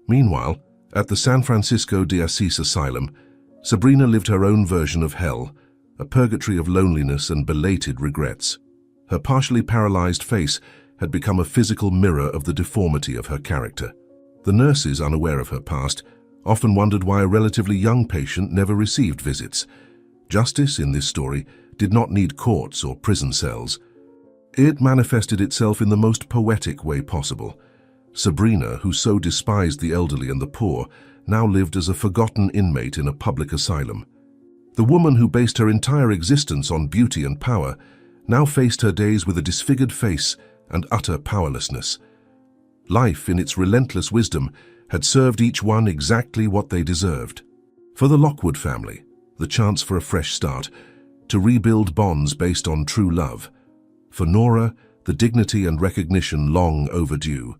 Meanwhile, at the San Francisco de Assis asylum, Sabrina lived her own version of hell, a purgatory of loneliness and belated regrets. Her partially paralyzed face had become a physical mirror of the deformity of her character. The nurses, unaware of her past, often wondered why a relatively young patient never received visits. Justice, in this story, did not need courts or prison cells. It manifested itself in the most poetic way possible. Sabrina, who so despised the elderly and the poor, now lived as a forgotten inmate in a public asylum. The woman who based her entire existence on beauty and power now faced her days with a disfigured face and utter powerlessness. Life, in its relentless wisdom, had served each one exactly what they deserved. For the Lockwood family, the chance for a fresh start, to rebuild bonds based on true love. For Nora, the dignity and recognition long overdue.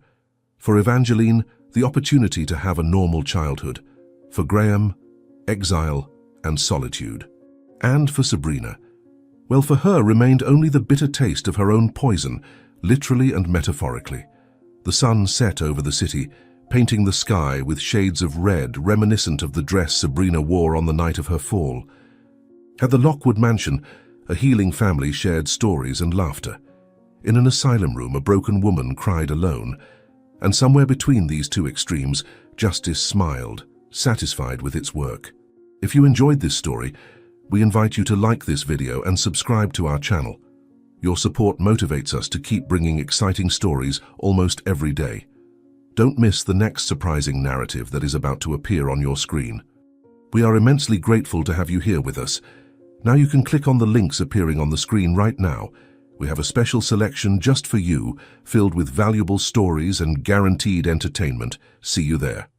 For Evangeline, the opportunity to have a normal childhood. For Graham, exile and solitude. And for Sabrina, well, for her remained only the bitter taste of her own poison, literally and metaphorically. The sun set over the city, painting the sky with shades of red reminiscent of the dress Sabrina wore on the night of her fall. At the Lockwood mansion, a healing family shared stories and laughter. In an asylum room, a broken woman cried alone, and somewhere between these two extremes, justice smiled, satisfied with its work. If you enjoyed this story, we invite you to like this video and subscribe to our channel. Your support motivates us to keep bringing exciting stories almost every day. Don't miss the next surprising narrative that is about to appear on your screen. We are immensely grateful to have you here with us. Now you can click on the links appearing on the screen right now. We have a special selection just for you, filled with valuable stories and guaranteed entertainment. See you there.